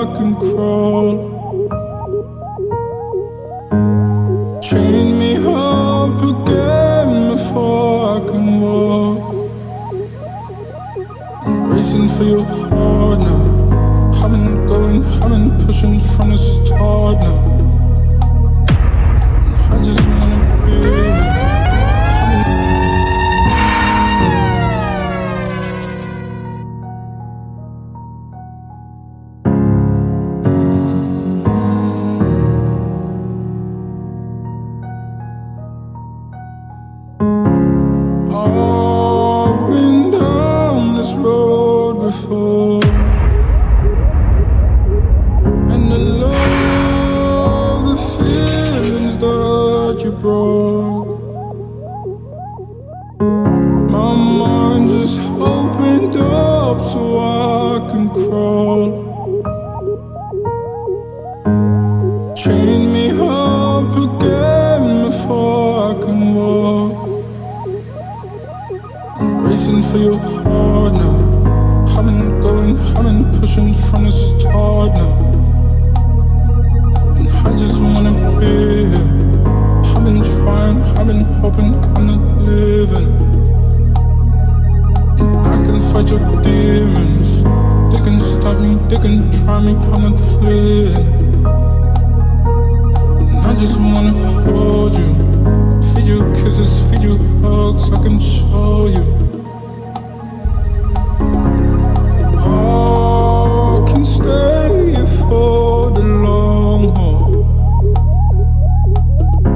I can crawl. Chain me up again before I can walk. I'm racing for your heart now. Humming, going, humming, pushing from the start now. And I just wanna be here. I've been down this road before, and I love the feelings that you brought. My mind just opened up so I can crawl. Chain me up again before I can walk. I'm racing for your heart now. Humming, going, humming, pushing from the start now. And I just wanna be here. I've been trying, I've been hoping I'm not living. And I can fight your demons. They can stop me, they can try me, I'm not fleeing. And I just wanna hold you, feed you kisses, feed you hugs, I can show you. I can stay here for the long haul,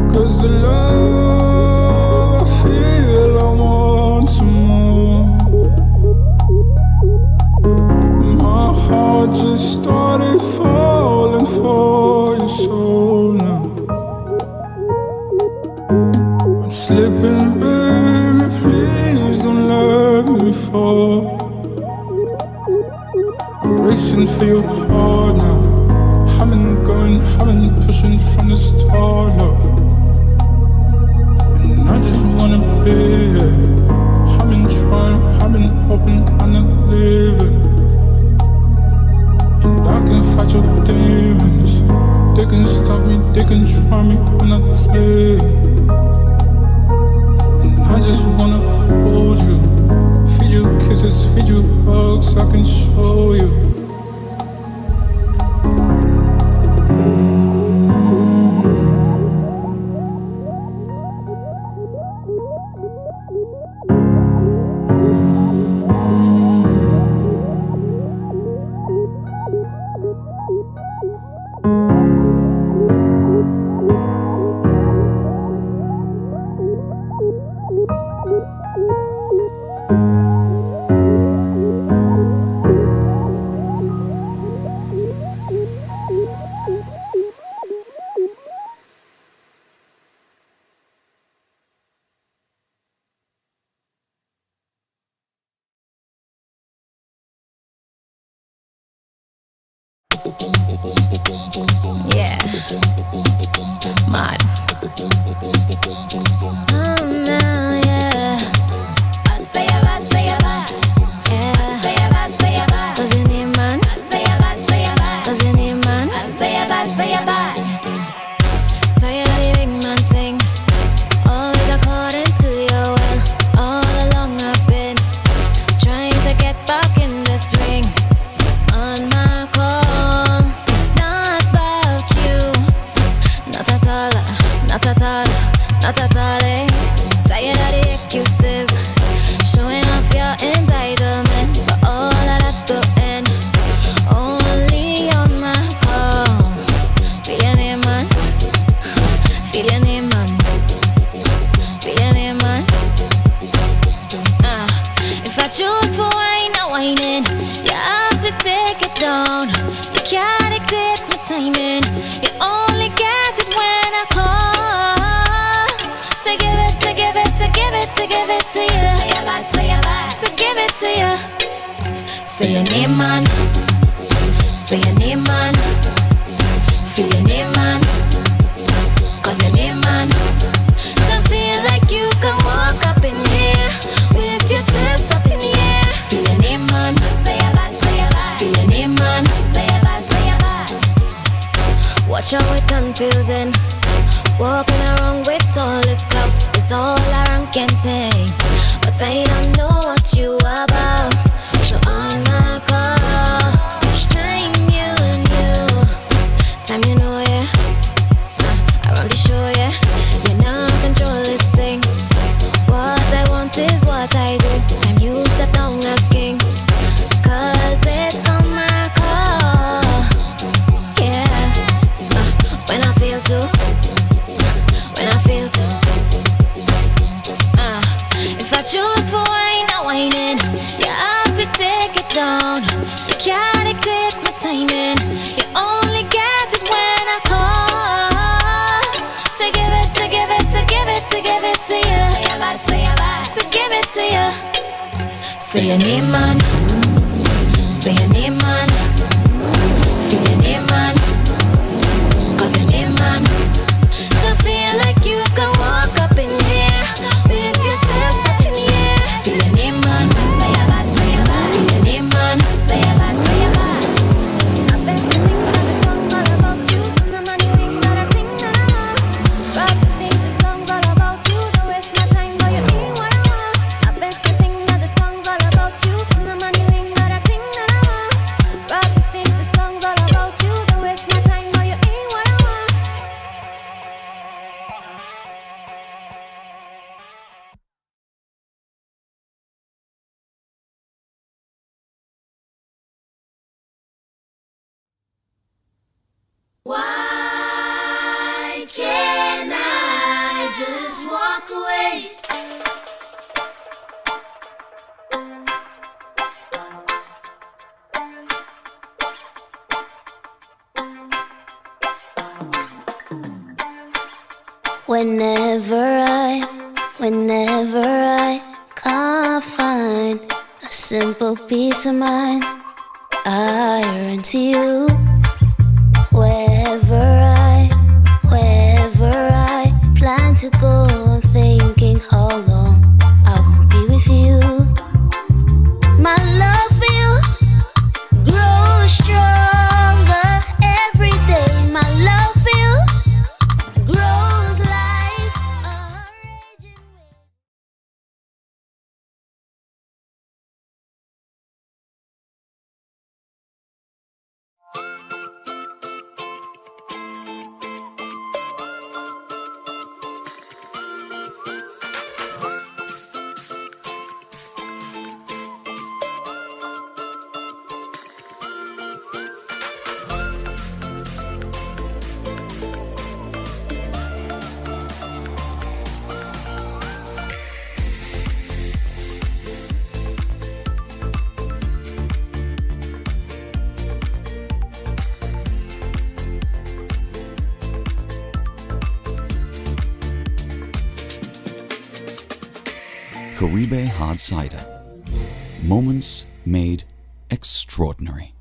'cause the love I feel, I want some more. My heart just started falling for your soul now. I'm slipping, baby, please don't let me fall. I'm racing for your heart now. Humming, going, humming, pushing from the start, love. And I just wanna be here. I've been trying, I've been hoping I'm not living. And I can fight your demons. They can stop me, they can try me, I'm not fleeing. And I just wanna hold you, feed you kisses, feed you hugs, I can show you. Yeah. Mad. No, yeah. Yeah. Does your name man? Does your name man? Tired of the big man thing. Always according to your will. All along I've been trying to get back in this ring. On my call, it's not about you. Not at all, not at all, not at all, eh? Tired of the excuses, showing off your entitlement, but all of that to end only on my call. Feel your name, man. Feel your name, man. Feel your name, man. If I choose for wine, I'm whining. You have to take it down. You can't dictate my timing. You only get it when I call. To give it, to give it, to give it, to give it to you. To give it to you. Say your name, man. Say your name, man. Feel your name, man. 'Cause your name, man. Don't feel like you can walk up in here with your chest up in the air. Feel your name, man. Feel your name, man. Watch how it confusing. Walking around with all this clout is all I can take. But I don't know what you about. So on my call, it's time you knew. Time you know, yeah. I run the show, yeah. You now control this thing. What I want is what I do. Time you step down as king. Cause it's on my call. Yeah. When I feel to. When I feel to. If I choose for wine, I'm whining. You have to take it down. You can't dictate my timing. You only get it when I call. To give it, to give it, to give it, to give it to you. Say your bad, say your bad. To give it to you. Say your name, man. Say your name, man. Feel your name, man. Cause your name, man. To feel like you can walk up in here with your chest up in the air. Feel your name, man. Say your bad, say your bad. Feel your name, man. Say your bad, say your bad. I bet you think that the song's all about you. No man, you ain't got a thing that I want. But you think the song's all about you. Don't waste my time, but you ain't what I want. I bet you think that the song's all about you. No man, you ain't got a thing that I want. But you think the song's all about you. Don't waste my time, but you ain't what I want. Why can't I just walk away? Whenever I can't find a simple peace of mind, I run to you. Wherever I plan to go, I'm thinking how long I won't be with you. My love for you grows stronger every day. My love for you grows like a raging wave. Caribe Hard Cider. Moments made extraordinary.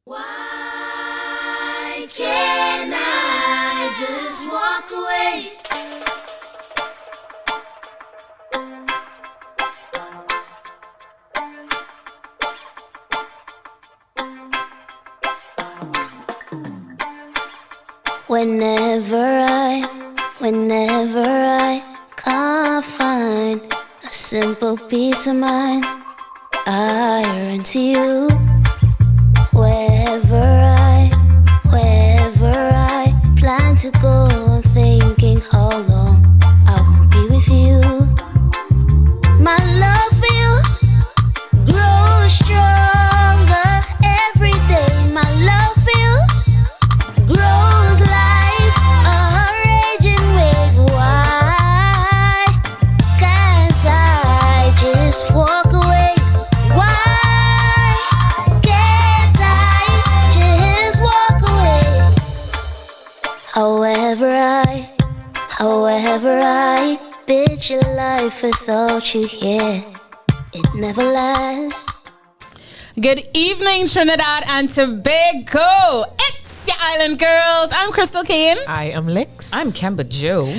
Why can't I just walk away? Whenever I can't find a simple peace of mind, I run to you. Wherever I plan to go, I'm thinking how long I won't be with you. My love for you grows stronger every day. My love for you grows like a raging wave. Why can't I just walk away? Why can't I just walk away? However I bid your life without you here, it never lasts. Good evening, Trinidad and Tobago. It's your Island Girls. I'm Crystal Kane. I am Lex. I'm Kemba Joe.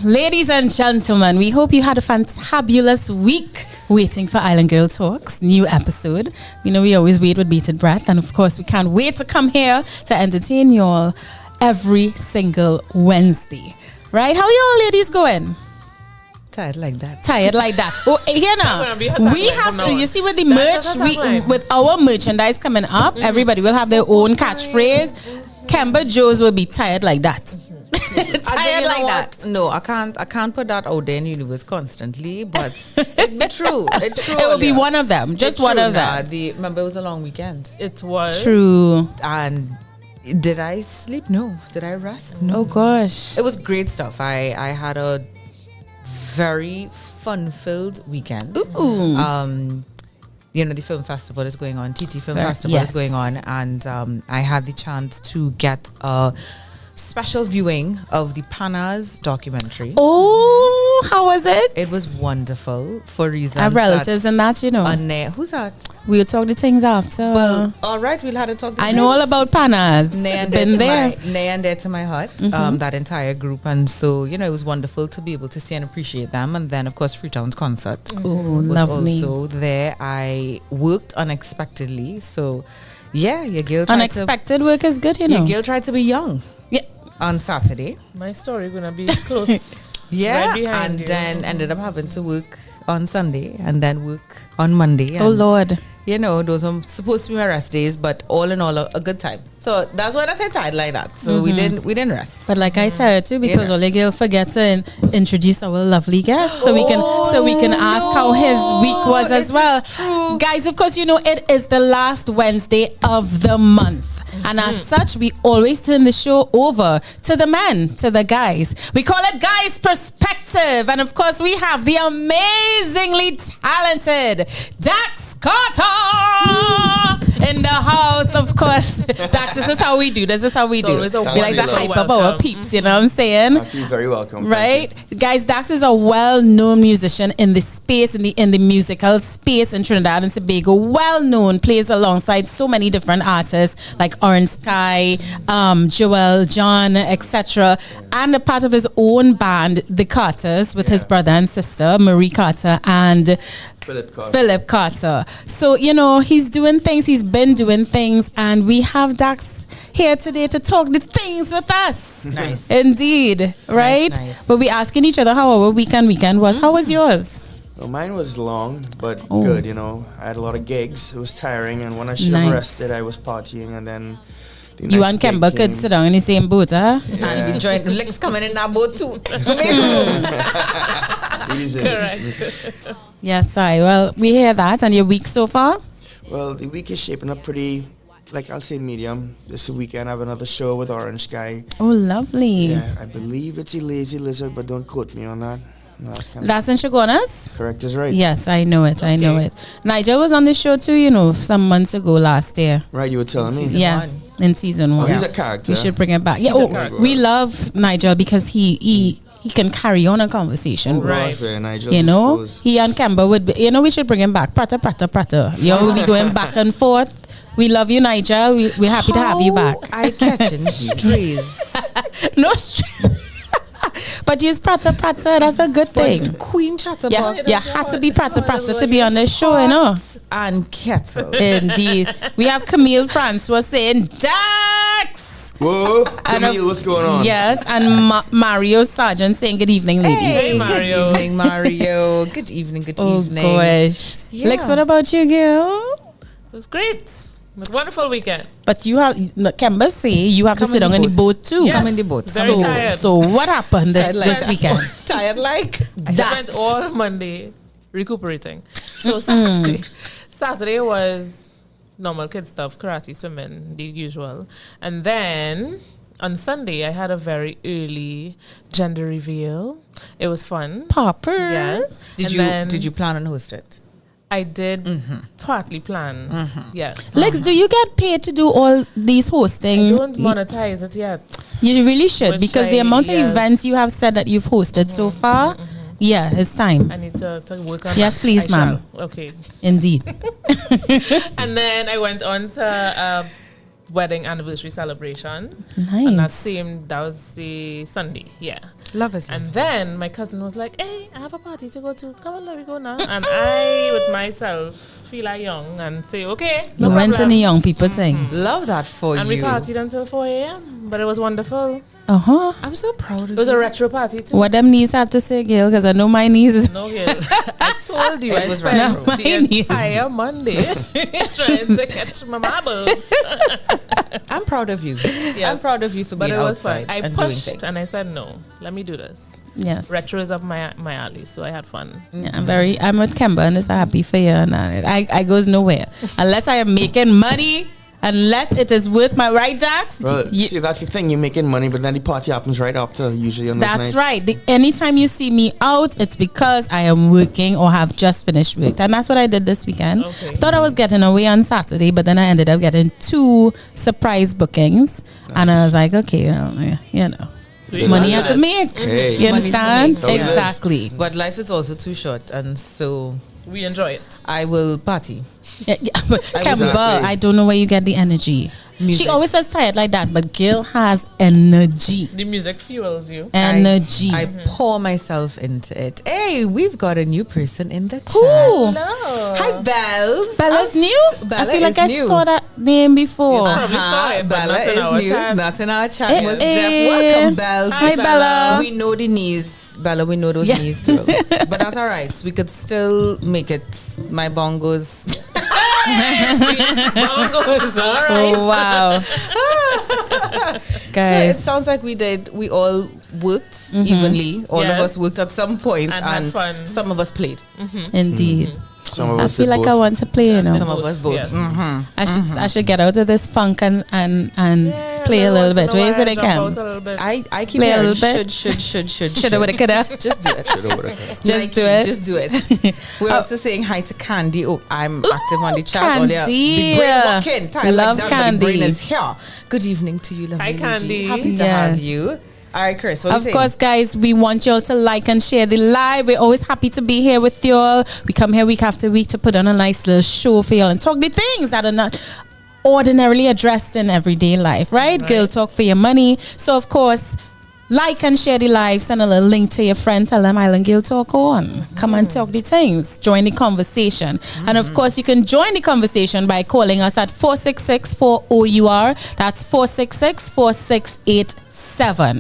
Ladies and gentlemen, we hope you had a fantabulous week waiting for Island Girl Talks, new episode. You know, we always wait with bated breath. And of course, we can't wait to come here to entertain y'all every single Wednesday. Right? How y'all ladies going? Tired like that. Tired like that. Oh, here now. We have to, you see, with the merch, with our merchandise coming up, everybody will have their own catchphrase. Kemba Joes will be tired like that. Tired like that. No, I can't put that out there in the universe constantly, but it'd be true. It's true. It will be one of them. Just one of them. Remember, it was a long weekend. It was. True. And did I sleep? No. Did I rest? No. Oh, gosh. It was great stuff. I had a very fun-filled weekend. Ooh. You know, the film festival is going on. TT Film Festival is going on. And I had the chance to get a special viewing of the Panas documentary. Oh, how was it? It was wonderful for reasons. I have relatives and that, you know. Who's that? We'll talk the things after. Well, all right, we'll have to talk. I know all about Panas. Been there. Near and dear to my heart. That entire group, and so you know, it was wonderful to be able to see and appreciate them. And then, of course, Freetown's concert Oh, was lovely. also there. I worked unexpectedly, so yeah, your girl. Unexpected work is good, you know. Your girl tried to be young. Yeah. On Saturday. My story gonna be close. Yeah, right behind and you. then ended up having to work on Sunday and then work on Monday. Oh, and, Lord. You know, those are supposed to be my rest days, but all in all, a good time. So that's why I said tired like that. So we didn't rest. But like I tell you too, because Yes. Ole Gil forget to introduce our lovely guest, so we can ask how his week was as this well. is true. Guys, of course, you know it is the last Wednesday of the month. And as such, we always turn the show over to the men, to the guys. We call it Guys Perspective. And of course, we have the amazingly talented Dax Carter in the house, of course. Dax, this is how we do. This is how we do. always a We like to wonderful hype up our welcome. peeps, you know what I'm saying? I feel very welcome. Right, guys. Dax is a well-known musician in the space, in the musical space in Trinidad and Tobago. Well-known, plays alongside so many different artists like Orange Sky, Joel, John, etc. And a part of his own band, the Carters, with his brother and sister, Marie Carter and Philip Carter. So, you know, he's doing things, he's been doing things, and we have Dax here today to talk the things with us. Nice. Indeed, right? Nice. But we asking each other how our weekend was. How was yours? Well, mine was long, but Oh. good, you know. I had a lot of gigs. It was tiring, and when I should have Nice. rested, I was partying, and then the You next and gig Kemba could came. sit down in the same boat, huh? And the joint licks coming in that boat too. Easy. Yes, I. Well, we hear that. And your week so far? Well, the week is shaping up pretty, like I'll say medium. This weekend I have another show with Orange Sky. Oh, lovely. Yeah, I believe it's a Lazy Lizard, but don't quote me on that. No, that's kind That's in Shogunas? correct is right. Yes, I know it. I know it. Nigel was on the show too, you know, some months ago last year. Right, you were telling me. Yeah, in season 1. He's a character. We should bring it back. Yeah, a character. we love Nigel because he can carry on a conversation. Oh, Right. gosh, Nigel You know, just goes- he and Kemba would be, you know, we should bring him back. Prata. You know, we'll be going back and forth. We love you, Nigel. We're happy to have you back. I catching strays. No stress. But use Prata. That's a good thing. Queen Chatterbox. Yeah, you had to be Prata to be on this show, you know. And kettle. Indeed. We have Camille Francois saying, Dax! Whoa, And Camille, what's going on? Yes, and Mario Sargent saying, good evening, ladies. Hey, good Mario. evening, Mario. Good evening, good Oh, evening. gosh. Yeah. Lex, what about you, girl? It was great. It was a wonderful weekend. But you have, Kemba say, you have to Come sit in down the in the boat. boat too. Yes, Come in the boat. very tired. So what happened this Tired weekend? Tired like? I spent all Monday recuperating. So Saturday was normal kid stuff, karate, swimming, the usual. And then on Sunday, I had a very early gender reveal. It was fun. Popper. Yes. Did And you plan on host it? I did partly plan. Yes. Lex, do you get paid to do all these hosting? I don't monetize it yet. You really should, Which because the amount of yes. events you have said that you've hosted so far, yeah, it's time. I need to work on Yes, that. please, I ma'am. shall. Okay. Indeed. And then I went on to a wedding anniversary celebration. Nice. And that was the Sunday, yeah. Love is And love. then my cousin was like, hey, I have a party to go to. Come on, let me go now. And I, with myself, feel like young and say, okay. You No went in problem. the young people thing. Love that for And you. we partied until 4 a.m. But it was wonderful. Uh-huh. I'm so proud of It was you. a retro party too. What them knees have to say, Gail? Because I know my knees is... No, girl. I told you It I was spent retro. the My knees. entire Monday trying to catch my marbles. I'm proud of you. I'm proud of you for But being it was fun. outside I and doing pushed things. and I said, no, let me do this. Yes. Retro is up my alley, so I had fun. Yeah, I'm with Kemba and it's happy for you. And I goes nowhere. Unless I am making money, unless it is worth my right, Dax. Bro, see, that's the thing. You're making money, but then the party happens right after, usually on those That's nights. right. Anytime you see me out, it's because I am working or have just finished work. And that's what I did this weekend. Okay. Thought I was getting away on Saturday, but then I ended up getting 2 surprise bookings. And I was like, okay, well, you know, Good money luck. had to make. Hey. You Money to understand? make. So good. Exactly. But life is also too short, and so We enjoy it. I will party. Yeah, but Kemba, Exactly. I don't know where you get the energy. Music. She always says tired like that, but Gail has energy. The music fuels you. Energy. I pour myself into it. Hey, we've got a new person in the chat. Who? No. Hi, Bells. Bella's new? Bella I feel like is I new. saw that name before. Yes, probably saw it, but Bella not in is our new. chat. Not in our chat. Eh, Most eh. Jeff. Welcome, Bells. Hi, Bella. We know the knees, Bella. We know those Yeah. knees, girl. But that's all right. We could still make it. My bongos. Bongos, all right. Oh, wow. So it Guys. sounds like we all worked evenly. All of Yes. us worked at some point, And had fun. some of us played. Indeed. Some of I us feel did like both. I want to play, you know. Some of us both. Yes. I should get out of this funk and Yeah, play a every little once in bit. a Where is while, it I jump out can? a little bit. I keep Play a hearing little bit. should. Shoulda, woulda, coulda. Just do it. Just do it. Just do it. We're also saying hi to Candy. Oh, I'm active on the chat. Candy. The brain walking. Tired Love like that, but the brain Candy. is here. Good evening to you, lovely Hi, lady. Candy. Happy to Yeah. have you. All right, Chris, what are you Of saying? course, guys, we want y'all to like and share the live. We're always happy to be here with y'all. We come here week after week to put on a nice little show for y'all and talk the things that are not ordinarily addressed in everyday life, right? Girl talk for your money. So, of course, like and share the live. Send a little link to your friend. Tell them Island Girl Talk on. Come and talk the things. Join the conversation. And of course, you can join the conversation by calling us at 466-4-O-U-R. That's 466-4687.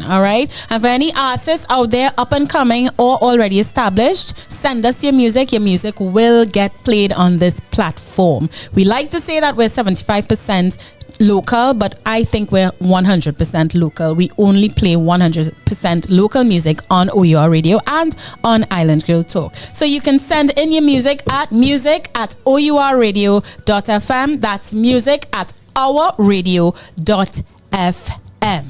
All right. And for any artists out there up and coming or already established, send us your music. Your music will get played on this platform. We like to say that we're 75% local, but I think we're 100% local. We only play 100% local music on O.U.R radio and on Island Girl Talk. So you can send in your music at music@ourradio.fm. That's music@ourradio.fm.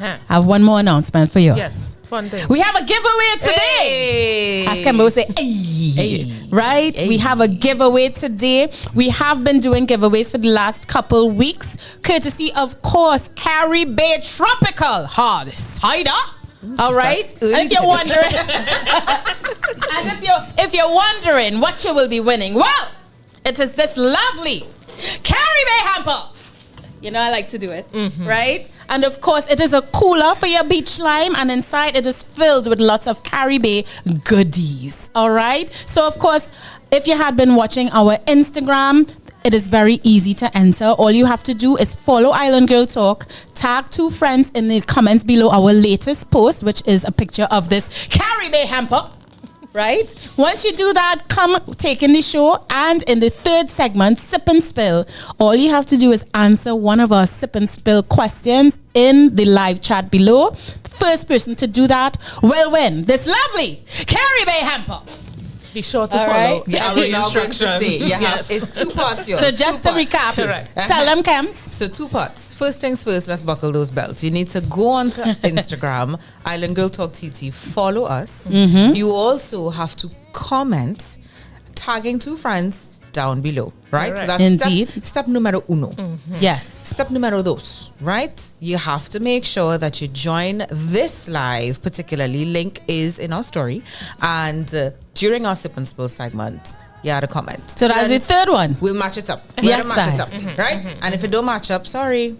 I have one more announcement for you. Yes, fun thing. We have a giveaway today. Hey. As Kemba would say, "Ay." Right? We have a giveaway today. We have been doing giveaways for the last couple weeks, courtesy, of course, Carrie Bay Tropical Hard Cider. All right. And if you're wondering, if you're wondering what you will be winning, well, it is this lovely Carrie Bay hamper. You know, I like to do it, right? And of course, it is a cooler for your beach lime, and inside it is filled with lots of Caribbean goodies, all right? So, of course, if you had been watching our Instagram, it is very easy to enter. All you have to do is follow Island Girl Talk, tag 2 friends in the comments below our latest post, which is a picture of this Caribbean hamper. Right? Once you do that, come take in the show, and in the third segment, Sip and Spill, all you have to do is answer one of our Sip and Spill questions in the live chat below. The first person to do that will win this lovely Caribbean hamper. Be sure to All follow. right. Yeah, I was now going to say, it's 2 parts here. So just to recap, Correct. tell them, Kems. So 2 parts. First things first, let's buckle those belts. You need to go onto Instagram, Island Girl Talk TT, follow us. You also have to comment, tagging 2 friends down below, right? So Correct. that's Indeed. step numero uno. Yes. Step numero dos, right? You have to make sure that you join this live, particularly, link is in our story. And during our Sip and Spill segment, you had a comment. So that's the third one. We'll match it up. We Yes, have to match it I. up, right? And if it don't match up, sorry.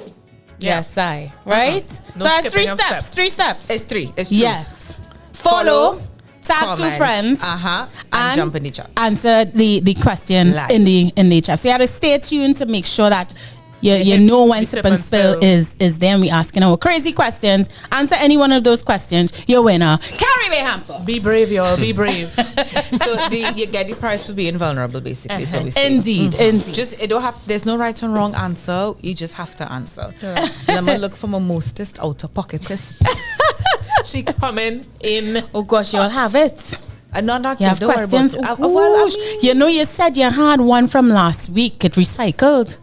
Yes, I. Right? No So that's 3 skipping of steps. steps. 3 steps. It's 3. It's true. Yes. follow, tag 2 comment, friends, and jump in the chat. Answer the question Live. in the chat. So you have to stay tuned to make sure that you know when Sip and Spill is there, and we asking our crazy questions. Answer any one of those questions, you winner. Carry me hamper. Be brave, y'all. Be brave. So you get the prize for being vulnerable, basically. Is what we say. Indeed. Just it don't have. There's no right and wrong answer. You just have to answer. Let me look for my mostest outer pocketest. She coming in. Oh gosh, you'll have it. Not You yet. have Don't worry questions. about it. Oh, Well, I gosh. mean, You know, you said you had one from last week. It recycled.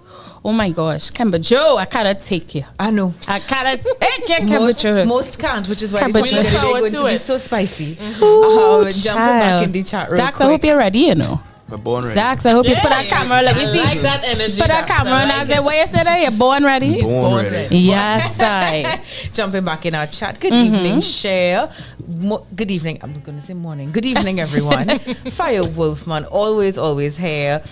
Oh my gosh, Kemba Joe, I cannot take you. I know. I cannot take you, Kemba Joe. Most can't, which is why the Kemba topic Joe. of the day Forward going to to be it. so spicy. Ooh, Jumping back in the chat real Dax, I quick. hope you're ready, you know. We're born ready. Dax, I hope you put that Yeah, camera. Let me I see. like that energy. Put that Dax. camera I and I like say, it. what you said there? You're born ready? Born ready. Yes, I. Jumping back in our chat. Good Mm-hmm. evening, Cher. Good evening. I'm going to say morning. Good evening, everyone. Fire Wolfman, always here.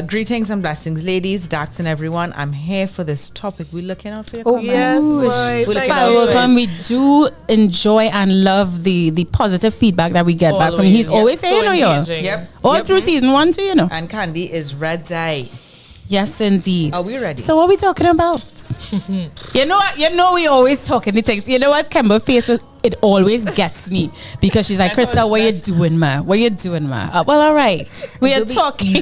Greetings and blessings, ladies, Dax, and everyone. I'm here for this topic. We're looking out for your comments. Yes, boy. We're looking Thank out you. for it. Welcome. We do enjoy and love the positive feedback that we get back from you. He's always So saying, you know, y'all. engaging. Yep. All Yep. through season 1 too, you know. And Candy is ready. Yes, indeed. Are we ready? So what we talking about? You know what? You know we always talking the things. You know what? Kemba face it always gets me because she's like, That's Krista, all- what you doing, ma? What you doing, ma? Well, all right. We are It'll be talking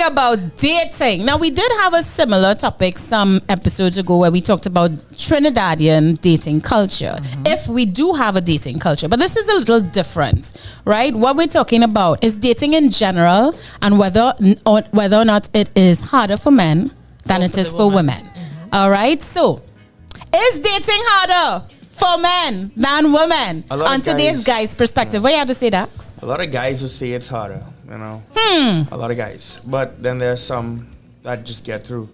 about dating. Now we did have a similar topic some episodes ago where we talked about Trinidadian dating culture. If we do have a dating culture, but this is a little different, right? What we're talking about is dating in general and whether or not it is harder for men than it for is the for woman. women. All right. So, is dating harder for men than women? A lot On of today's guys- guys' perspective, what you have to say, Dax? A lot of guys will say it's harder, you know. A lot of guys. But then there's some that just get through.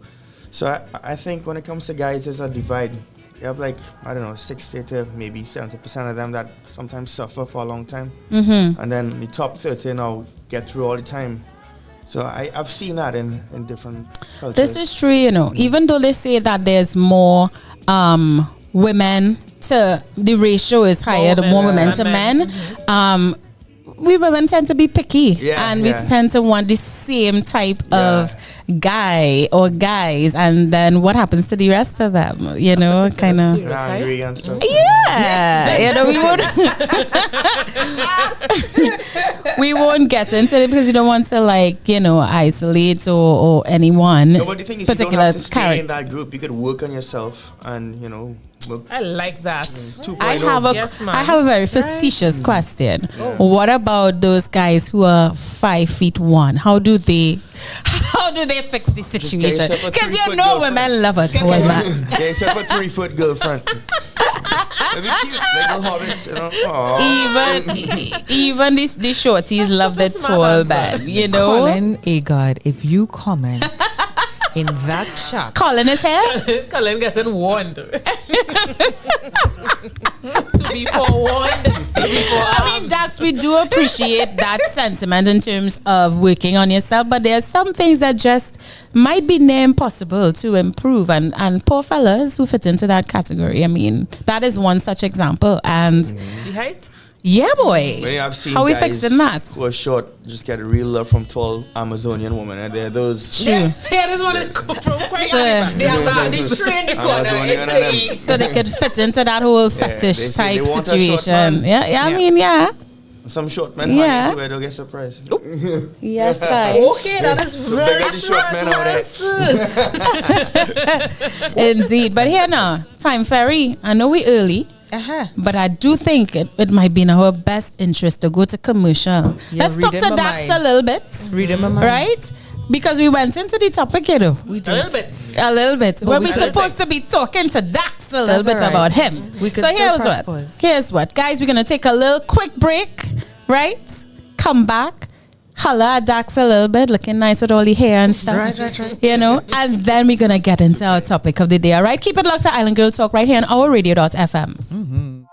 So I think when it comes to guys, there's a divide. You have like, I don't know, 60 to maybe 70% of them that sometimes suffer for a long time. And then the top 30 now get through all the time. So I've seen that in different cultures. This is true, you know. Even though they say that there's more women to the ratio is higher, the more women to men. We women tend to be picky, and we tend to want the same type of guy or guys, and then what happens to the rest of them? You know, kind of. Angry and stuff. Yeah, you know, we won't get into it because you don't want to, like, you know, isolate or anyone No, but the thing is, you don't particular have to stay in character. that group. You could work on yourself and, you know, work I like that. 2.0. I have a Yes, ma'am. I have a very facetious question. What about those guys who are 5'1"? How do they fix the situation? yourself a Because you 3-foot know girlfriend. women love a tall man. Get yourself a 3-foot girlfriend. That'd be cute. Little hobbits, you know. Aw. Even the shorties love the Just tall mad man. You know, Colin Agard, if you comment in that chat, Colin is here. Colin getting warned. To be forewarned. To be I mean, we do appreciate that sentiment in terms of working on yourself, but there are some things that just might be near impossible to improve, and poor fellas who fit into that category. I mean, that is one such example. And the height. yeah, boy, Many I've seen how we guys fixing that? who are short just get a real love from tall Amazonian women, and they're those. True. Yeah, this one is from quite So, the train in the corner is Amazonian and saying, so they could fit into that whole they fetish say type they want a short situation. man. Yeah, I mean, yeah. Some short men Yeah. honey to it, they'll get surprised. Yes, I. okay, that is Bigger the short men out there. Indeed. But here now, Time Ferry, I know we early. But I do think it might be in our best interest to go to commercial. Yeah, Let's talk to reading my Dax mind. a little bit. Read in my mind. Right? Because we went into the topic, you know. We A did. little bit. A little bit. But we we're could- supposed to be talking to Dax a little That's bit all right. about him. We could so still here's press what. pause. Here's what. Guys, we're going to take a little quick break, right? Come back. Holla at Dax a little bit, looking nice with all the hair and stuff. Right. You know, and then we're going to get into our topic of the day, all right? Keep it locked to Island Girl Talk right here on our radio.fm.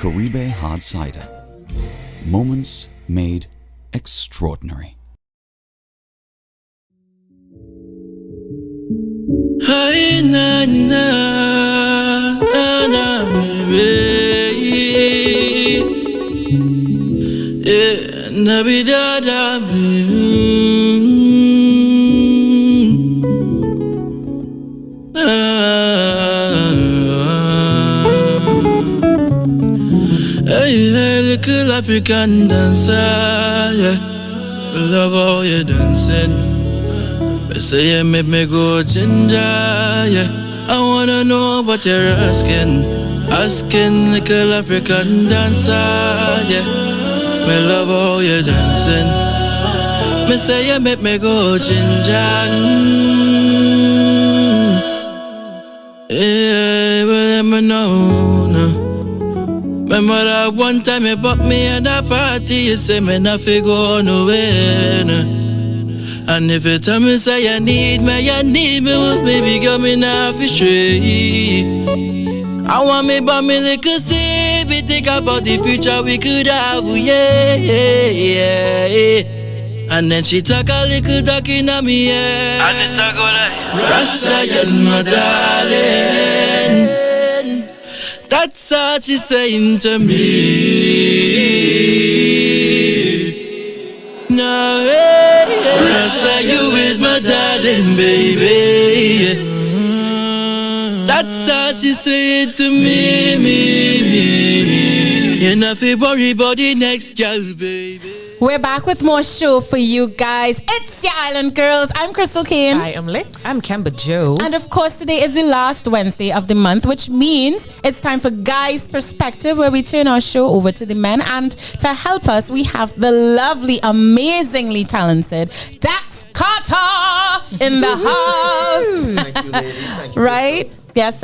Caribe Hard Cider. Moments made extraordinary. Hi, na, na, na, na, baby. Yeah, na, be, da, da, baby. Hey, little African dancer, yeah. Love how you dancing. They say you make me go ginger, yeah. I wanna know what you're asking. Asking little African dancer, yeah. Me love how you dancing. Me say you make me go ginger. Yeah, but let me know, no. Remember that one time you bought me at a party, you say me not fi go nowhere, no. And if you tell me say you need me, well, baby girl, me not fi stray. I want me but me little baby, think about the future we could have, yeah, yeah, yeah. And then she talk a little talking at me, yeah. And it talk like Rasta, you're my darling. That's all she's saying to me. No, hey, Rasta, you is my darling, baby. That's all she's saying to me. You not fi worry about the next girl, baby. We're back with more show for you guys. It's your Island Girls. I'm Crystal Kane. I am Lex. I'm Kemba Joe. And of course, today is the last Wednesday of the month, which means it's time for Guys' Perspective, where we turn our show over to the men. And to help us, we have the lovely, amazingly talented Dax Carter in the house. Thank you, ladies. Thank you. Right? Yes,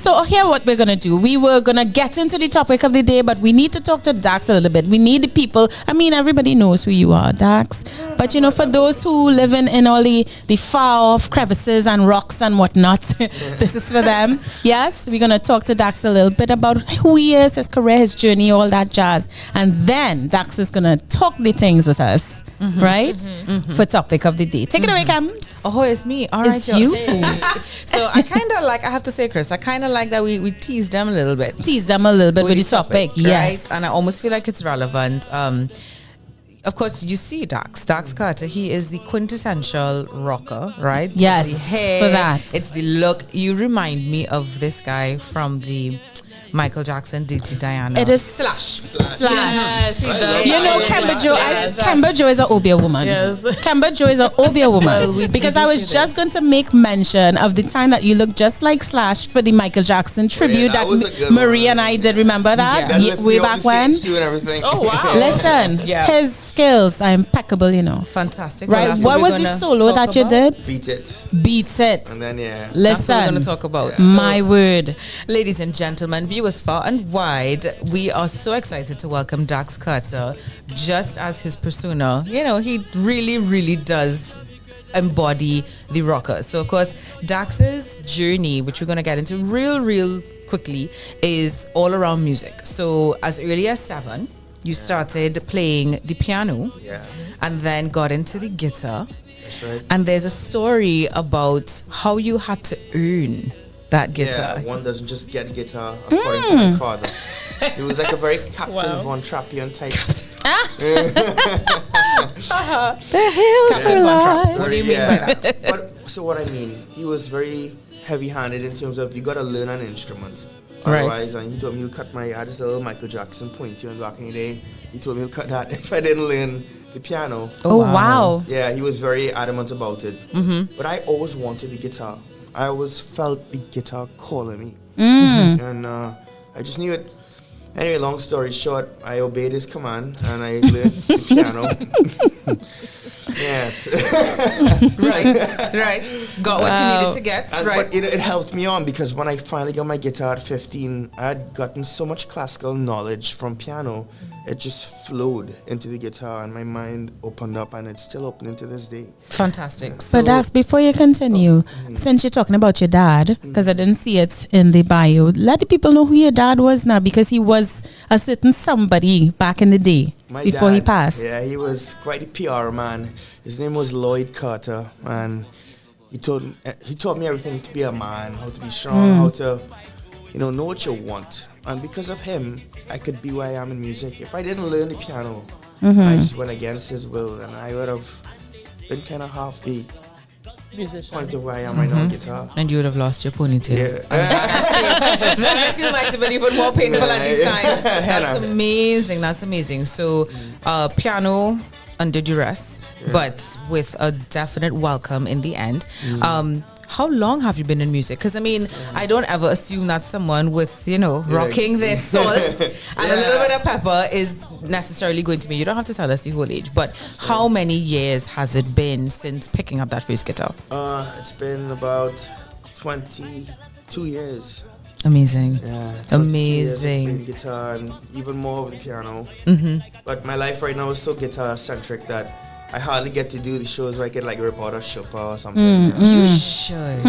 So here what we're going to do. We were going to get into the topic of the day, but we need to talk to Dax a little bit. We need the people. I mean, everybody knows who you are, Dax. But, you know, for those who live in all the far off crevices and rocks and whatnot, this is for them. Yes, we're going to talk to Dax a little bit about who he is, his career, his journey, all that jazz. And then Dax is going to talk the things with us, right? For topic of the day. Take it away, Cam. Oh, it's me. All right, It's you. So I kind of like, I have to say, Chris, I kind of like that we tease them a little bit. Tease them a little bit with the topic. Yes. Right? And I almost feel like it's relevant. Of course, you see Dax Carter. He is the quintessential rocker, right? Yes, It's the hair, for that. it's the look. You remind me of this guy from the Michael Jackson, Dirty Diana. It is Slash. Yes, he does. You know, Kemba Joe. Kemba Joe is an Obia woman. Yes. Kemba Joe is an Obia woman. Because I was just going to make mention of the time that you look just like Slash for the Michael Jackson tribute that was a good Marie one. and I did. Remember that? That lifted Way me off back the when. stage too and everything. Oh, wow. Listen, Yeah. his skills are impeccable, you know. Fantastic. Right? Well, that's What we're was the gonna solo talk that you about. did? Beat it. Beat it. And then, yeah. That's what we're Listen, going to talk about. my word. Ladies and gentlemen, viewers far and wide, we are so excited to welcome Dax Carter. Just as his persona, you know, he really, really does embody the rocker. So, of course, Dax's journey, which we're going to get into real quickly, is all around music. So, as early as 7, you started playing the piano, Yeah. and then got into the guitar. That's right. And there's a story about how you had to earn that guitar. Yeah, one doesn't just get a guitar, according to my father. He was like a very Captain Von Trappian type. Captain Von Trapp. What do you mean by that? But, so what I mean, he was very heavy-handed in terms of you got to learn an instrument. Right. Otherwise, and he told me he'll cut I had this little Michael Jackson pointy on back in the day. He told me he'll cut that if I didn't learn the piano. Oh, wow. Yeah, he was very adamant about it. Mm-hmm. But I always wanted the guitar. I always felt the guitar calling me. And I just knew it. Anyway, long story short, I obeyed his command and I learned the piano. Yes. Right. Got what you needed to get. And, Right. But it helped me on because when I finally got my guitar at 15, I had gotten so much classical knowledge from piano. It just flowed into the guitar and my mind opened up, and it's still opening to this day. Fantastic. So, Dax, before you continue, since you're talking about your dad, because I didn't see it in the bio, let the people know who your dad was now, because he was was a certain somebody back in the day My before he dad, passed. Yeah, he was quite a PR man. His name was Lloyd Carter, and he taught me everything to be a man, how to be strong, how to, know what you want. And because of him, I could be where I am in music. If I didn't learn the piano, I just went against his will, and I would have been kind of half the Musician. point of where I am right now on guitar. And you would have lost your ponytail. Yeah. That I feel might have been even more painful at the time. That's amazing. That's amazing. So, piano under duress, but with a definite welcome in the end. How long have you been in music? Because, I mean, I don't ever assume that someone with, rocking their salt and a little bit of pepper is necessarily going to be, you don't have to tell us the whole age, but how many years has it been since picking up that first guitar? It's been about 22 years. Amazing. Yeah, amazing. Playing guitar and even more with the piano. But my life right now is so guitar centric that I hardly get to do the shows where I could rip out a Chopin or something. You should.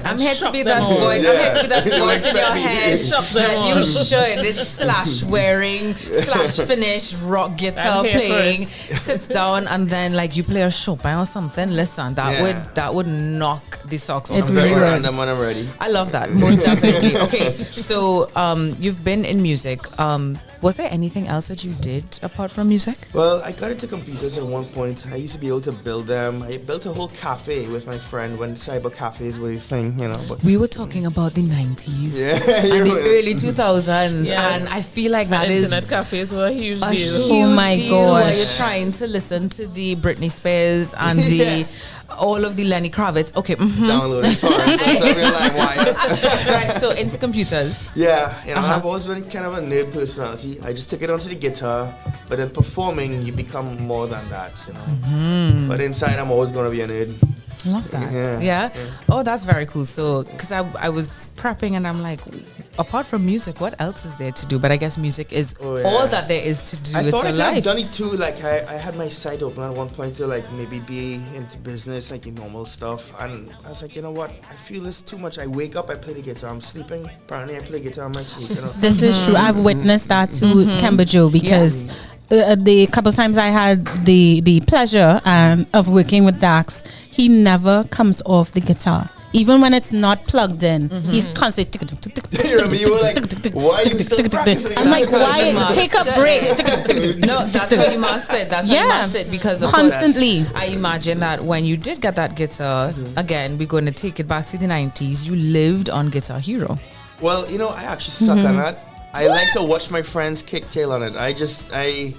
I'm here to be that voice. I'm here to be that voice in your head. That you should. This slash wearing, slash finish rock guitar playing, sits down and then you play a Chopin or something. Listen, that would knock the socks off. I'm very random when I'm ready. I love that. Most definitely. Okay, so you've been in music. Was there anything else that you did apart from music? Well, I got into computers at one point. I used to be able to build them. I built a whole cafe with my friend when cyber cafes were a thing, But we were talking about the 90s and the early 2000s, and I feel like that is internet cafes were a huge deal. Huge my deal where gosh. you're trying to listen to the Britney Spears and the all of the Lenny Kravitz. Okay, downloading torrents and stuff. You're like, why? Right, so into computers. Yeah, I've always been kind of a nerd personality. I just took it onto the guitar, but then performing, you become more than that, But inside, I'm always going to be a nerd. Love that. Yeah. Oh, that's very cool. So, because I was prepping and I'm like, apart from music, what else is there to do? But I guess music is all that there is to do. I thought I could have done it too. I had my site open at one point to maybe be into business, the normal stuff. And I was like, you know what? I feel this too much. I wake up, I play the guitar. I'm sleeping. Apparently, I play guitar in my sleep. This is true. I've witnessed that too, Kemba Joe, because the couple times I had the pleasure of working with Dax, he never comes off the guitar. Even when it's not plugged in, he's constantly. You were like, why are you still practicing? I'm like, why? Take a break. No, that's what you mastered. That's what you mastered because of constantly. I imagine that when you did get that guitar, again, we're going to take it back to the 90s. You lived on Guitar Hero. Well, I actually suck on that. I like to watch my friends kick tail on it.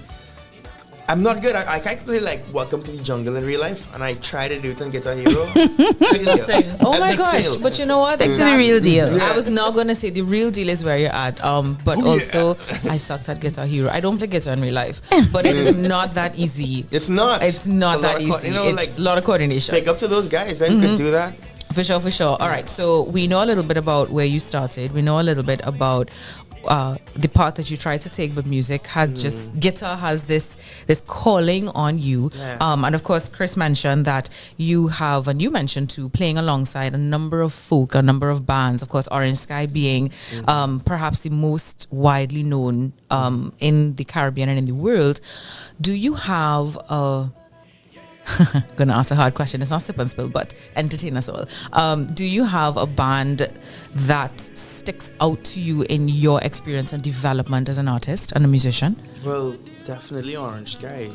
I'm not good. I can't play Welcome to the Jungle in real life, and I try to do it on Guitar Hero. Failure. Oh my gosh! But you know what? Stick to the real deal. I was not gonna say the real deal is where you're at. But also I sucked at Guitar Hero. I don't play guitar in real life, but it is not that easy. It's not. It's not that easy. It's a lot of coordination. Pick up to those guys that could do that. For sure. All right. So we know a little bit about where you started. We know a little bit about the path that you try to take, but music has guitar has this calling on you. And of course, Chris mentioned that you have, and you mentioned too, playing alongside a number of bands. Of course, Orange Sky being perhaps the most widely known in the Caribbean and in the world. Do you have gonna ask a hard question. It's not sip and spill, but entertain us all. Do you have a band that sticks out to you in your experience and development as an artist and a musician? Well, definitely Orange Sky.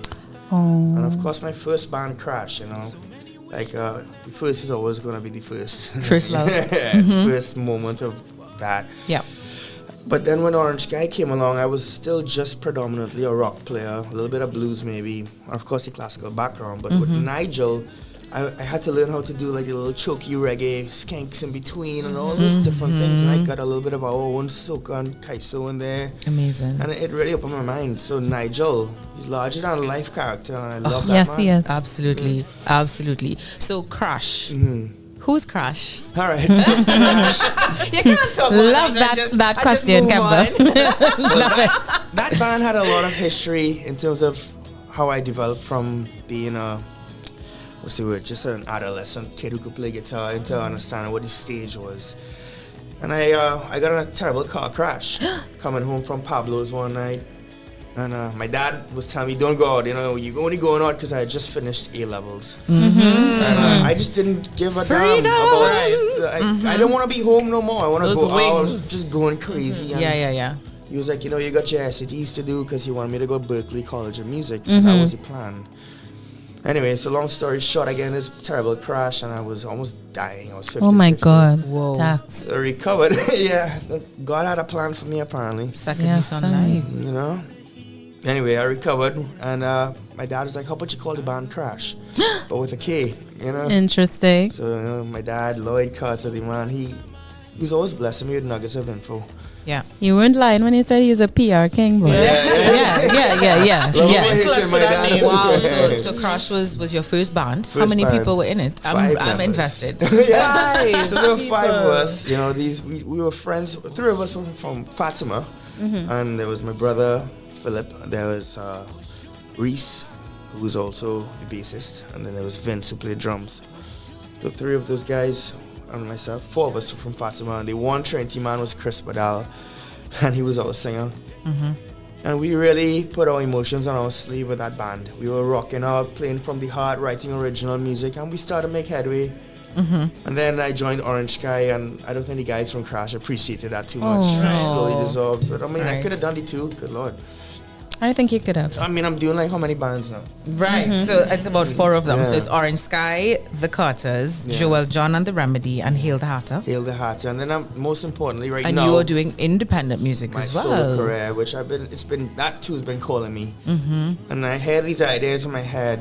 And of course, my first band, Crash. The first is always gonna be the first. First love. First moment of that. Yeah. But then when Orange Sky came along, I was still just predominantly a rock player, a little bit of blues maybe, and of course the classical background. But with Nigel, I had to learn how to do the little choky reggae, skanks in between and all those different things. And I got a little bit of our own soca and kaiso in there. Amazing. And it really opened my mind. So Nigel, he's larger than a life character, and I love that Yes, man. he is. Absolutely. So Crash. Who's Crash? All right. You can't talk about Love that question, Kemba. Love it. That band had a lot of history in terms of how I developed from being just an adolescent kid who could play guitar into understanding what the stage was. And I got in a terrible car crash coming home from Pablo's one night. And my dad was telling me, don't go out, you know, you're only going out because I had just finished A-levels. And I just didn't give a damn about it. I don't want to be home no more. I want to go out. I was just going crazy. And Yeah. he was like, you know, you got your SATs to do because he wanted me to go to Berkeley College of Music. And that was the plan. Anyway, so long story short, again, this terrible crash, and I was almost dying. I was 50. Oh my God. Whoa. Dax. I recovered. Yeah. God had a plan for me, apparently. Second Yes, lease on life. You know? Anyway, I recovered, and my dad was like, how about you call the band Crash? But with a K, you know? Interesting. So, you know, my dad, Lloyd Carter, the man, he was always blessing me with nuggets of info. Yeah. You weren't lying when you said he's a PR king, boy. Yeah. Love my hits, my dad. Wow. So Crash was your first band. How First many band. people were in it? I'm members. invested. Yeah. So there were 5 of us. You know, we were friends. 3 of us were from Fatima, and there was my brother Philip. There was Reese, who was also the bassist, and then there was Vince, who played drums. So 3 of those guys and myself, 4 of us were from Fatima, and the one Trinity man was Chris Badal, and he was our singer. And we really put our emotions on our sleeve with that band. We were rocking out, playing from the heart, writing original music, and we started to make headway. And then I joined Orange Sky, and I don't think the guys from Crash appreciated that too much. Slowly dissolved. But I mean, I could have done the 2. Good Lord. I think you could have. I mean, I'm doing like how many bands now? Right. So it's about 4 of them. Yeah. So it's Orange Sky, The Carters, Joel John and The Remedy, and Hail the Hatter. Hail the Hatter. And then I'm most importantly right And now. you are doing independent music my as well. solo career, which that too has been calling me. And I had these ideas in my head,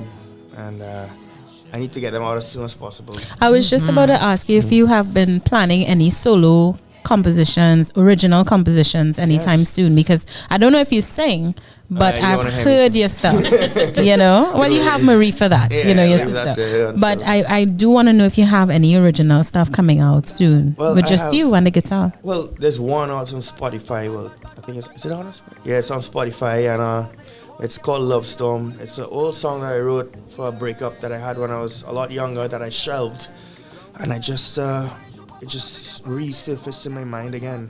and I need to get them out as soon as possible. I was just about to ask you if you have been planning any solo compositions, original compositions anytime soon, because I don't know if you sing, but you I've wanna hear me heard sing. your stuff. You know, well, you have Marie for that, Yeah, you know, your leave that sister. to her, But so. I do want to know if you have any original stuff coming out soon, Well, with I just have- you and the guitar. Well, there's one out on Spotify. Well, I think is it on Spotify? Yeah, it's on Spotify, and it's called Love Storm. It's an old song that I wrote for a breakup that I had when I was a lot younger that I shelved, and I just it just resurfaced in my mind again.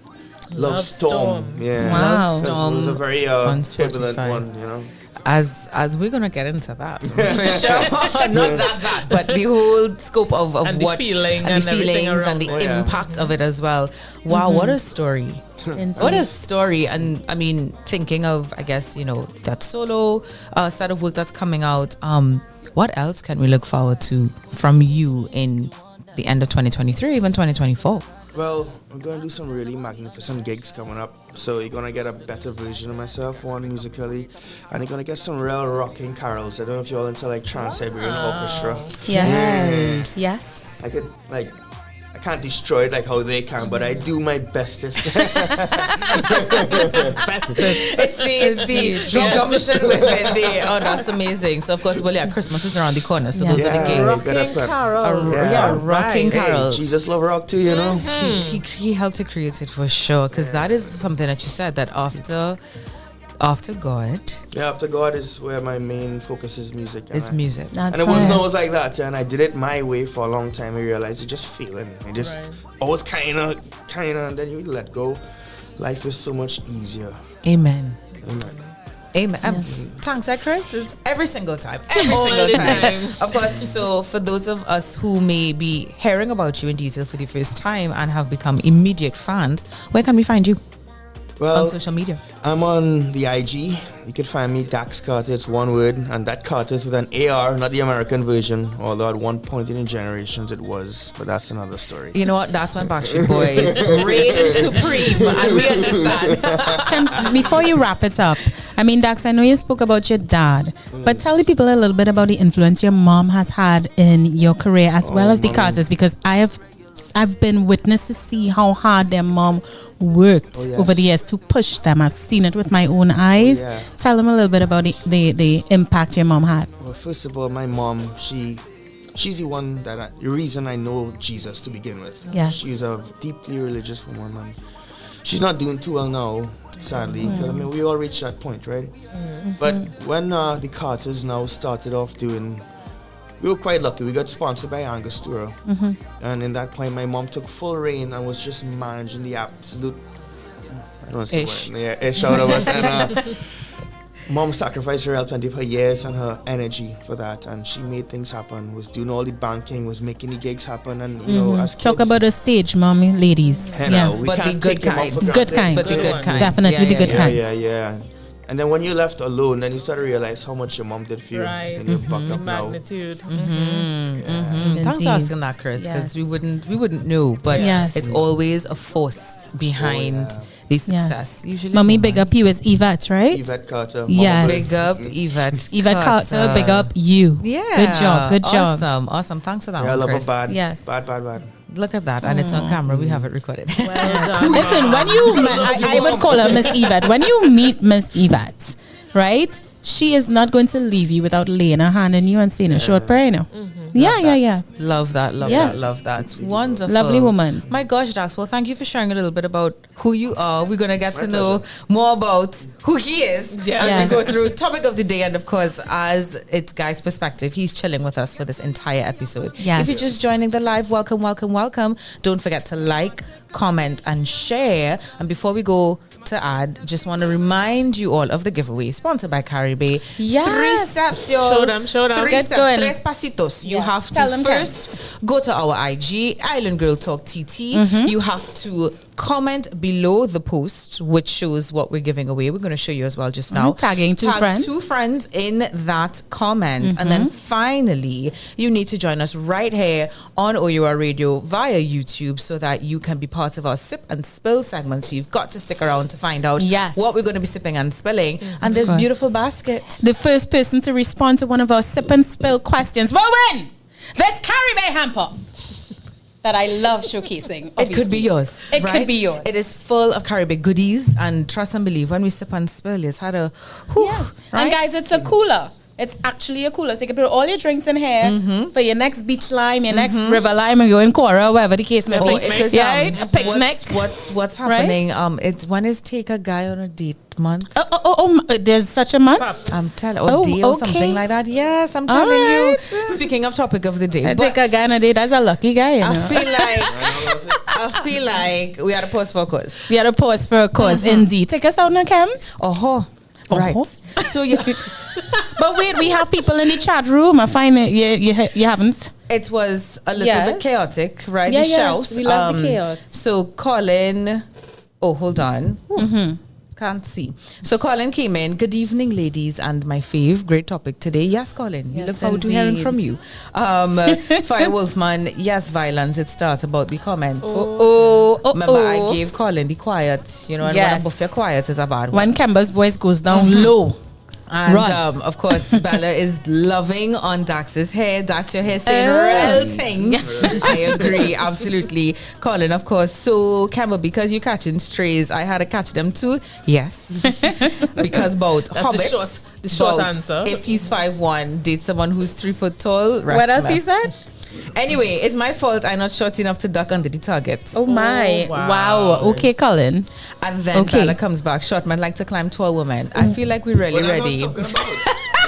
Love Storm. Yeah. Wow. Love Storm It was a very on turbulent Spotify. one, you know. As we're gonna get into that for sure. Not that bad, but the whole scope of And the what feeling and and the everything feelings around and the it. Oh, yeah. impact of it as well. Wow, what a story. What a story. And I mean, thinking of, I guess, you know, that solo set of work that's coming out, what else can we look forward to from you in the end of 2023, even 2024? Well, I'm going to do some really magnificent gigs coming up. So you're going to get a better version of myself, one musically. And you're going to get some real rocking carols. I don't know if you're all into like Trans-Siberian Orchestra. Yes. Yes. I could like, I can't destroy it like how they can, but I do my bestest. It's the gumption within the, oh, that's amazing. So of course, well, yeah, Christmas is around the corner, so those are the Yeah. gigs. Gotta Rocking prep. Carol. Rocking Hey, carols. Jesus love rock too, you know. He helped to create it for sure, because that is something that you said that after God Yeah, after God is where my main focus is music. And is music. That's And it wasn't right. always like that, and I did it my way for a long time. I realized you just feeling, you just always kind of, and then you let go. Life is so much easier. Amen. Amen. Amen. Thanks, Chris. Is every single time. All the time. Of course. So for those of us who may be hearing about you in detail for the first time and have become immediate fans, where can we find you Well, on social media? I'm on the IG. You can find me Dax Carter. It's one word, and that Carter is with an AR, not the American version. Although at one point in the generations it was, but that's another story. You know what? That's when Backstreet Boys reign supreme, and we understand. Kems, before you wrap it up, I mean, Dax, I know you spoke about your dad, but tell the people a little bit about the influence your mom has had in your career as well as the Carters, because I've been witness to see how hard their mom worked over the years to push them. I've seen it with my own eyes. yeah. Tell them a little bit about the impact your mom had. Well, first of all, my mom, she's the one the reason I know Jesus to begin with. Yes. She's a deeply religious woman, and she's not doing too well now, sadly. 'Cause, I mean, we all reached that point, right? But when the Carters now started off doing we were quite lucky. We got sponsored by Angostura. And in that point, my mom took full reign and was just managing the absolute, I don't want to say what, yeah, ish out of us. And mom sacrificed her health for years and her energy for that. And she made things happen, was doing all the banking, was making the gigs happen. And, you know, as kids. Talk about a stage, mommy, ladies. We but can't the take good them out for kind. Good kind. But the good kind. Definitely the good kind. Yeah. And then when you left alone, then you start to realize how much your mom did for you. Right. And you buck up now. Magnitude. Thanks for asking that, Chris, because we wouldn't know, but Yes. it's always a force behind the success. Usually, Mommy, big up you is Yvette, right? Yvette Carter. Yes. Big up Yvette. Yvette Carter, big up you. Yeah. Good job. Awesome. Thanks for that Yeah, I one, love her Chris. bad. Yes. Bad. Look at that, and it's on camera. We have it recorded. Well done. Listen, when you, I would call her Miss Yvette. When you meet Miss Yvette, right? She is not going to leave you without laying her hand on you and saying a short prayer, you know. Yeah. Love that. Yes. Love that. Wonderful. Lovely woman. My gosh, Dax. Well, thank you for sharing a little bit about who you are. We're going to get to know more about who he is as we go through topic of the day. And of course, as it's Guy's perspective, he's chilling with us for this entire episode. Yes. If you're just joining the live, welcome. Don't forget to like, comment, and share. And before we go to add, just want to remind you all of the giveaway sponsored by Caribe. Yes. 3 steps, y'all. Show them. 3 Get steps, going. tres pasitos. You have Tell to them, first go to our IG, Island Girl Talk TT. You have to comment below the post, which shows what we're giving away. We're going to show you as well just now. Tagging two Tag friends. 2 friends in that comment. And then finally, you need to join us right here on O.U.R Radio via YouTube so that you can be part of our Sip and Spill segment. So you've got to stick around to find out what we're going to be sipping and spilling. And this beautiful basket. The first person to respond to one of our sip and spill questions will win this Caribe hamper that I love showcasing. It could be yours. It could be yours. It is full of Caribbean goodies, and trust and believe, when we sip and spill, it's had a right? And guys, it's a cooler. It's actually a cooler. So you can put all your drinks in here for your next beach lime, your next river lime, or you're in Cora, whatever the case may be. if it's, a picnic. What's happening? It's when is take a guy on a date month? There's such a month. I'm telling, or day or something like that. Yes, I'm telling you. Speaking of topic of the day, I take a guy on a date. That's a lucky guy. You know? I feel like we had to pause for a cause. We had to pause for a cause, indeed. Take us out now, Cam. Right. So you. But wait, we have people in the chat room. I find it you haven't. It was a little bit chaotic, right? Yeah, the yes. shows. We love the chaos. So Colin, hold on. Can't see. So Colin came in. Good evening, ladies, and my fave. Great topic today. Yes, Colin. We Yes, look forward to hearing from you. Fire Wolfman. Yes, violence. It starts about the comment. Remember, I gave Colin the quiet. You know, and when a buffet quiet is a bad one. When Kemba's voice goes down low. And of course, Bella is loving on Dax's hair. Dax, your hair saying real things. I agree, absolutely. Colin, of course. So, Campbell, because you're catching strays, I had to catch them too. Yes. Because both hobbits. The short answer. If he's 5'1", date someone who's 3 foot tall. What else he said? Anyway, it's my fault I'm not short enough to duck under the target. Oh my. Wow. Okay, Colin. And then Bella comes back. Short man like to climb tall women. I feel like we're really ready. The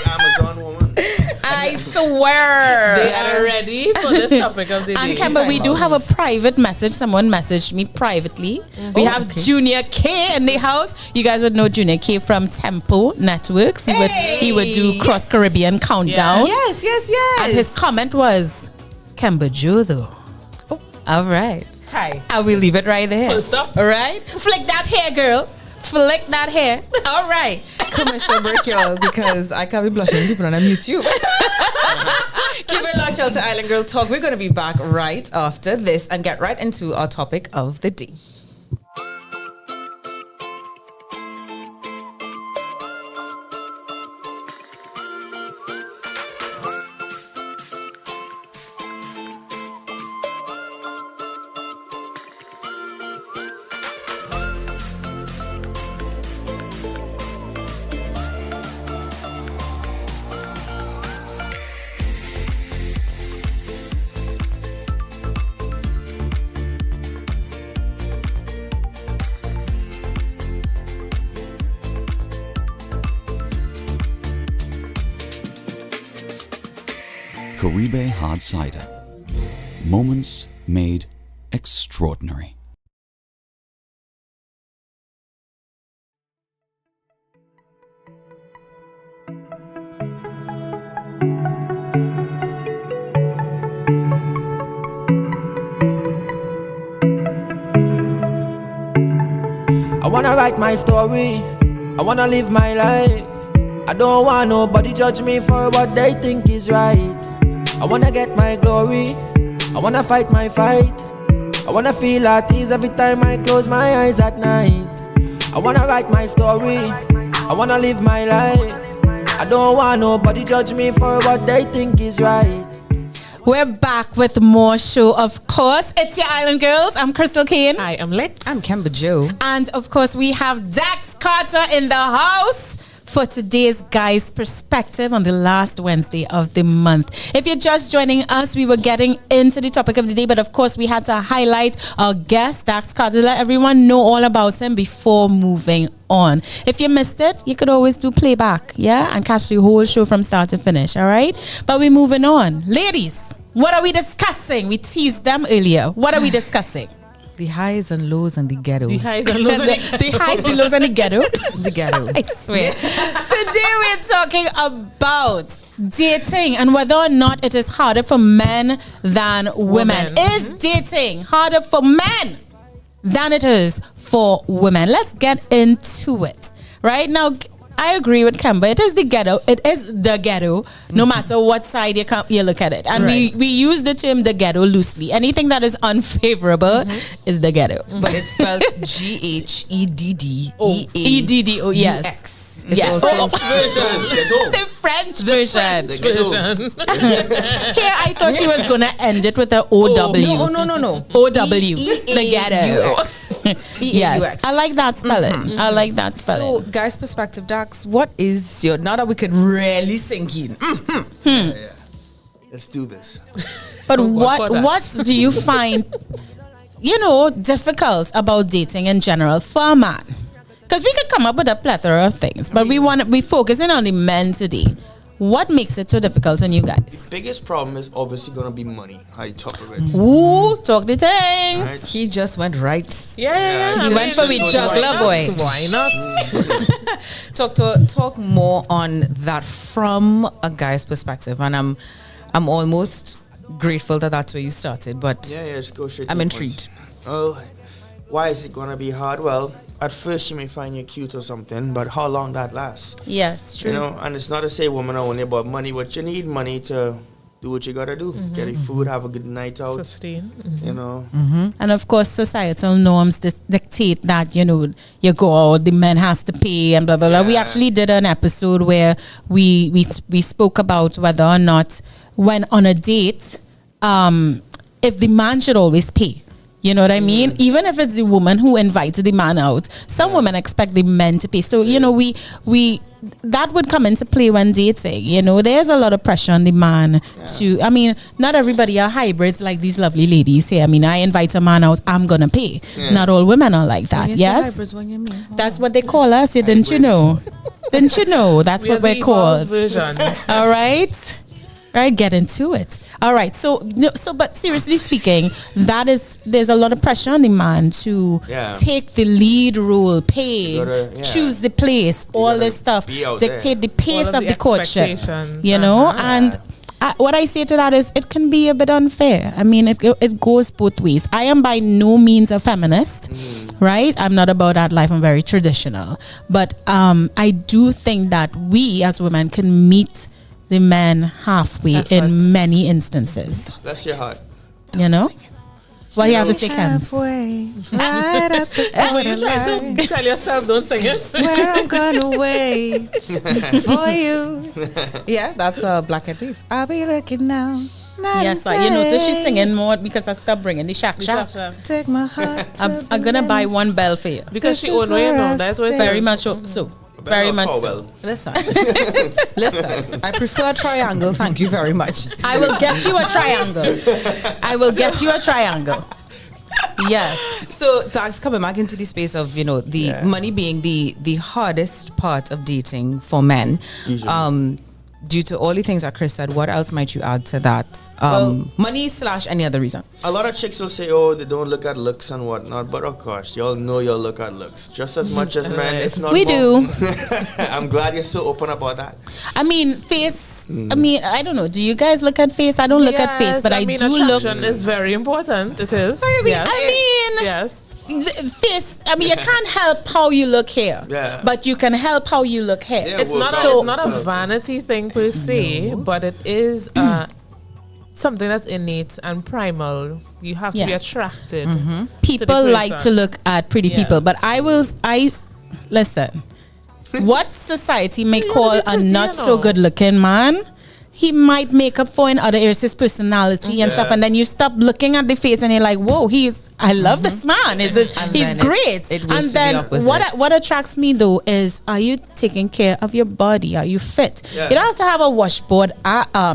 Amazon woman. I swear. They are ready for this topic of the day. And Kemba, we do have a private message. Someone messaged me privately. We have Junior K in the house. You guys would know Junior K from Tempo Networks. He would do Cross Caribbean Countdown. Yes. And his comment was, Kemba Joe though. All right. Hi. I will leave it right there. Full stop. All right. Flick that hair, girl. Flick that hair. All right. Commercial break, y'all, because I can't be blushing people on YouTube. Keep it locked, y'all, to Island Girl Talk. We're going to be back right after this and get right into our topic of the day. Caribe Hard Cider. Moments made extraordinary. I wanna write my story, I wanna live my life. I don't want nobody judge me for what they think is right. I wanna get my glory, I wanna fight my fight. I wanna feel at ease every time I close my eyes at night. I wanna write my story, I wanna live my life. I don't want nobody judge me for what they think is right. We're back with more show, of course. It's your Island Girls. I'm Crystal Kane. I am Lex. I'm Kemba Joe. And of course, we have Dax Carter in the house for today's Guys Perspective on the last Wednesday of the month. If you're just joining us, we were getting into the topic of the day, but of course, we had to highlight our guest, Dax Carter, let everyone know all about him before moving on. If you missed it, you could always do playback, yeah, and catch the whole show from start to finish, all right? But we're moving on. Ladies, what are we discussing? We teased them earlier. What are we discussing? The highs and lows and the ghetto. The highs and lows. The highs, the lows, and the ghetto. The ghetto. I swear. Today we're talking about dating and whether or not it is harder for men than women. Is dating harder for men than it is for women? Let's get into it. Right now, I agree with Kemba. It is the ghetto. It is the ghetto, no matter what side you look at it. And we use the term the ghetto loosely. Anything that is unfavorable is the ghetto. But it's spelled Geddeddo. E-D-D-O, yes. X. Yes. The French version. Here, I thought she was going to end it with a O-W. No. O-W. The ghetto. Yes. I like that spelling. I like that spelling. So, guys' perspective, Dax, what is your, now that we could really sink in. Yeah. Let's do this. But what do you find, difficult about dating in general for a man? Because we could come up with a plethora of things, but we focusing on the men today. What makes it so difficult on you guys? The biggest problem is obviously going to be money. How you talk about it. Ooh, talk the things. Right. He just went right. Yeah. He went for the juggler boy. Why not? Talk more on that from a guy's perspective, and I'm almost grateful that that's where you started. But Yeah, just go straight. I'm to the intrigued. point. Well, why is it going to be hard? Well, at first you may find you cute or something, but how long that lasts? Yes, true. And it's not to say women are only about money, but you need money to do what you gotta do. Get your food, have a good night out. Sustain. And of course, societal norms dictate that, you go out, the man has to pay and blah, blah, blah. We actually did an episode where we spoke about whether or not when on a date, if the man should always pay. You know what I mean? Even if it's the woman who invited the man out, some women expect the men to pay. So, we that would come into play when dating. There's a lot of pressure on the man to, not everybody are hybrids like these lovely ladies here. I invite a man out, I'm going to pay. Not all women are like that. Yes? That's what they call us. Didn't you know? Didn't you know? That's what we're called. All right? Right, get into it. All right, so but seriously speaking, there's a lot of pressure on the man to take the lead role, pay, choose the place, all this stuff, dictate the pace of the courtship. And what I say to that is it can be a bit unfair. It goes both ways. I am by no means a feminist, right? I'm not about that life. I'm very traditional, but I do think that we as women can meet the men halfway in many instances. Bless your heart. What do you have to say, Cam? Halfway, right at the You trying to tell yourself don't sing it. where I'm gonna wait for you. Yeah, that's a Black Eyed Peas. I'll be looking now. Yes, you notice she's singing more because I stopped bringing the shack. Take my heart. I'm gonna buy one bell for you. Because she own way, that's what it Very is. much so. Very much so. Listen, I prefer a triangle. Thank you very much. I will get you a triangle. Yes. So that's coming back into the space of the money being the hardest part of dating for men. Usually. due to all the things that Chris said, what else might you add to that? Money / any other reason? A lot of chicks will say, oh, they don't look at looks and whatnot, but of course, y'all know y'all look at looks just as much as men, if not We more. do. I'm glad you're so open about that. I mean, face. I mean, I don't know. Do you guys look at face? I don't look at face, but I mean, do look. attraction is very important. It is. Yes. I mean, Yes. face. I mean, you can't help how you look here, but you can help how you look here. Yeah, It's well, not a vanity thing per se, but it is something that's innate and primal. You have to be attracted. People like to look at pretty people, but I listen. What society may call a not so good looking man, he might make up for in other areas, his personality and stuff, and then you stop looking at the face and you're like, whoa, I love this man. He's great. And then what attracts me though is, are you taking care of your body? Are you fit? You don't have to have a washboard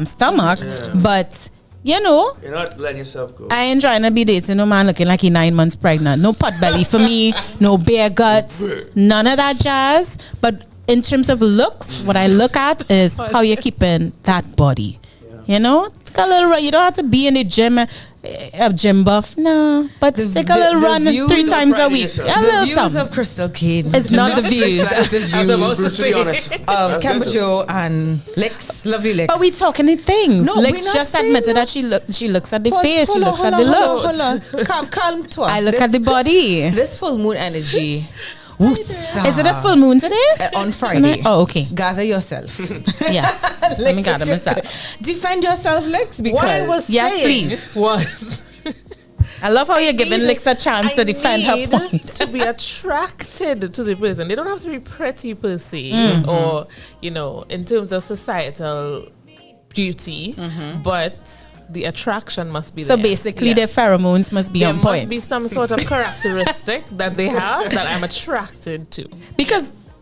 stomach, but you know, you're not letting yourself go. I ain't trying to be dating no man looking like he 9 months pregnant. No pot belly for me, no bare guts, none of that jazz. But in terms of looks, what I look at is how you're keeping that body. You know, take a little run. You don't have to be in the gym, a gym buff, no. But take a little run 3 times a week. The views of Crystal Kane. It's not the views. Brutally honest. Of Cambodia and Lex, lovely Lex. But we talking the things. No, Lex we're not just saying admitted that. that she looks at the face, she looks at the looks. Hold on. Calm toi. I look at the body. This full moon energy. Woosa. Is it a full moon today? On Friday. Tonight? Oh, okay. Gather yourself. Yes. Let me gather myself. Defend yourself, Lex, because What I was Yes, saying please. was I love how you're giving Lex a chance to defend her need point. to be attracted to the person. They don't have to be pretty per se, or in terms of societal beauty, but the attraction must be So there. basically, their pheromones must be there on must point. be some sort of characteristic that they have that I'm attracted to. Because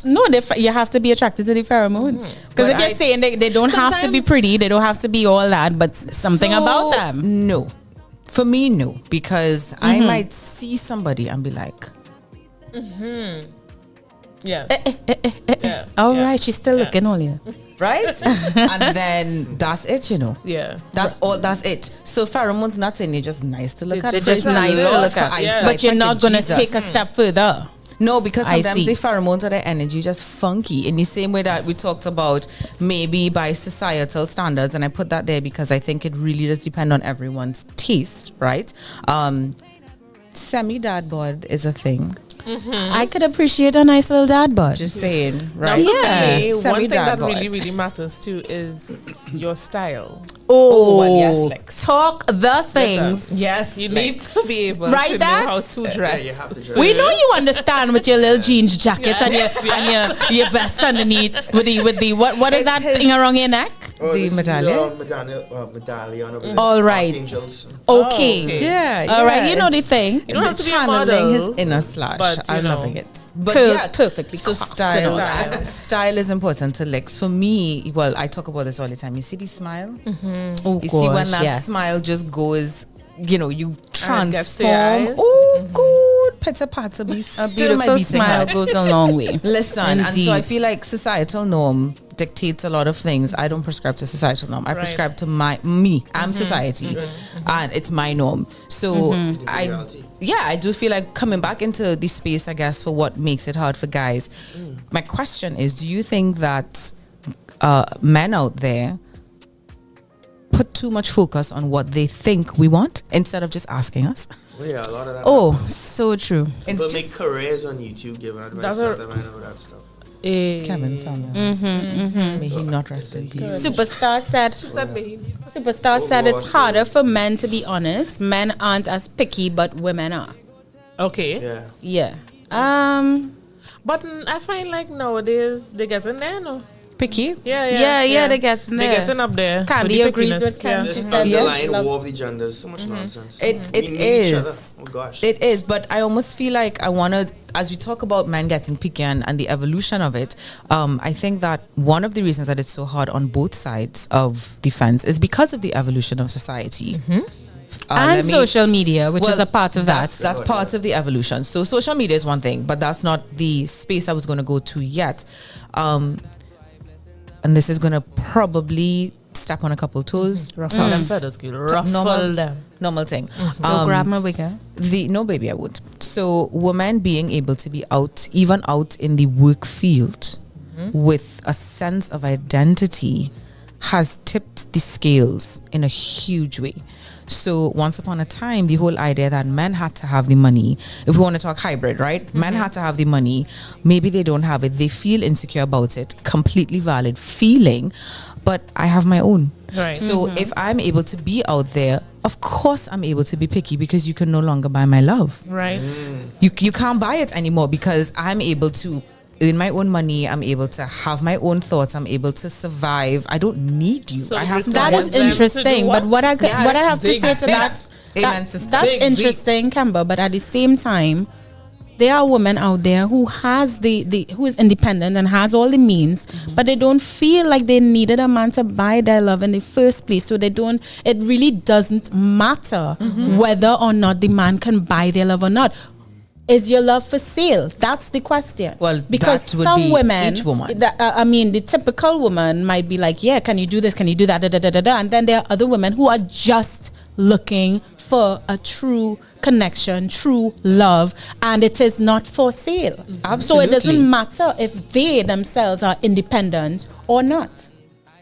no, you have to be attracted to the pheromones. Because if you're saying they don't have to be sometimes- pretty, they don't have to be all that, but something about them. No. For me, no. Because I might see somebody and be like, Yeah. All right, she's still looking all you. right? And then that's it, Yeah. That's all. That's it. So pheromones not saying you're just nice to look at. It's Just nice to look for at. eyesight. But you're Thank not you, going to Jesus. take a step further. No, because I sometimes see. the pheromones or the energy just funky. In the same way that we talked about maybe by societal standards, and I put that there because I think it really does depend on everyone's taste, right? Semi-dad bod is a thing. I could appreciate a nice little dad bod. Just saying, Now, right? for Yeah. me, one thing Semi-dad that bod. really, really matters too is your style. Oh, well, yes, Lex. Talk the things. Yes, You need to be able Right, to Dax? know how to dress. You have to dress. We know you understand with your little jeans jacket and your vest underneath with the what is It's that his- thing around your neck? The this is medallion? medallion of All right. Angels. Okay. okay. Yeah. All right. You know the thing. You don't have to be a channeling his model, inner slash. but, you I'm know. loving it. But Pearls perfectly So crafted. style is important to Lex. For me, well, I talk about this all the time. You see the smile? Oh, You see when gosh, that yes. smile just goes, you gets to your transform. eyes. Oh, good. Pitter patter be A still my beautiful beating smile heart. goes a long way. Listen, and Indeed. so I feel like societal norm dictates a lot of things. I don't prescribe to societal norm. I Right. prescribe to me. I'm society, and it's my norm. So I do feel like coming back into this space, I guess, for what makes it hard for guys. My question is, do you think that men out there put too much focus on what they think we want instead of just asking us? Well, yeah, a lot of that. Oh, happens. so true. People It's make just careers on YouTube giving advice That's to a- other men about that stuff. Kevin Samuel. May he not rest in peace. Superstar said. Superstar said it's harder for men to be honest. Men aren't as picky, but women are. Okay. Yeah. Yeah. But I find like nowadays they getting there, no? Picky. Yeah, they getting They there. getting up there. Candy with the agrees pickiness. with Ken. Yeah. She This said, underlying love- war of the genders. So much nonsense. It We need each other. is. Oh gosh. It is, but I almost feel like I want to, as we talk about men getting picky and the evolution of it, I think that one of the reasons that it's so hard on both sides of the fence is because of the evolution of society. and let me- social media, which is Well, a part of that. That's part of the evolution. So social media is one thing, but that's not the space I was going to go to yet. and this is going to probably step on a couple toes. Ruffle them feathers, girl. Ruffle them. Normal thing. Don't grab my wigger. No, baby, I won't. So women being able to be out, even out in the work field with a sense of identity has tipped the scales in a huge way. So once upon a time, the whole idea that men had to have the money, if we want to talk hybrid, right? Men had to have the money. Maybe they don't have it. They feel insecure about it. Completely valid feeling. But I have my own. Right. So if I'm able to be out there, of course I'm able to be picky because you can no longer buy my love. Right. You can't buy it anymore because I'm able to earn my own money. I'm able to have my own thoughts. I'm able to survive. I don't need you. So I have to. That is interesting. But what I have to say to that, Amen, sister. that's Dig interesting, Kemba. But at the same time, there are women out there who has who is independent and has all the means, but they don't feel like they needed a man to buy their love in the first place. So it really doesn't matter whether or not the man can buy their love or not. Is your love for sale? That's the question. Well, because that would some be women, each woman. the typical woman might be like, yeah, can you do this? Can you do that? Da, da, da, da, da. And then there are other women who are just looking for a true connection, true love, and it is not for sale. Absolutely. So it doesn't matter if they themselves are independent or not.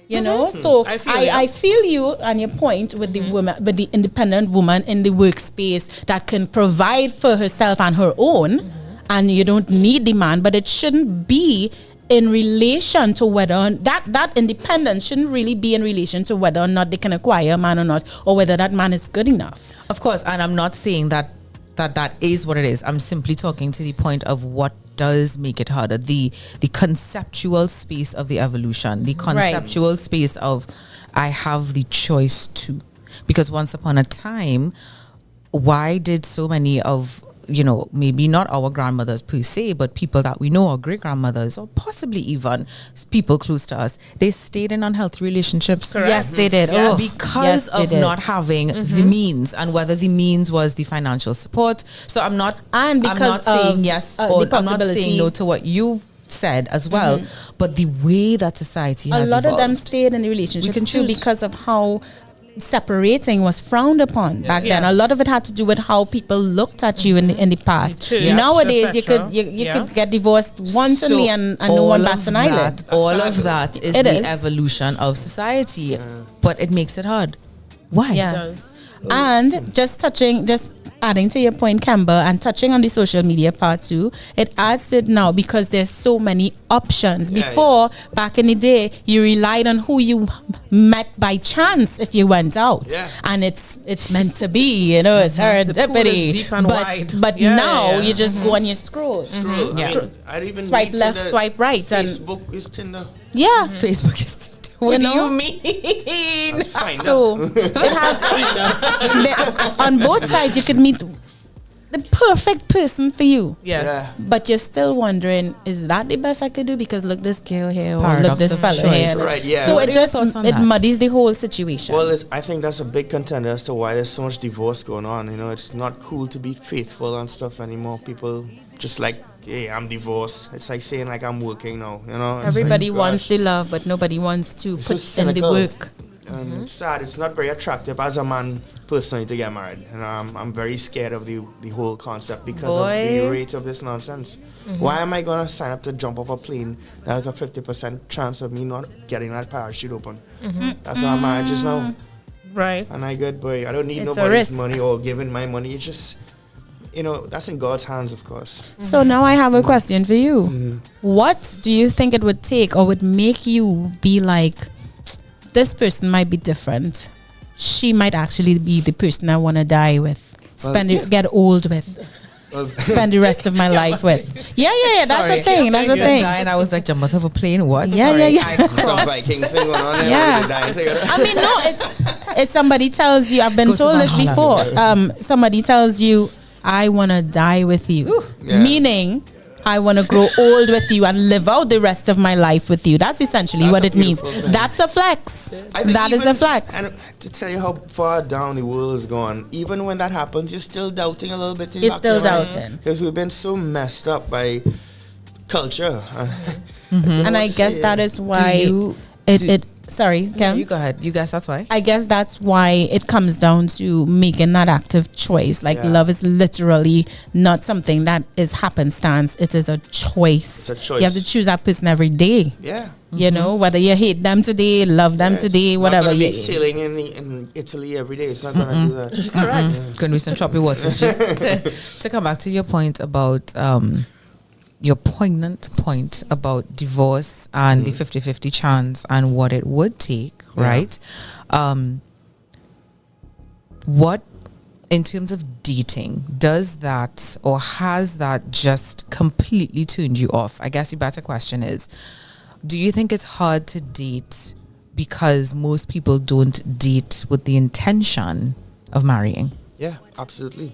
You know, so I feel you and your point with the woman, with the independent woman in the workspace that can provide for herself and her own, and you don't need the man, but it shouldn't be in relation to whether that independence shouldn't really be in relation to whether or not they can acquire a man or not, or whether that man is good enough. Of course, and I'm not saying that is what it is. I'm simply talking to the point of what does make it harder. The conceptual space of the evolution, the conceptual space of I have the choice to. Because once upon a time, why did so many of, maybe not our grandmothers per se, but people that we know, our great grandmothers, or possibly even people close to us, they stayed in unhealthy relationships? Correct. Yes, they did. Yes. Because of not having the means, and whether the means was the financial support. So I'm not saying yes, or I'm not saying no to what you said as well, but the way that society has a lot evolved. of them stayed in the relationships too because of how separating was frowned upon back then. A lot of it had to do with how people looked at you in the past. True. Yes. Nowadays, you could get divorced wantonly and no one bats an eyelid. All of that is the evolution of society, but it makes it hard. Why? Yes. And just adding to your point, Kemba, and touching on the social media part too, it adds to it now because there's so many options. Before, back in the day, you relied on who you met by chance if you went out. Yeah. And it's meant to be, it's serendipity. Deep and wide. But now you just go and you scroll. I'd even swipe left, swipe right. Facebook is Tinder. Yeah. Facebook is Tinder. What do you mean? So it has on both sides you could meet the perfect person for you. Yes. Yeah. But you're still wondering, is that the best I could do? Because look this girl here, or look this fella here. Right, yeah. So it muddies the whole situation. Well, I think that's a big contender as to why there's so much divorce going on. It's not cool to be faithful and stuff anymore. People just like, hey, I'm divorced. It's like saying like I'm working now. Everybody wants the love, but nobody wants to put in the work. And it's sad. It's not very attractive as a man personally to get married. And I'm very scared of the whole concept because of the rate of this nonsense. Why am I going to sign up to jump off a plane that has a 50% chance of me not getting that parachute open? That's why marriage is now. Right. And I good boy. I don't need nobody's money or giving my money. It's just, that's in God's hands, of course. So now I have a question for you. What do you think it would take or would make you be like, this person might be different? She might actually be the person I want to die with, get old with, spend the rest of my life with. Yeah. That's the thing. That's the thing. And I was like, jump off a plane. What? Yeah. Some Viking thing going on there. Yeah. I mean, no. If somebody tells you, I've been told this before. Somebody tells you, I want to die with you, meaning I want to grow old with you and live out the rest of my life with you. That's essentially what it means. That's a flex. That is a flex. And to tell you how far down the world is gone, even when that happens, you're still doubting a little bit. You're still doubting. Because we've been so messed up by culture. And I guess that is why Sorry, Yeah, Kems? you go ahead. You guys, that's why. I guess that's why it comes down to making that active choice. Like, Yeah. love is literally not something that is happenstance. It is a choice. It's a choice. You have to choose that person every day. Yeah. You know, whether you hate them today, love them Yeah, today, it's whatever. Not gonna You, be sailing in Italy every day. It's not gonna do that. Correct. Going to be some choppy waters. Just to come back to your point about your poignant point about divorce and the 50-50 chance and what it would take, right? What, in terms of dating, does that or has that just completely turned you off? I guess the better question is, do you think it's hard to date because most people don't date with the intention of marrying? Yeah, absolutely.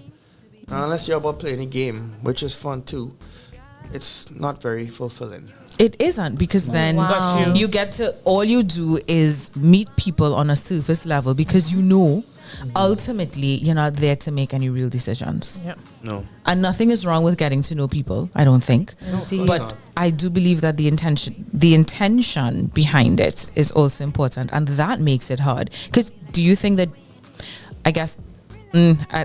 Unless you're about playing a game, which is fun too, it's not very fulfilling. It isn't, because then Wow. you get to, all you do is meet people on a surface level because you know ultimately you're not there to make any real decisions. Yeah. No. And nothing is wrong with getting to know people, I don't think. But not. I do believe that the intention behind it is also important, and that makes it hard. Because do you think that, I guess, I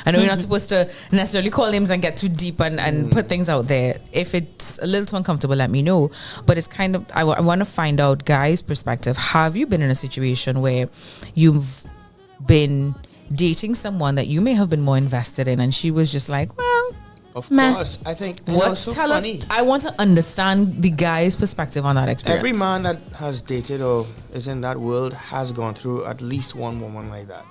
know you're not supposed to necessarily call names and get too deep and put things out there. If it's a little too uncomfortable, let me know. But it's kind of, I want to find out, guys' perspective. Have you been in a situation where you've been dating someone that you may have been more invested in, and she was just like, well, Of Meh. course. I think what? it's so Tell funny. us. I want to understand the guy's perspective on that experience. Every man that has dated or is in that world has gone through at least one woman like that,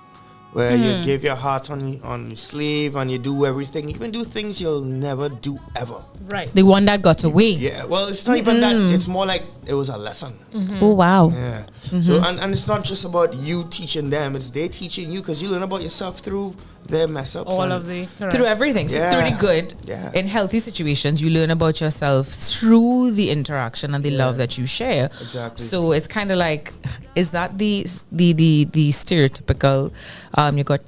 where you give your heart on your sleeve and you do everything, even do things you'll never do ever. Right. the one that got away. Yeah, well, it's not even that. It's more like it was a lesson. Oh, wow. Yeah. So, and it's not just about you teaching them; it's they teaching you, because you learn about yourself through their mess ups. All and- of the correct. Through everything. So through the good, Yeah. in healthy situations, you learn about yourself through the interaction and the love that you share. Exactly. So it's kind of like, is that the stereotypical?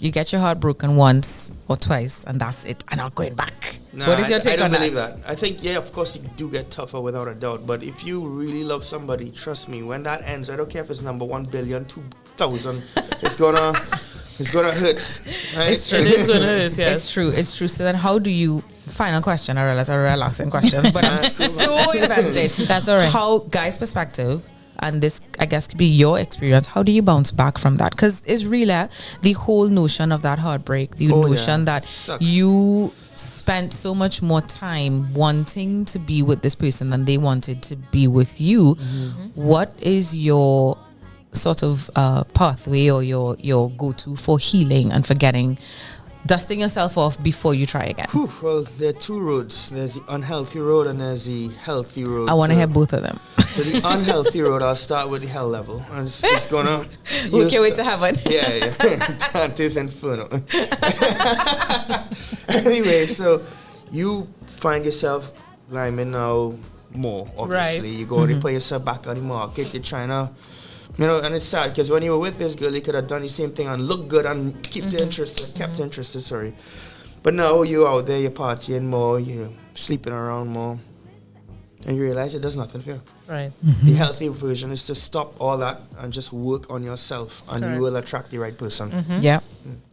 You get your heart broken once or twice, and that's it. I'm not going back. Nah, What is your I take don't on believe that? that. I think, yeah, of course, you do get tougher without a doubt. But if you really love somebody, trust me, when that ends, I don't care if it's number 1 billion, 2,000, it's gonna hurt. Right? It's true. It is going to hurt, yes. It's true. It's true. So then, how do you? Final question. I realize I'm relaxing questions, but I'm so invested. That's all right. How, guys' perspective, and this, I guess, could be your experience. How do you bounce back from that? Because it's really the whole notion of that heartbreak, the notion that Sucks. you spent so much more time wanting to be with this person than they wanted to be with you. What is your sort of pathway or your go-to for healing and for dusting yourself off before you try again? Whew, well, there are two roads. There's the unhealthy road and there's the healthy road. I want to So- hear both of them. So the unhealthy road, I'll start with the hell level. And it's gonna... Okay, wait to heaven. Yeah. Dante's Inferno. Anyway, so you find yourself climbing now more, obviously. Right. You go and you put yourself back on the market. You're trying to... and it's sad because when you were with this girl, you could have done the same thing and look good and kept interested, sorry. But now you're out there, you're partying more, you're sleeping around more, and you realize it does nothing for you. Right. The healthy version is to stop all that and just work on yourself, and Correct. you will attract the right person. Yeah.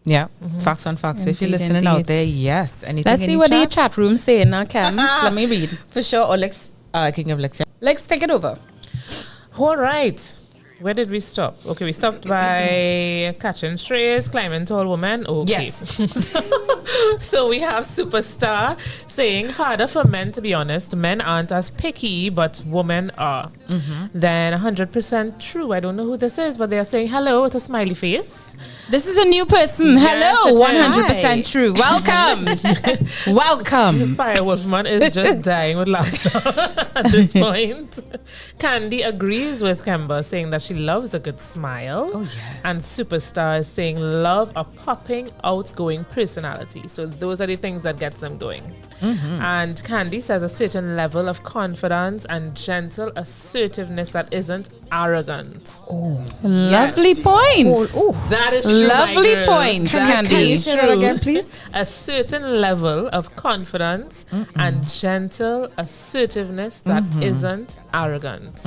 Yeah. Facts on facts. So if you're Indeed, listening out indeed. there, yes. Anything Let's in see the what the chat? chat room saying now, Cams. Let me read. For sure. Or Lex, I can give Lex. Let's take it over. All right. Where did we stop? Okay, we stopped by catching strays, climbing tall woman. Okay. Yes. So we have Superstar saying, harder for men, to be honest. Men aren't as picky, but women are. Then 100% true. I don't know who this is, but they are saying hello with a smiley face. This is a new person. Hello, it is. 100% true. Welcome. Welcome. Firewolfman is just dying with laughter at this point. Candy agrees with Kemba, saying that she loves a good smile. Oh, yes. And Superstar is saying love a popping, outgoing personality. So those are the things that gets them going. And Candy says a certain level of confidence and gentle assertiveness that isn't arrogant. Lovely point. That is true, Lovely my girl. point, Candy. Can you say that True. again, please? A certain level of confidence and gentle assertiveness that isn't arrogant.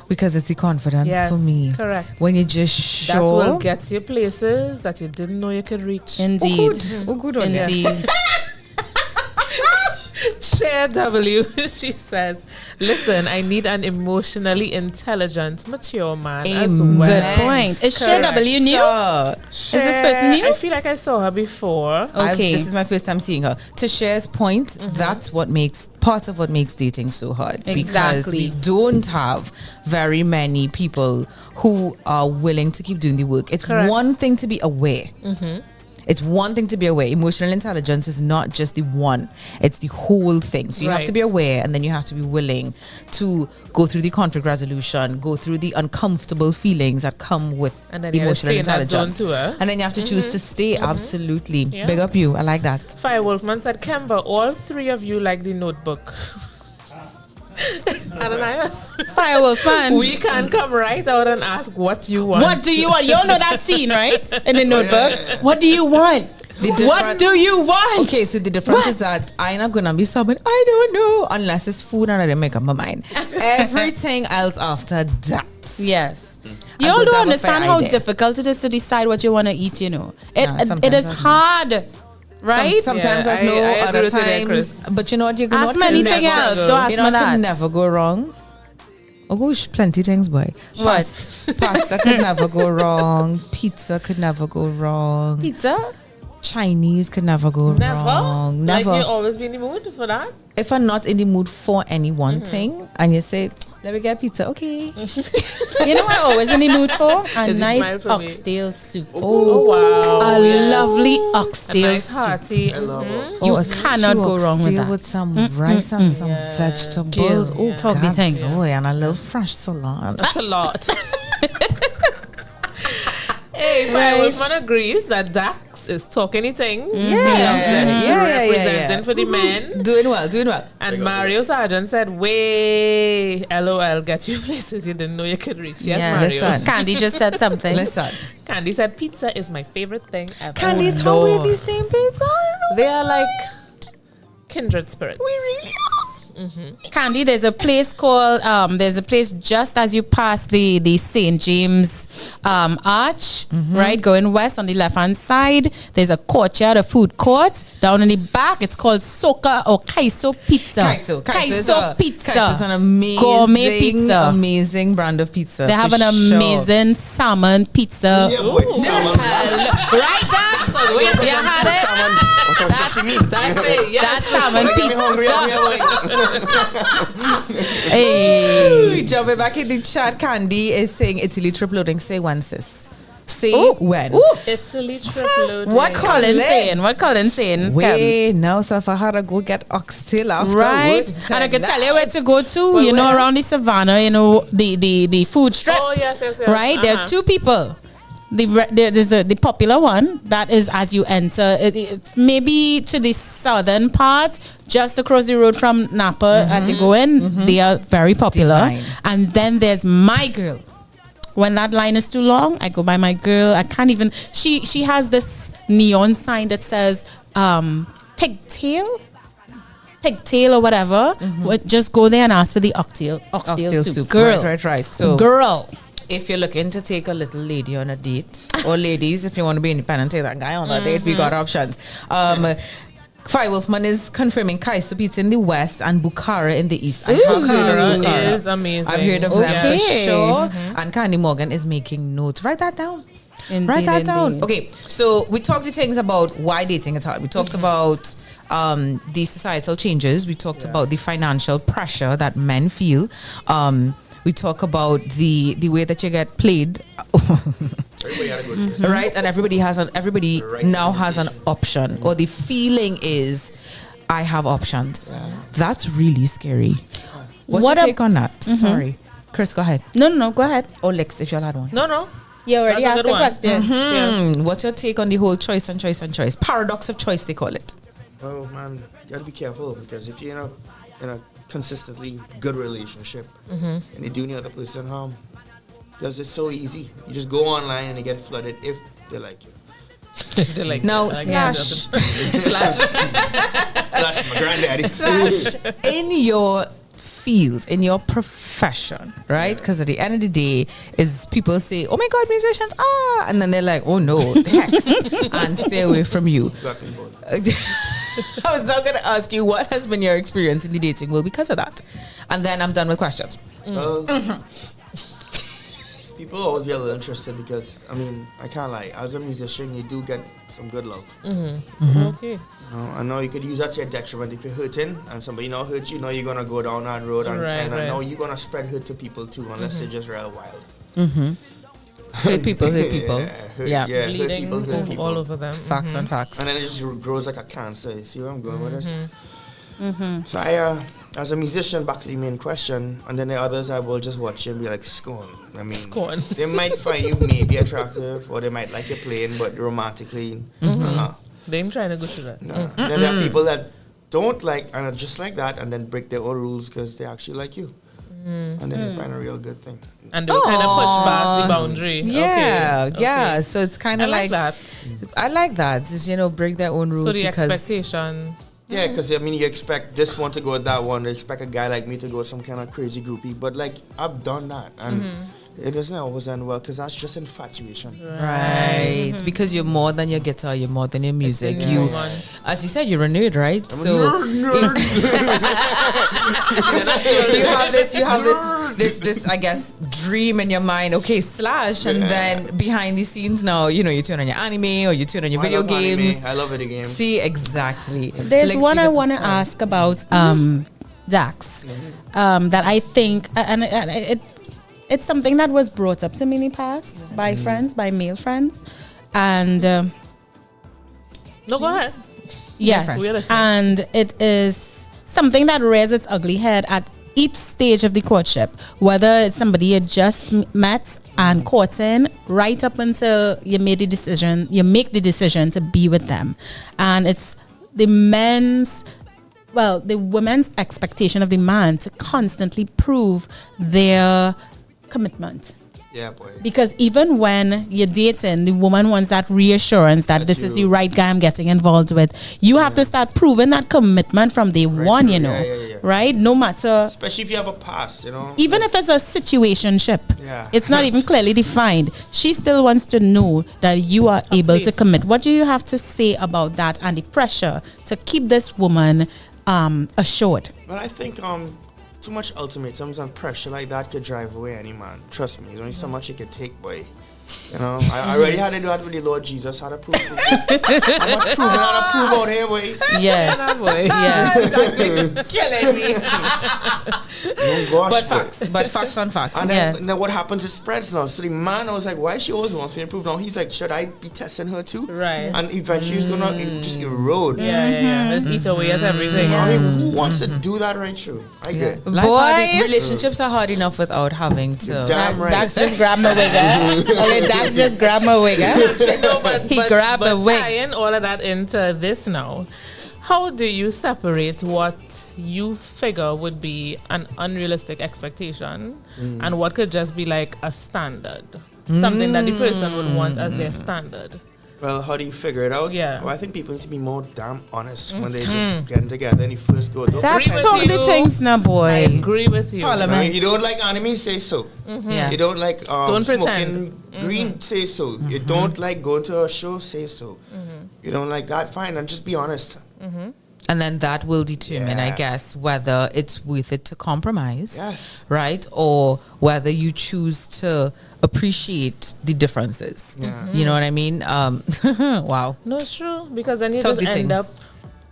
Because it's the confidence Yes, for me. correct. When you just That will show. get you places that you didn't know you could reach. Indeed. Oh, good on you. Indeed. Share W, she says, listen, I need an emotionally intelligent, mature man as Amen. well. Good point. Is Share W new? Is this person new? I feel like I saw her before. Okay. This is my first time seeing her. To Cher's point, that's what makes part of what makes dating so hard. Because Exactly. we don't have very many people who are willing to keep doing the work. It's Correct. one thing to be aware. It's one thing to be aware. Emotional intelligence is not just the one, it's the whole thing. So you have to be Right. aware, and then you have to be willing to go through the conflict resolution, go through the uncomfortable feelings that come with And then you gotta emotional stay in that intelligence. zone too, eh? And then you have to choose to stay. Absolutely. Yeah. Big up you. I like that. Fire Wolfman said, Kemba, all three of you like the Notebook. Ananias, Firewolf fan. we can come right out and ask what you want. What do you want? You all know that scene, right? In the Notebook. What do you want? What difference- do you want? Okay, so the difference is that I'm not gonna be someone I don't know unless it's food and I didn't make up my mind. Everything else after that. Yes. I You all don't don't have a understand fair how idea. difficult it is to decide what you want to eat, you know. It Nah, it sometimes is I don't. hard, right? Sometimes Yeah, there's no, I agree other with you there, times. Chris. But you know what? You can Ask me anything else. Don't ask You know me what that. could never go wrong? Oh gosh, plenty things, boy. What? Pasta could never go wrong. Pizza could never go wrong. Pizza? Chinese could never go Never? wrong. Never. Like you always be in the mood for that? If I'm not in the mood for any one thing, and you say, "Let me get pizza," okay. You know what I'm always in the mood for? A Is it nice smile for me? oxtail soup. Oh, wow. A yes. lovely A oxtail nice soup. hearty. You a cannot stew go wrong with oxtail that. with some rice and some vegetables. Girl, Oh, talk the God, things. boy, and a little fresh salad. That's a lot. Hey, Fire Wolfman agrees that Dax is talking anything. Yeah. Representing for the men. Doing well, doing well. And Mario Sargent said, way, LOL, get you places you didn't know you could reach. Yes, Yeah. Mario. Listen. Candy just said something. Listen, Candy said, pizza is my favorite thing ever. Candy's how we the same pizza. They are like kindred spirits. Candy, there's a place called there's a place just as you pass the St. James Arch, right? Going west on the left hand side. There's a courtyard, a food court. Down in the back, it's called Soca or Kaiso Pizza. Kaiso Pizza. Kaiso is an amazing, Gourmet pizza. amazing brand of pizza. They have for an sure. amazing salmon pizza. Yeah, boy. Salmon. Right, Dax? You had it? Salmon. What's up, sashimi? That salmon Get me hungry up pizza. here, boy. Hey. Jumping back in the chat, Candy is saying Italy trip loading. Say when, sis. Say when. Italy trip loading. What Colin saying? What Colin saying? Wait, now Safahara go get oxtail after Right, work and I can tell you tonight. where to go to. Well, you know, where? around the savannah, you know, the food strip. Oh, yes. Right, there are two people. There's the popular one that is as you enter. It's maybe to the southern part, just across the road from Napa. As you go in, they are very popular. Divine. And then there's My Girl. When that line is too long, I go by My Girl. I can't even. She has this neon sign that says pigtail or whatever. Just go there and ask for the oxtail soup. Girl, Right. So girl. if you're looking to take a little lady on a date, or ladies, if you want to be independent, take that guy on a date, we got options. Fire Wolfman is confirming Kaiso Pizza in the west and Bukhara in the east. I have heard of Bukhara Bukhara. is amazing. I've heard of them for Okay. sure. And Candy Morgan is making notes. Write that down. Write that down. Okay, so we talked the things about why dating is hard. We talked about the societal changes. We talked about the financial pressure that men feel. We talk about the way that you get played. Everybody had a good shit. Right, and everybody now has an option, or the feeling is I have options. That's really scary. What's What your a- take on that? Sorry, Chris, go ahead. No, go ahead. Or Lex, if you had one. No. You already That's a asked good the one. question. Yeah. What's your take on the whole choice and choice and choice paradox of choice? They call it. Well, man, you gotta be careful because if you're in a consistently good relationship and you're doing the other person harm, because it's so easy. You just go online and you get flooded if they like you. They're like, Now, slash. slash My granddaddy. slash in your field, in your profession, right? Because at the end of the day, is people say, "Oh my God, musicians!" And then they're like, "Oh no, hex," and stay away from you. I was not going to ask you what has been your experience in the dating world because of that, and then I'm done with questions. Well, people always be a little interested because, I mean, I can't lie. As a musician, you do get some good love. Okay. I know you could use that to your detriment if you're hurting and somebody not hurt you. Know you're going to go down that road and Right, I know right. you're going to spread hurt to people too unless they're just real wild. Hurt people, hurt people. Yeah. hurt Bleeding people, hurt people. all over them. Facts on facts. And then it just grows like a cancer. You see where I'm going with this? So I, as a musician, back to the main question, and then the others I will just watch you and be like, scorn. I mean, Scorn. They might find you maybe attractive, or they might like your playing, but romantically, They're trying to go through that. no. Then there are people that don't like and are just like that, and then break their own rules because they actually like you, and then they find a real good thing. And they'll kind of push past the boundary. Yeah, Okay, yeah. okay. So it's kind I of like that. I like that. Just, break their own rules. So the because expectation. Yeah, because I mean, you expect this one to go with that one. You expect a guy like me to go with some kind of crazy groupie. But like, I've done that, and it doesn't always end well because that's just infatuation. Right. Because you're more than your guitar, you're more than your music. Yeah. You, as you said, you're a nerd, right? Nerd. you have this I guess dream in your mind. Okay, slash, and then behind the scenes now, you turn on your anime or you turn on your video games. I love video games. See, exactly. There's Like, one so I you- want to ask about Dax that I think, and it's something that was brought up to me in the past by friends, by male friends, and No, go ahead. yes, We're listening. and it is something that rears its ugly head at each stage of the courtship, whether it's somebody you just met and courting, right up until you make the decision to be with them, and it's the women's expectation of the man to constantly prove their commitment. Yeah, boy. Because even when you're dating, the woman wants that reassurance that this is the right guy I'm getting involved with. You have to start proving that commitment from day one, Yeah. right? No matter, Especially if you have a past, even if it's a situationship, Yeah. it's not even clearly defined. She still wants to know that you are able to commit. What do you have to say about that and the pressure to keep this woman assured? But I think too much ultimatums and pressure like that could drive away any man. Trust me, there's only so much you could take, boy. I already had to do that with the Lord Jesus. How to prove. How much proving how to prove out here, boy. Yes. Yes. killing me. Oh gosh, But facts on facts. And then, Yes. and then what happens? It spreads now. So the man, I was like, why she always wants me to prove? Now he's like, should I be testing her too? Right. And eventually it's gonna just erode. Yeah. Let's eat away at everything. I mean, who wants to do that right through? I get. Relationships are hard enough without having to. Damn right. Dax just grabbed my wig. Okay, Dax just grabbed my wig. He grabbed a wig. Tying all of that into this now, how do you separate what you figure would be an unrealistic expectation and what could just be like a standard? Something that the person would want as their standard. Well, how do you figure it out? Yeah. Well, I think people need to be more damn honest when they just getting together and you first go. Don't Dax Agree with talk the you. things now, I boy. agree with you. Parliament. I mean, you don't like anime, say so. Yeah. You don't like Don't smoking pretend. green, say so. You don't like going to a show, say so. You don't like that, fine, and just be honest. And then that will determine, I Yeah. guess, whether it's worth it to compromise. Yes. Right? Or whether you choose to appreciate the differences. Yeah. You know what I mean? Wow. No, it's true. Because then you Talk just the end things. up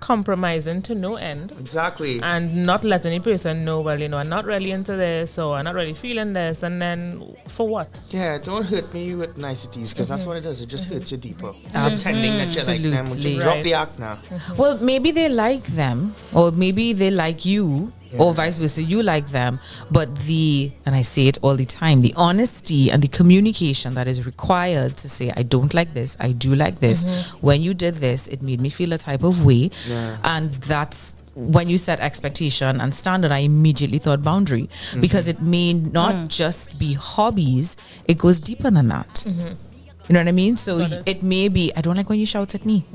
compromising to no end. Exactly. And not letting any person know, well, I'm not really into this or I'm not really feeling this. And then for what? Yeah, don't hurt me with niceties because that's what it does. It just hurts you deeper. Pretending that you like them. Would you Absolutely. drop Right. the act now? Well, maybe they like them, or maybe they like you, or vice versa, you like them, but and I say it all the time, the honesty and the communication that is required to say, I don't like this, I do like this. When you did this, it made me feel a type of way. And that's when you set expectation and standard, I immediately thought boundary, because it may not just be hobbies, it goes deeper than that. You know what I mean? So it may be, I don't like when you shout at me.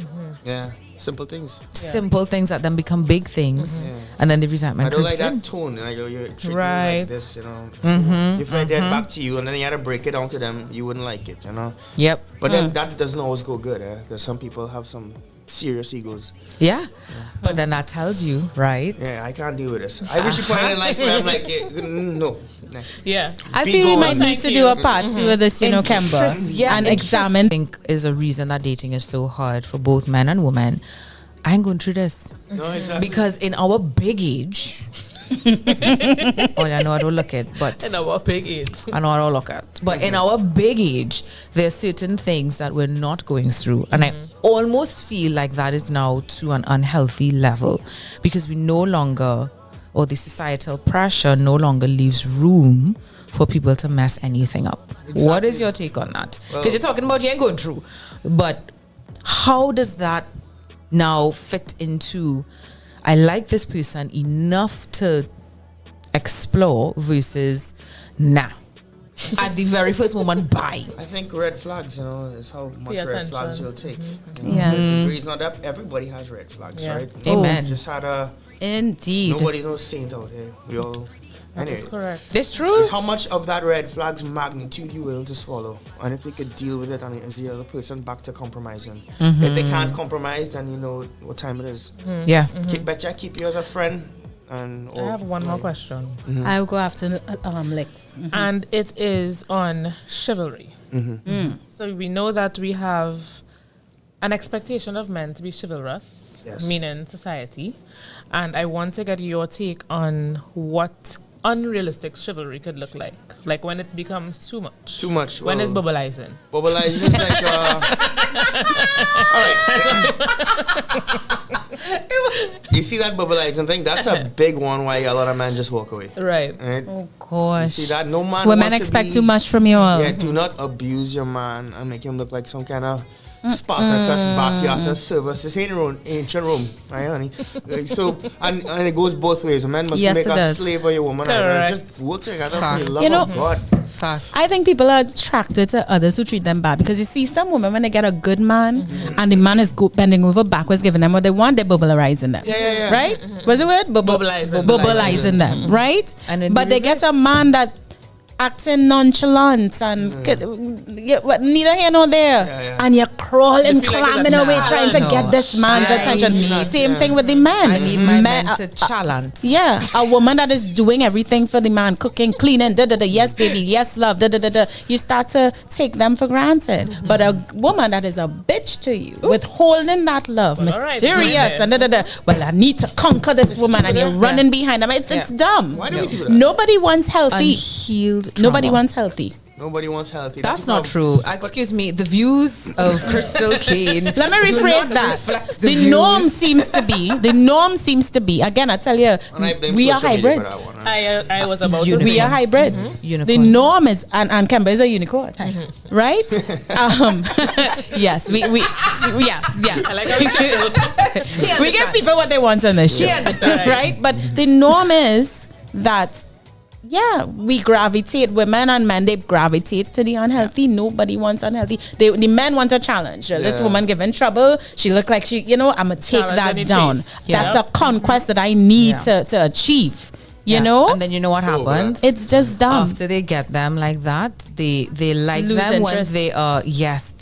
Yeah. Simple things. Simple things that then become big things, and then the resentment. I don't like creeps in. that tone. Like, you're treating me Right. like this, you know. If I did back to you and then you had to break it down to them, you wouldn't like it, you know. Yep. But then that doesn't always go good, because some people have some serious egos. Yeah. But then that tells you, right? Yeah, I can't deal with this. I wish you put it in life where I'm like, no. Yeah. I Be feel we gone. might need to do a part 2 of this, Kemba, Yeah, and interest, examine. I think, is a reason that dating is so hard for both men and women. I ain't going through this. No, exactly. Because in our big age, oh, I know I don't look it, but In our big age. I know I don't look at. But in our big age, there's certain things that we're not going through. And I almost feel like that is now to an unhealthy level, because we no longer, or the societal pressure no longer leaves room for people to mess anything up. What is your take on that? Because you're talking about you ain't going through. But how does that now fit into, I like this person enough to explore versus nah? At the very first moment, bye. I think red flags, is how much Pay red flags attention. you'll take. Yes. It's not that everybody has red flags, Yeah. right? Amen. Just had Indeed. nobody knows saint out here. We all. That's Anyway, correct. That's true. it's how much of that red flag's magnitude you willing to swallow, and if you could deal with it, and is the other person back to compromising? If they can't compromise, then you know what time it is. Yeah. Keep you as a friend. And I have one more question. I'll go after Lex. And it is on chivalry. So we know that we have an expectation of men to be chivalrous, Yes. meaning society. And I want to get your take on what unrealistic chivalry could look like. Like when it becomes too much. Too much. When well, it's bubbleizing. Bubbleizing is like, all right. You see that bubbleizing thing? That's a big one why a lot of men just walk away. Right. Right? Oh, You gosh. see that? No man Women wants to expect be- too much from you all. Yeah, do not abuse your man and make him look like some kind of Spartacus Batiata service. This ain't ancient Rome, right, honey? So, and it goes both ways. A man must Yes, make it a does. slave of your woman. Correct. Just work together for Fact. the love You know- of God. Fact. I think people are attracted to others who treat them bad, because you see some women, when they get a good man and the man is bending over backwards giving them what they want, they're bubbleizing them. Yeah. Right? What's the word? Bubbleizing. Bubbleizing them, right? And in but the they get a man that acting nonchalant and neither here nor there, Yeah. and you're crawling, You feel like climbing you're away, a trying to challenge. get this man's I attention. need- Same thing with the men. I need my Men- men to challenge. Yeah, a woman that is doing everything for the man, cooking, cleaning, yes, baby, yes, love, You start to take them for granted. But a woman that is a bitch to you, withholding that love, Well, all right, mysterious, go and well, I need to conquer this woman, and you're running behind them. It's dumb. Why do we do that? Nobody wants healthy. Unhealed trauma. Nobody wants healthy. Nobody wants healthy. That's the not problem. true. Excuse me. The views of Crystal Kane. Let me do rephrase not that. reflect The views. norm seems to be, again, I tell you, And I blame we are social media for hybrids. that one, right? I was about to Unicorn. say. We are hybrids. Unicorn. The norm is, and Kemba is a unicorn, right? Yes, we yes. I like how you checked out. We give people what they want on this show, understands. right? But the norm is that, yeah, we gravitate, women and men, they gravitate to the unhealthy. Nobody wants unhealthy. The men want a challenge. This Yeah. woman giving trouble, she look like she, I'm going to take Challenge that any down. chase. That's Yeah. a conquest that I need Yeah. to achieve, you Yeah. know? And then you know what So happens? It's just dumb. After they get them like that, they like Lose them interest. when they are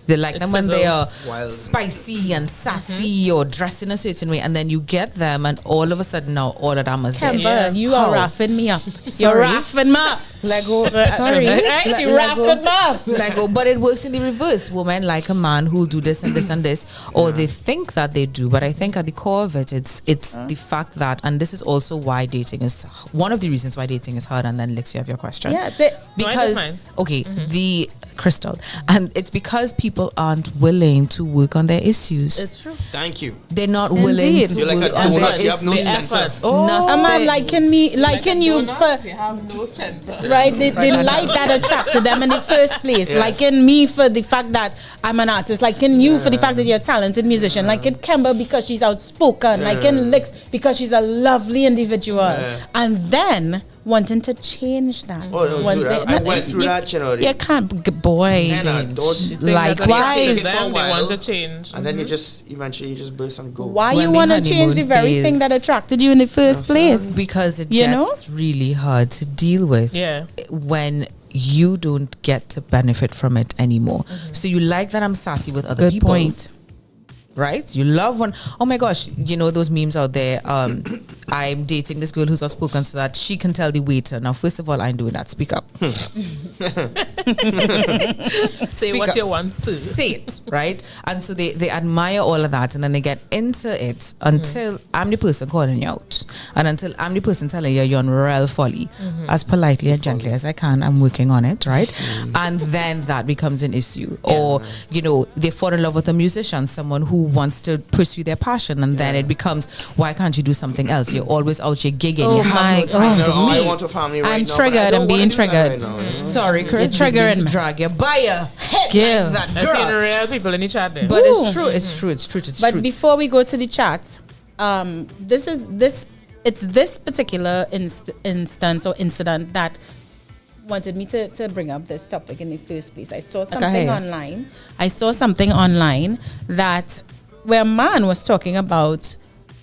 they like It them when they are fizzles. Wild. spicy and sassy or dressed in a certain way, and then you get them, and all of a sudden now all of them is there. Kemba, Yeah. you are How? raffing me up. You're Sorry? raffing me up. Lego, sorry, Right? You raffing me up. Lego, but it works in the reverse. Women like a man who'll do this and this and this, or they think that they do, but I think at the core of it, it's the fact that, and this is also why dating is one of the reasons why dating is hard. And then Lex, you have your question. Yeah, No, I Because don't mind. okay, the Crystal. And it's because people aren't willing to work on their issues. It's true. Thank you. They're not willing Indeed. to You're like work a on their donut. You have no issues. center. Nothing. I'm liking you for You have no center. right the light that attracted them in the first place. Yes. Liking me for the fact that I'm an artist. Liking you for the fact that you're a talented musician. Liking Kemba because she's outspoken. Liking Lix because she's a lovely individual. And then wanting to change that. Once dude, I went through that, you know. You can't, boy. Don't Likewise. Them, they want to change. and then you just eventually you just burst and go. Why When you the want to change the honeymoon very thing phase. that attracted you in the first place? Because it You gets really hard to deal with when you don't get to benefit from it anymore. So you like that I'm sassy with other Good people. point. Right? You love one. Oh my gosh, you know those memes out there. I'm dating this girl who's outspoken so that she can tell the waiter. Now, first of all, I ain't doing that. Speak up. Say Speak what up. you want to. Say it, right? And so they admire all of that and then they get into it until I'm the person calling you out. And until I'm the person telling you you're on royal folly. As politely and gently as I can, I'm working on it, right? And then that becomes an issue. Or, you know, they fall in love with a musician, someone who wants to pursue their passion, and then it becomes, why can't you do something else? You're always out here gigging. Oh you have my no time for I me. want a family right I'm now. triggered. But I don't I'm wanna being do that triggered. right now. Sorry, Chris. You're triggering To me. drag you by your head Girl. like that, I seen girl. real people in the chat there. But it's true. It's true. It's true. It's But true. before we go to the chat, it's this particular instance or incident that wanted me to bring up this topic in the first place. I saw something online. That where a man was talking about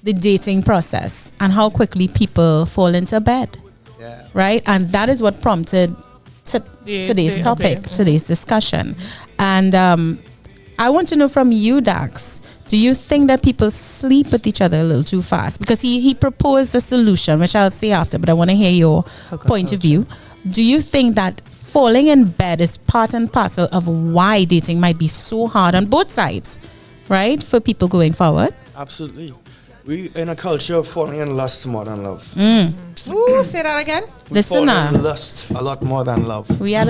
the dating process and how quickly people fall into bed. Yeah. Right? And that is what prompted today's topic, today's discussion. And I want to know from you, Dax, do you think that people sleep with each other a little too fast? Because he proposed a solution, which I'll say after, but I want to hear your point of view. Do you think that falling in bed is part and parcel of why dating might be so hard on both sides, right? For people going forward? Absolutely. We in a culture of falling in lust more than love. Ooh, say that again. We Listen fall in now. lust a lot more than love. We had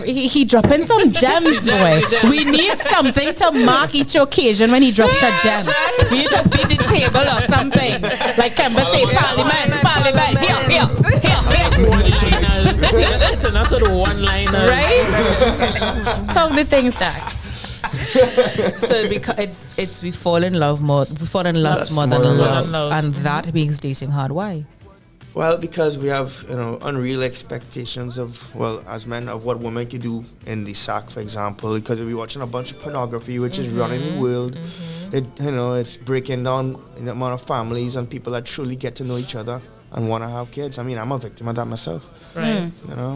he dropping some gems, boy. We need something to mark each occasion when he drops a gem. We need to beat the table or something. Like Kemba say, Parliament, here. One-liners. Not the one-liners. Right? Talk the things, Dax. So because it's we fall in love more, we fall in lust more than love, and that makes dating hard. Why? Well, because we have, unreal expectations of, as men, of what women can do in the sack, for example. Because we're watching a bunch of pornography, which is running the world. It's breaking down the amount of families and people that truly get to know each other and want to have kids. I mean, I'm a victim of that myself. Right.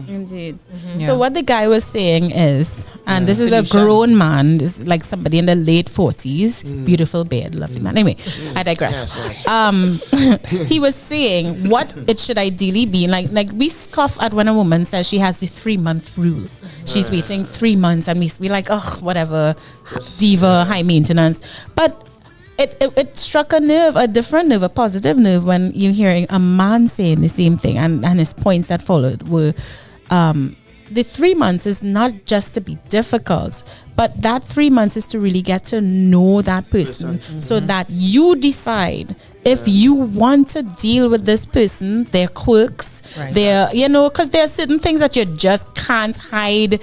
Indeed. Yeah. So what the guy was saying is, and this is a Solution. grown man, this is like somebody in the late 40s, beautiful beard, lovely man. Anyway, I digress. Yes. He was saying what it should ideally be like we scoff at when a woman says she has the 3-month rule. She's waiting 3 months and we like, oh, whatever, diva, high maintenance. But it struck a nerve, a different nerve, a positive nerve when you're hearing a man saying the same thing, and his points that followed were the 3 months is not just to be difficult, but that 3 months is to really get to know that person so that you decide if you want to deal with this person, their quirks, their, because there are certain things that you just can't hide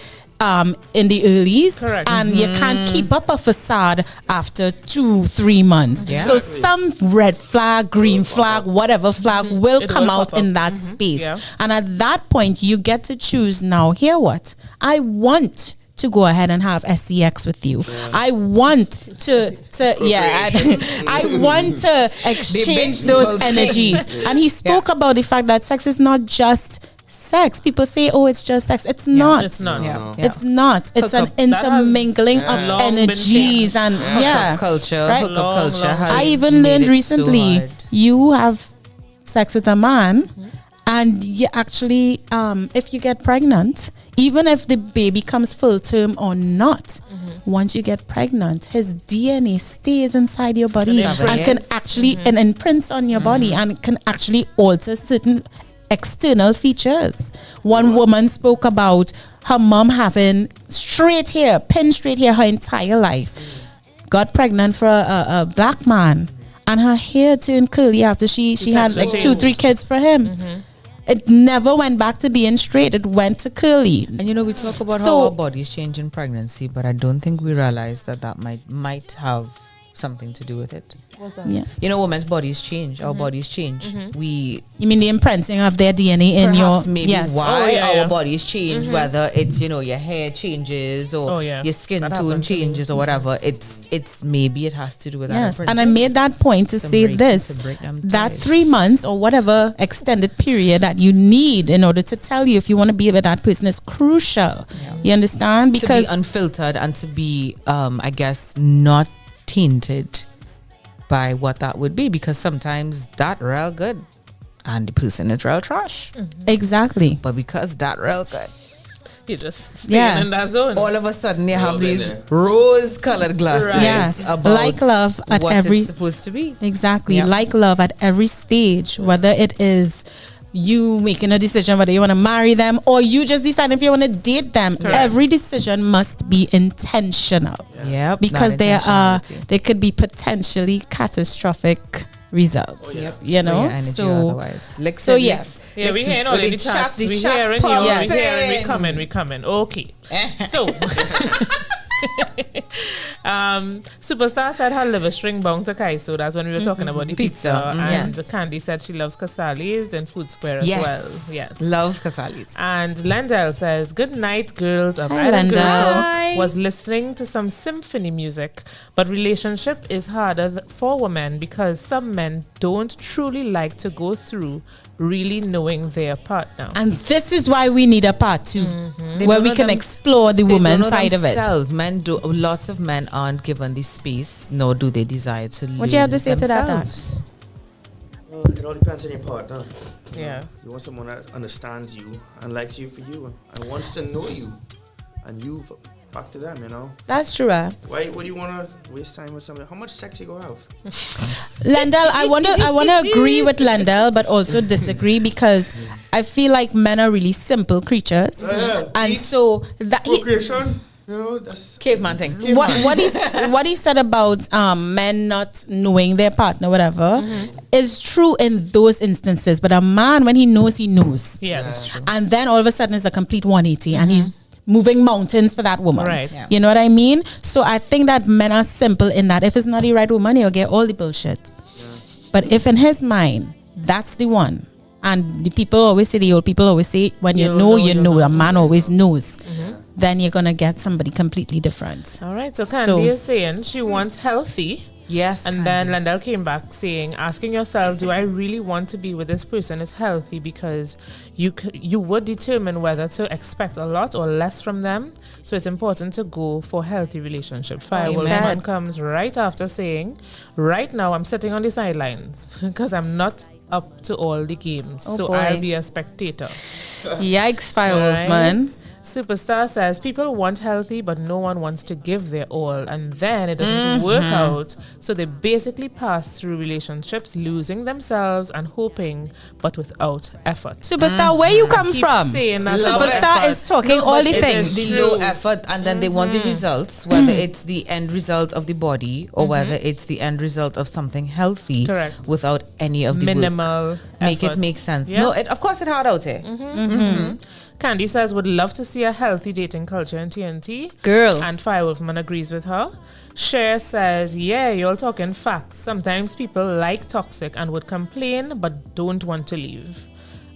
in the earlies. Correct. And you can't keep up a facade after 2-3 months. Yeah. So some red flag, green flag, whatever flag will It come will out pop up. in that space. Yeah. And at that point, you get to choose now, hear what? I want to go ahead and have SCX with you. I want to I want to exchange those energies. And he spoke about the fact that sex is not just sex. People say, oh, it's just sex. It's not. It's not. Yeah. It's not. It's an Hookup. intermingling of long been energies changed. and Hookup culture, Right? hookup Long, culture. long. Has I even made learned it so recently hard. you have sex with a man and you actually if you get pregnant, even if the baby comes full term or not, once you get pregnant, his DNA stays inside your body Seven and can years. actually and imprints on your body and can actually alter certain external features. One woman spoke about her mom having straight hair, pin straight hair her entire life. Got pregnant for a black man, and her hair turned curly after she had like 2-3 kids for him. It never went back to being straight. It went to curly. And you know, we talk about how our bodies change in pregnancy, but I don't think we realize that might have something to do with it. What's that? Yeah. You know, women's bodies change. Our bodies change. You mean the imprinting of their DNA in Perhaps your... maybe yes. why our bodies change, whether it's, you know, your hair changes or your skin That tone happens to me. changes or whatever. It's maybe it has to do with Yes, that. and I made that point to say this, that 3 months or whatever extended period that you need in order to tell you if you want to be with that person is crucial. You understand? Because to be unfiltered and to be, I guess, not tainted by what that would be, because sometimes that real good and the person is real trash. Exactly. But because that real good, You just staying in that zone. all of a sudden you have these rose-colored glasses Yeah. about Like love at what every... it's supposed to be. Exactly. Yep. Like love at every stage, whether it is you making a decision whether you want to marry them or you just deciding if you want to date them. Correct. Every decision must be intentional. Yep. Because that there could be potentially catastrophic results. You know? energy So otherwise. so yes. Yeah, we hearing all the chats. We hearing you. Yes. We hearing. We coming. Okay. So, Superstar said her liver string bound to Kaiso. That's when we were talking about the pizza. And Candy said she loves Casalis and Food Square as well. Yes. Love Casalis. And Lendell says, good night, girls of Hi, Island Girl Lendell. Talk. Was listening to some symphony music, but relationship is harder for women because some men don't truly like to go through really knowing their partner. And this is why we need a part 2 They where don't we know can explore the They don't woman's know side of it. themselves. Lots of men aren't given the space, nor do they desire to What do you have to say to that, themselves. Well, it all depends on your partner. Yeah. You want someone that understands you and likes you for you and wants to know you, and you back to them, you know. That's true. Why would you want to waste time with somebody? How much sex you go have? Lendell, I want to agree with Lendell, but also disagree because I feel like men are really simple creatures, and so that Procreation, you know, that's Caveman thing. what he said about men not knowing their partner, whatever, is true in those instances. But a man, when he knows, Yes. and then all of a sudden it's a complete 180, and he's moving mountains for that woman. Right. Yeah. You know what I mean? So I think that men are simple in that if it's not the right woman, he'll get all the bullshit. But if in his mind, that's the one. And the old people always say, when you know, a man always knows. Then you're going to get somebody completely different. All right. So Candy is saying she wants healthy. Yes. And then Lendell came back saying, asking yourself, do I really want to be with this person is healthy, because you would determine whether to expect a lot or less from them. So it's important to go for healthy relationship. Firewolfman comes right after saying, right now I'm sitting on the sidelines because I'm not up to all the games. So I'll be a spectator. Yikes, Firewolfman. Right? Superstar says people want healthy, but no one wants to give their all, and then it doesn't work out. So they basically pass through relationships, losing themselves and hoping, but without effort. Superstar, where you come from? Saying that Superstar is talking all the things. The low effort, and then they want the results, whether it's the end result of the body or whether it's the end result of something healthy. Correct. Without any of the minimal work. Make effort. it make sense. Yeah. No, of course it hard out here. Candy says would love to see a healthy dating culture in TNT. Girl. And Firewolfman agrees with her. Cher says, yeah, you're talking facts. Sometimes people like toxic and would complain but don't want to leave.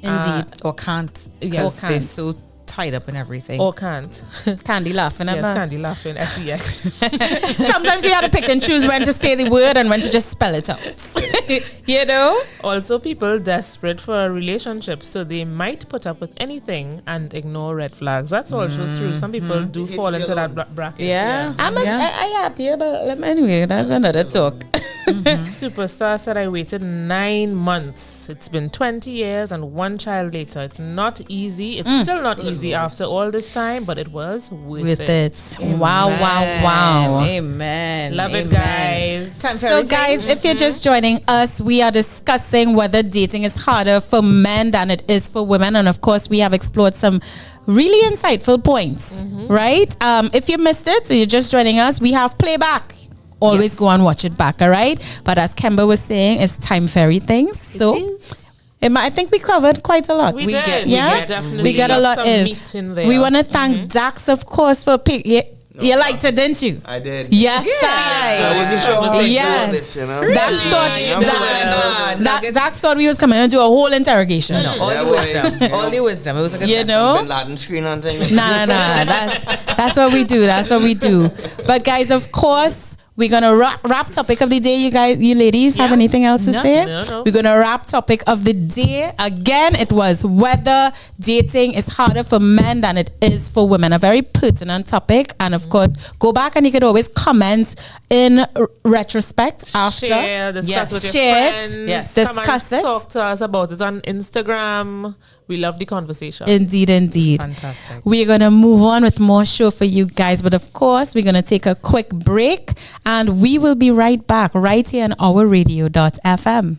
Indeed. Or can't. Yes. They're so tied up in everything. Or can't. Candy laughing at Yes, her. Candy laughing. SEX. Sometimes we had to pick and choose when to say the word and when to just spell it out. You know? Also, people desperate for a relationship, so they might put up with anything and ignore red flags. That's also true. Some people do fall into that bracket. Yeah. I happy, but anyway, that's another talk. Superstar said I waited 9 months. It's been 20 years and 1 child later. It's not easy. It's still not easy after all this time, but it was worth it. Wow, wow, wow. Amen. Love it, Amen. guys. Time for So, guys, if you're just joining us, we are discussing whether dating is harder for men than it is for women. And of course, we have explored some really insightful points, right? If you missed it, so you're just joining us, we have playback. Always go and watch it back, all right? But as Kemba was saying, it's time for everything. So, I think we covered quite a lot. We did. Definitely. We got a lot some in. meat in there. We want to thank Dax, of course, for picking. You liked it, didn't you? I did. Yes, So I wasn't sure how to Yes. do this, you know? Dax thought, Dax thought we was coming to do a whole interrogation. No, all the wisdom. All the wisdom. It was like a You know? Bin Laden screen on thing. Nah. That's what we do. That's what we do. But guys, of course, we're gonna wrap topic of the day. You ladies, have anything else to say? No. We're gonna wrap topic of the day. Again, it was whether dating is harder for men than it is for women. A very pertinent topic. And of course, go back and you could always comment in retrospect after. Share, discuss with your Share friends. it. Yes. Come Discuss and it. Talk to us about it on Instagram. We love the conversation. Indeed. Fantastic. We're going to move on with more show for you guys. But of course, we're going to take a quick break. And we will be right back right here on our radio.fm.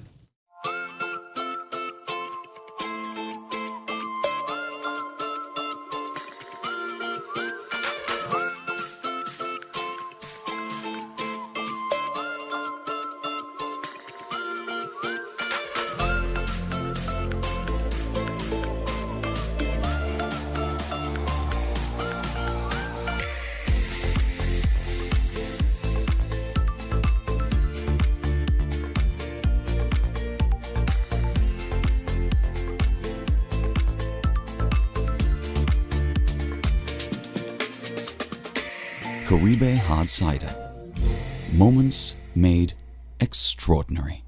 Caribe Hard Cider. Moments made extraordinary.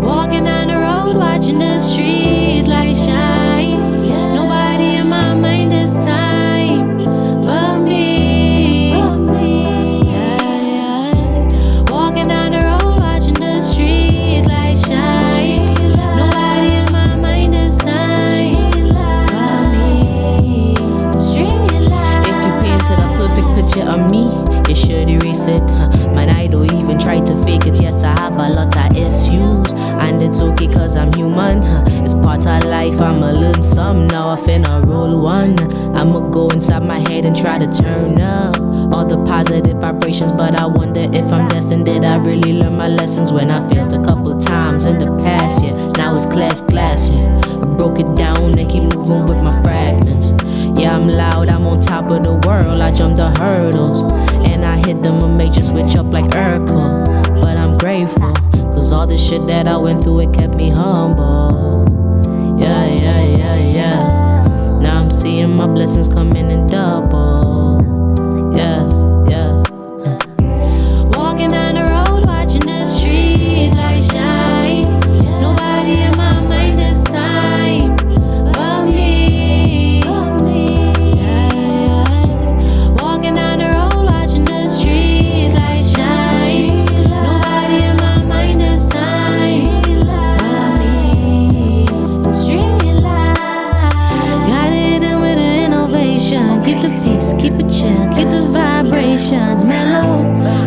Walking down the road, watching the street light shine. Nobody in my mind this time but me. Yeah. Walking down the road, watching the street light shine. Nobody in my mind this time but me. If you painted a perfect picture of me, you should erase it. Man, I don't even try to fake it. Yes, I have a lot of issues, and it's okay cause I'm human. It's part of life, I'ma learn some. Now I finna roll one. I'ma go inside my head and try to turn up all the positive vibrations, but I wonder if I'm destined. Did I really learn my lessons when I failed a couple times in the past? Yeah, now it's class, yeah. I broke it down and keep moving with my fragments. Yeah, I'm loud, I'm on top of the world. I jumped the hurdles and I hit them a major switch up like Urkel. But I'm grateful, cause all the shit that I went through, it kept me humble. Yeah. Now I'm seeing my blessings coming in double. Yeah. Walking down the road, watching the street light shine. Nobody in my mind this time but me. Yeah. Walking down the road, watching the street light shine. Nobody in my mind this time but me. Street light. Gotta hit them with an innovation. Keep the peace, keep it chill, keep the vibrations mellow.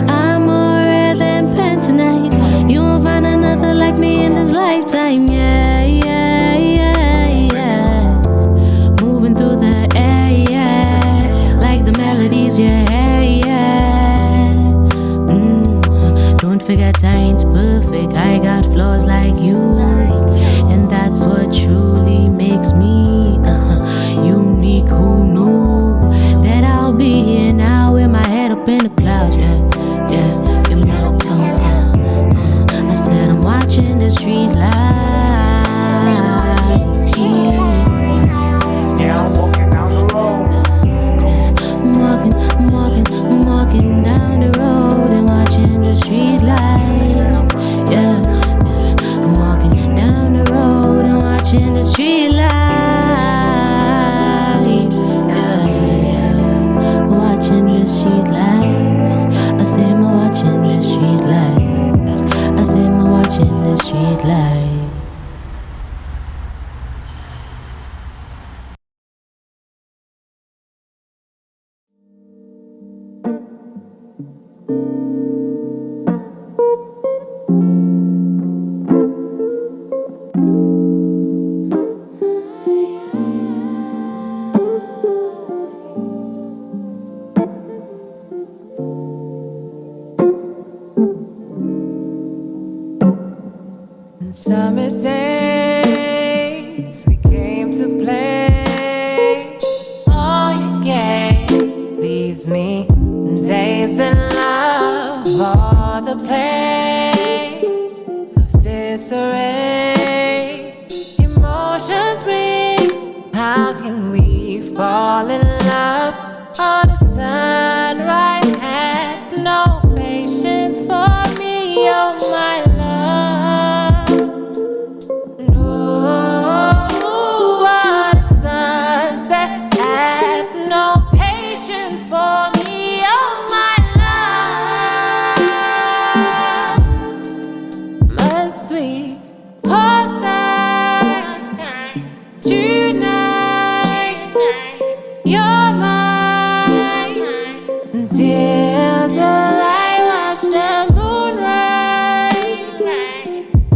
I'm more rare than pentanite. You won't find another like me in this lifetime. Yeah. Moving through the air, like the melodies, yeah. Don't forget I ain't perfect. I got flaws like you, and that's what truly makes me unique. Who knew that I'll be here now with my head up in the clouds? Yeah. Summer days we came to play. All you gave leaves me dazed in love. All the play of disarray, emotions bring. How can we fall in love on a sunrise? Had no patience for me, oh my love. For me, oh my love, must we pause tonight? You're mine until the light watch the moon rise,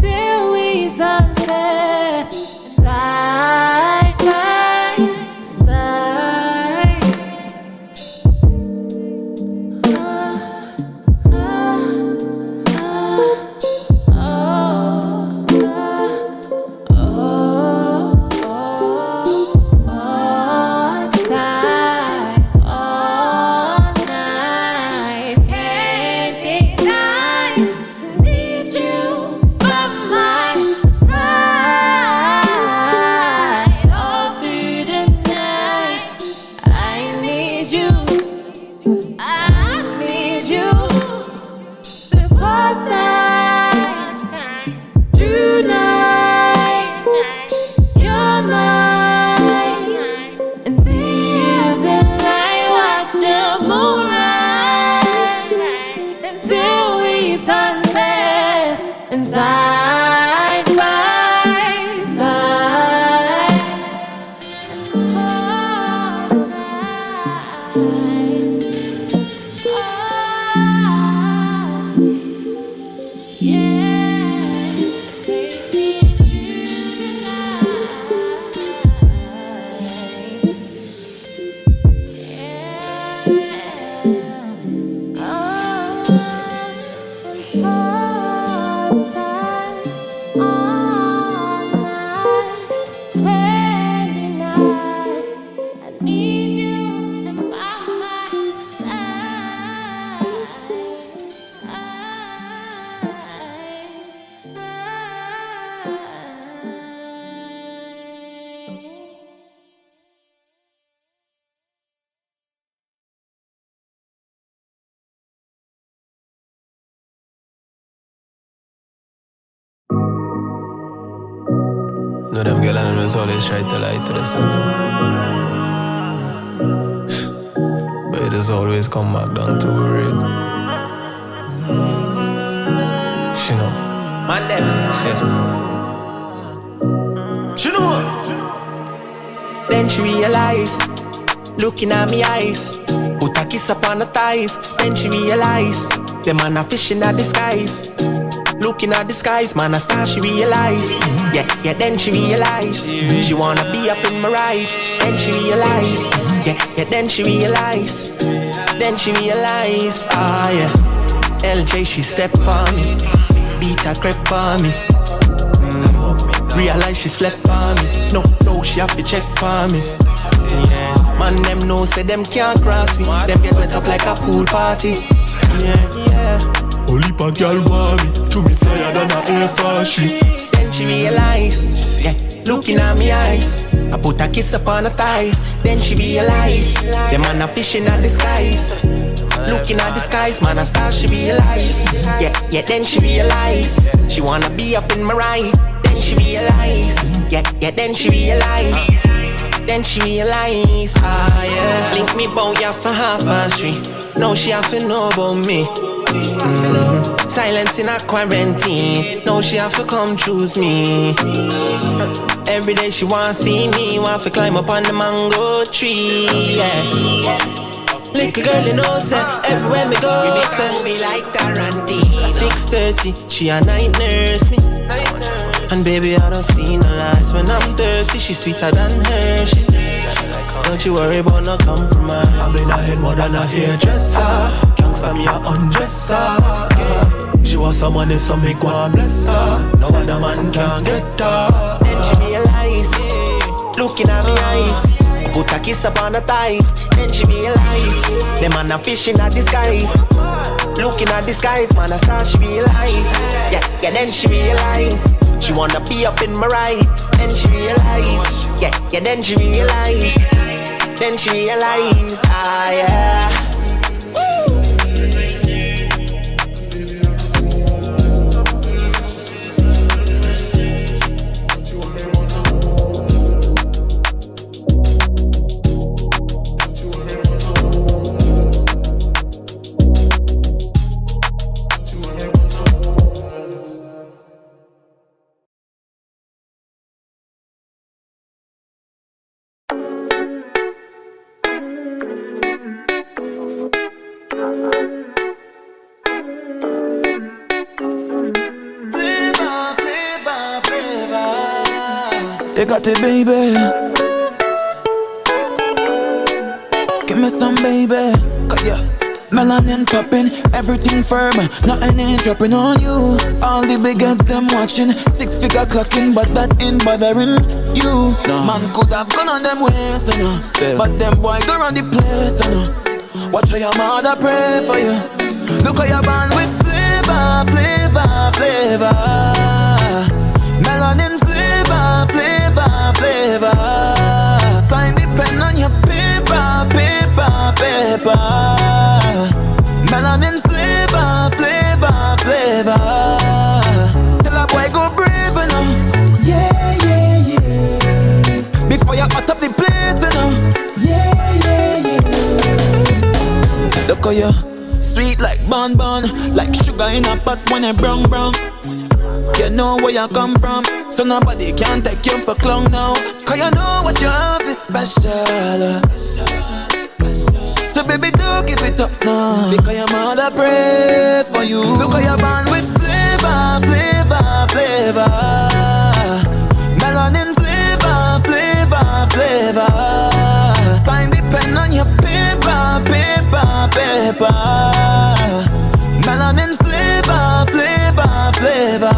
till we sunset side by side. Side by side, yeah, take me through the night, No, them girl animals always try to lie to themselves, but it has always come back down to real. You know, man them, yeah. you know. Then she realize, looking at me eyes, put a kiss upon her thighs. Then she realize, the man a fish in the skies. Looking at the skies, man a star, she realize. Yeah, then she realize, she wanna be up in my ride. Then she realize, yeah, then she realize. Then she realize, ah yeah. LJ she step for me, beat her crepe for me. Realize she slept for me. No, she have to check for me. Yeah, man them know say them can't cross me. Them get wet up like a pool party. Yeah. Only a girl want me, to me flyer than a Air Force. Then she realize, yeah, looking at me eyes. I put a kiss upon her thighs. Then she realize, the man a fishing at the skies. Looking at the skies, man a star, she realize. Yeah, then she realize, she wanna be up in my ride. Then she realize, yeah, then she realize. Then she realize, ah yeah. Link me bout ya for 3:30. Now she have to know about me. Silence in a quarantine. Now she have to come choose me. Every day she want see me, want to climb up on the mango tree. Yeah. little girl, you know, say everywhere me go, we make a movie like Tarantino. 6:30, she a night nurse me. And baby, I don't see no lies when I'm thirsty. She's sweeter than Hershey. Don't you worry about no compromise. I'm in her head more than a hairdresser. Gangsta me a undresser. Yeah. She was some money, so make one bless her. No other man can get her. Then she realize, looking at me eyes, put a kiss upon her thighs. Then she realize, the man a fish in a disguise. Looking at the skies, man a star, she realize. Yeah, then she realize, she wanna be up in my ride. Then she realize, then she realize. Then she realize, ah yeah. You got it, baby. Give me some, baby. Cause yeah, melanin popping, everything firm, nothing ain't dropping on you. All the big heads them watching, 6-figure clocking, but that ain't bothering you. No. Man could have gone on them ways, you know. Still. But them boy go run the place, you know. Watch how your mother pray for you. Look how you're born with flavor, flavor, flavor. Melanin flavor, flavor, flavor. Sign the pen on your paper, paper, paper. Melanin flavor, flavor, flavor. Tell a boy go brave, you know. Yeah, yeah, yeah. Before you hot up the place, you know. Yeah, yeah, yeah. Look how you sweet like bonbon, like sugar in a pot when I brown brown. You know where you come from, so nobody can take you for clown now. Cause you know what you have is special. So baby, do give it up now, because your mother pray for you. Look how you're born with flavor, flavor, flavor. Melanin flavor, flavor, flavor. Sign the pen on your paper, paper, paper. Melanin flavor, flavor, flavor.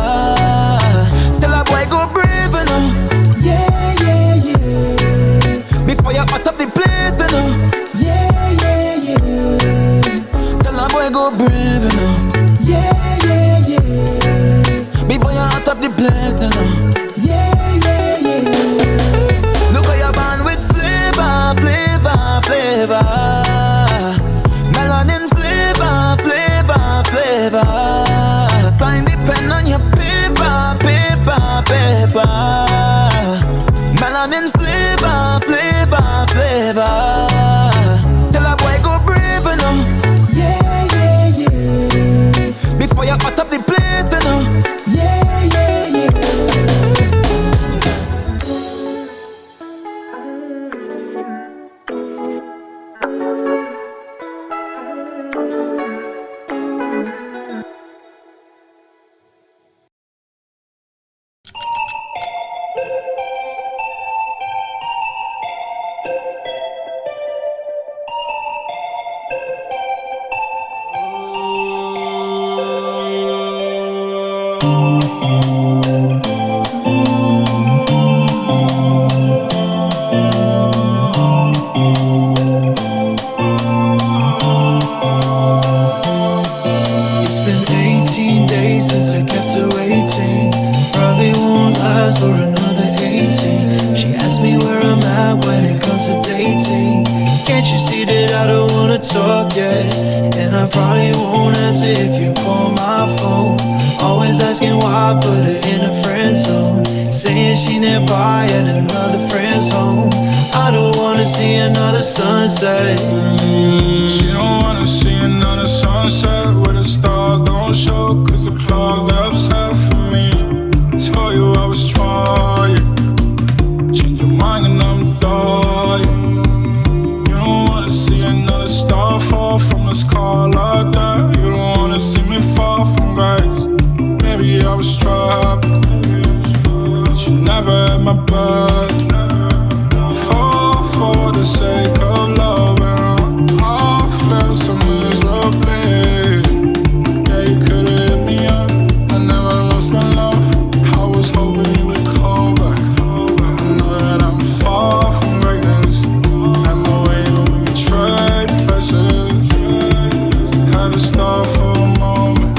Tell a boy go brave, you know. Yeah, yeah, yeah. Before you hot up the place, you know. Yeah, yeah, yeah. Tell a boy go brave, you know. Yeah, yeah, yeah. Before you hot up the place, you know. Yeah, yeah, yeah. Look how you're born with flavor, flavor, flavor. Melanin flavor, flavor, flavor. Sign the pen on your paper, paper, paper. Melanin flavor, flavor, flavor. Tell a boy go brave, you know. Yeah, yeah, yeah. Before you hot up the place, you know. Yeah, yeah, yeah. It's been 18 days since I kept her waiting. Probably won't last for another 18. She asked me where I'm at when it comes to dating. Can't you see that I don't wanna talk yet? And I probably won't answer if you call my phone. Always asking why I put her in a friend zone. Saying she nearby at another friend's home. I don't wanna see another sunset. She don't wanna see another sunset where the stars don't show, cause the clouds are upset for me. Told you I was trying, change your mind and I'm dying. You don't wanna see another star never fall for the sake of loving. I felt so miserably. Yeah, you could've hit me up. I never lost my love. I was hoping you would call back. I know that I'm far from greatness, and the way we trade places. Had to stop for a moment.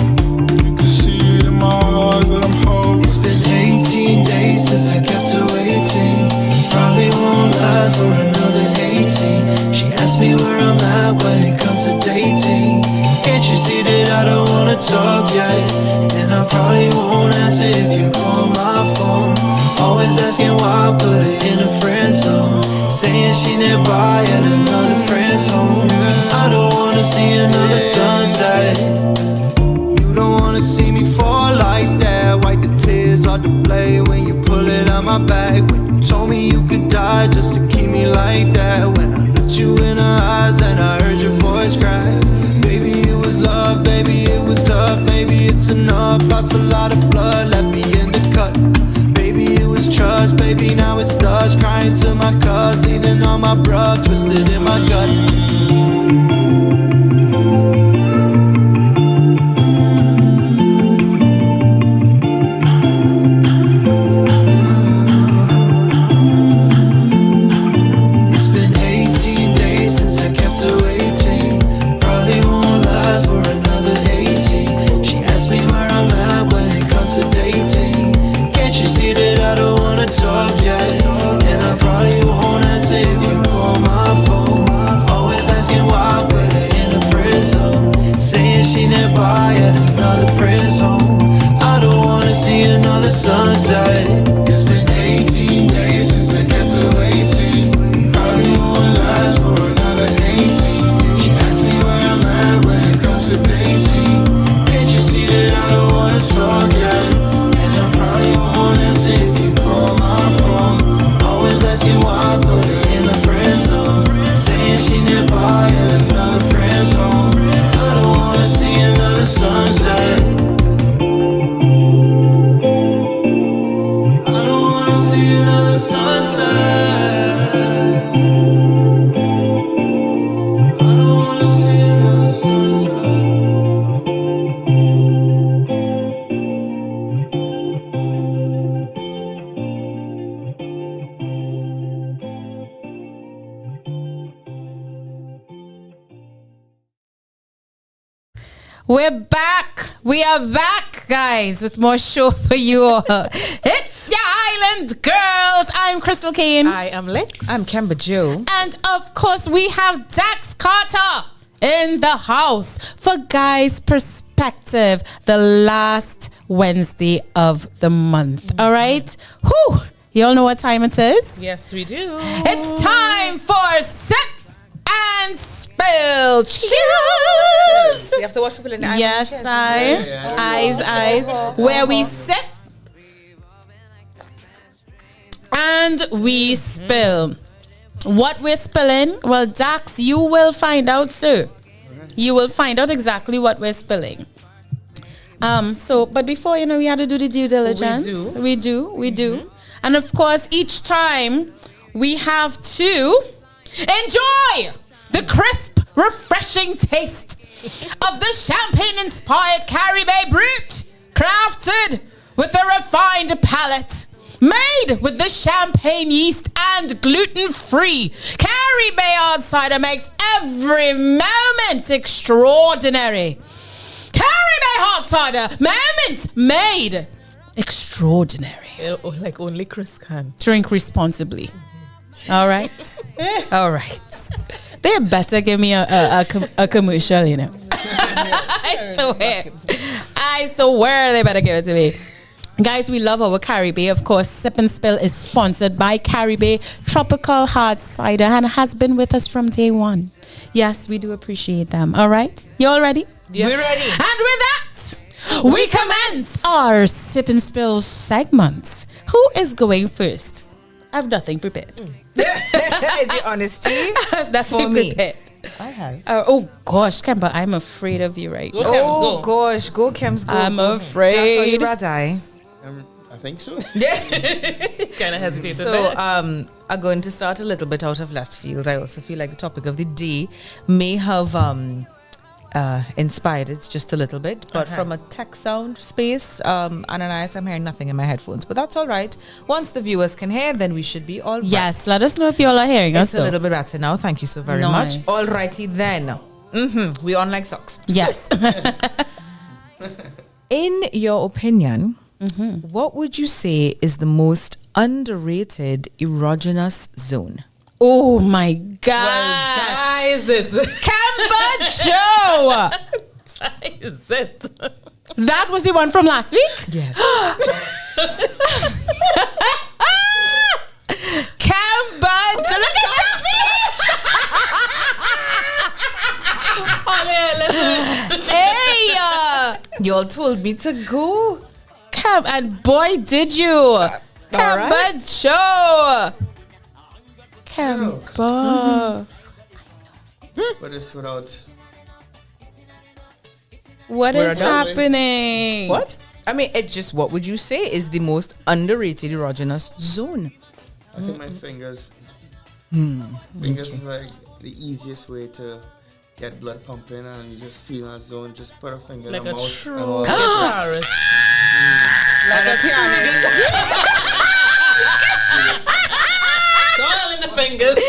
You can see it in my eyes that I'm hoping. It's been 18 days since I kept her waiting. Probably won't last for another 18. She asked me where I'm at when it comes to dating. Can't you see that I don't wanna talk yet? And I probably won't answer if you call my phone. Always asking why I put her in a friend zone. Saying she nearby at another friend's home. I don't wanna see another sunset. You don't wanna see me fall like that. Wipe the tears off the blade when you pull it out my bag. When you told me you could die just to keep me like that. When I looked you in her eyes and I heard your voice cry. Baby, it was love, baby, it was tough. Maybe it's enough. Lost a lot of blood, left me in the cut. Baby, it was trust, baby, now it's dust. Crying to my cuz, leaning on my bruh, twisted in my gut. It's been 18 days since I kept her waiting. Probably won't last for another 18. She asked me where I'm at when it comes to dating. Can't you see that I don't wanna talk yet? And I probably won't answer if you call my phone. Always asking why I put her in a friend zone. Saying she nearby at another friend's home. I don't wanna see another sunset. It's been 18 days since I kept her waiting. Probably won't last for another 18. She asked me where I'm at when it comes to dating. Can't you see that I don't wanna talk yet? And I probably won't answer if you call my phone. Always asking why I put her in a friend zone. Saying she nearby at another friend's home. I don't wanna see another sunset. I don't wanna see another sunset. I don't wanna see another sunset. We're back. We are back, guys, with more show for you all. It's your Island Girls. I'm Crystal Kane. I am Lex. I'm Kemba Joe. And of course, we have Dax Carter in the house for Guys Perspective, the last Wednesday of the month. All right? Whew. You all know what time it is? Yes, we do. It's time for Sip and Spill. Cheers! You have to watch people in the eyes. Yes, eyes. Where we sip and we spill. What we're spilling, well, Dax, you will find out, sir. You will find out exactly what we're spilling. But before, we had to do the due diligence. We do. Mm-hmm. And of course, each time we have to enjoy the crisp, refreshing taste of the champagne-inspired Caribbean Brut, crafted with a refined palate, made with the champagne yeast and gluten-free. Caribbean Hard Cider makes every moment extraordinary. Caribbean Hard Cider, moment made extraordinary. Like only Chris can. Drink responsibly. All right? All right. They better give me a commercial, I swear they better give it to me. Guys, we love our Caribbean. Of course, Sip and Spill is sponsored by Caribbean Tropical Hard Cider and has been with us from day one. Yes, we do appreciate them. All right? You all ready? Yes. We're ready. And with that, we commence our Sip and Spill segment. Who is going first? I have nothing prepared. Is it honesty? That's for me. Prepared. I have. Oh gosh, Kemba, I'm afraid of you right now. Gosh, go Kems, go. I'm afraid. That's how you rather. I think so. Yeah. Kind of hesitated So, there. I'm going to start a little bit out of left field. I also feel like the topic of the day may have inspired it just a little bit. But from a tech sound space, Ananias, I'm hearing nothing in my headphones. But that's all right. Once the viewers can hear, then we should be all right. Yes, let us know if you all are hearing us. It's a little bit better now. Thank you so very much. All righty then. We on like socks. Yes. In your opinion, what would you say is the most underrated erogenous zone? Oh my gosh. Why is it? Kemba Joe. Why is it? That was the one from last week? Yes. Kemba Joe. Look at that face. Hey. You all told me to go. And boy, did you. Kemba Joe. Kemba. But it's without. What is happening? What? I mean, it's just, what would you say is the most underrated erogenous zone? I think my fingers. Fingers is like the easiest way to get blood pumping, and you just feel that zone. Just put a finger Like in the a mouth. true and guitarist. Like a pianist. It's all in the fingers.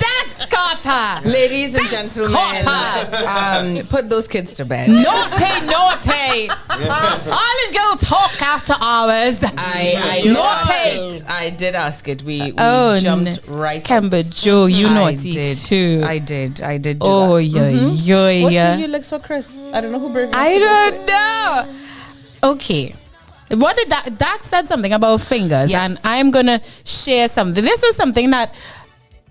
That's Carter. Ladies and gentlemen, put those kids to bed. Naughty, naughty. Island Girl Talk after hours. I did ask it. We jumped right. Kemba Joe, you naughty too. I did. Do oh, that. yeah. What do you look so, Chris? I don't know who braved I don't know. Okay. What did Dak said something about fingers, and I'm gonna share something. This was something that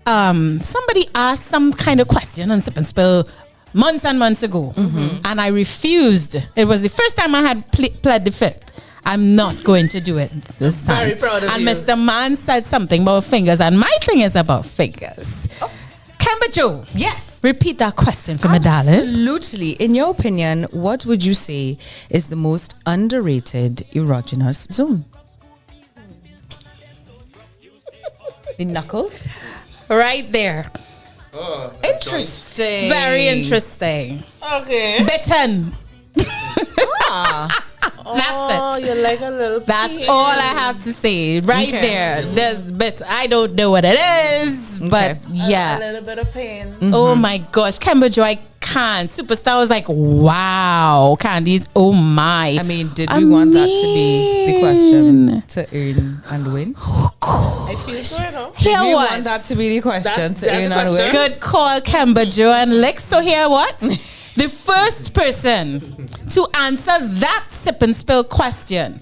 somebody asked some kind of question on Sip and Spill months and months ago, and I refused. It was the first time I had pled the fifth. I'm not going to do it this time. Very proud of and you. Mr. Man said something about fingers, and my thing is about fingers. Kemba Joe, yes. Repeat that question for me, darling. Absolutely. In your opinion, what would you say is the most underrated erogenous zone? The knuckle? Right there. Oh, interesting. Very interesting. Okay. Bitten. That's it. You're like a little That's pea. all I have to say. Right there. There's bits. I don't know what it is, but yeah. A little bit of pain. Oh my gosh. Kemba Joe, I can't. Superstar was like, wow. Candies, oh my. I mean, did we want that to be the question to earn and win? Oh gosh. I feel so, you know. Did we what? want that to be the question That's to earn the and win? question. Good call, Kemba Joe and Lex. So here what? The first person to answer that Sip and Spill question,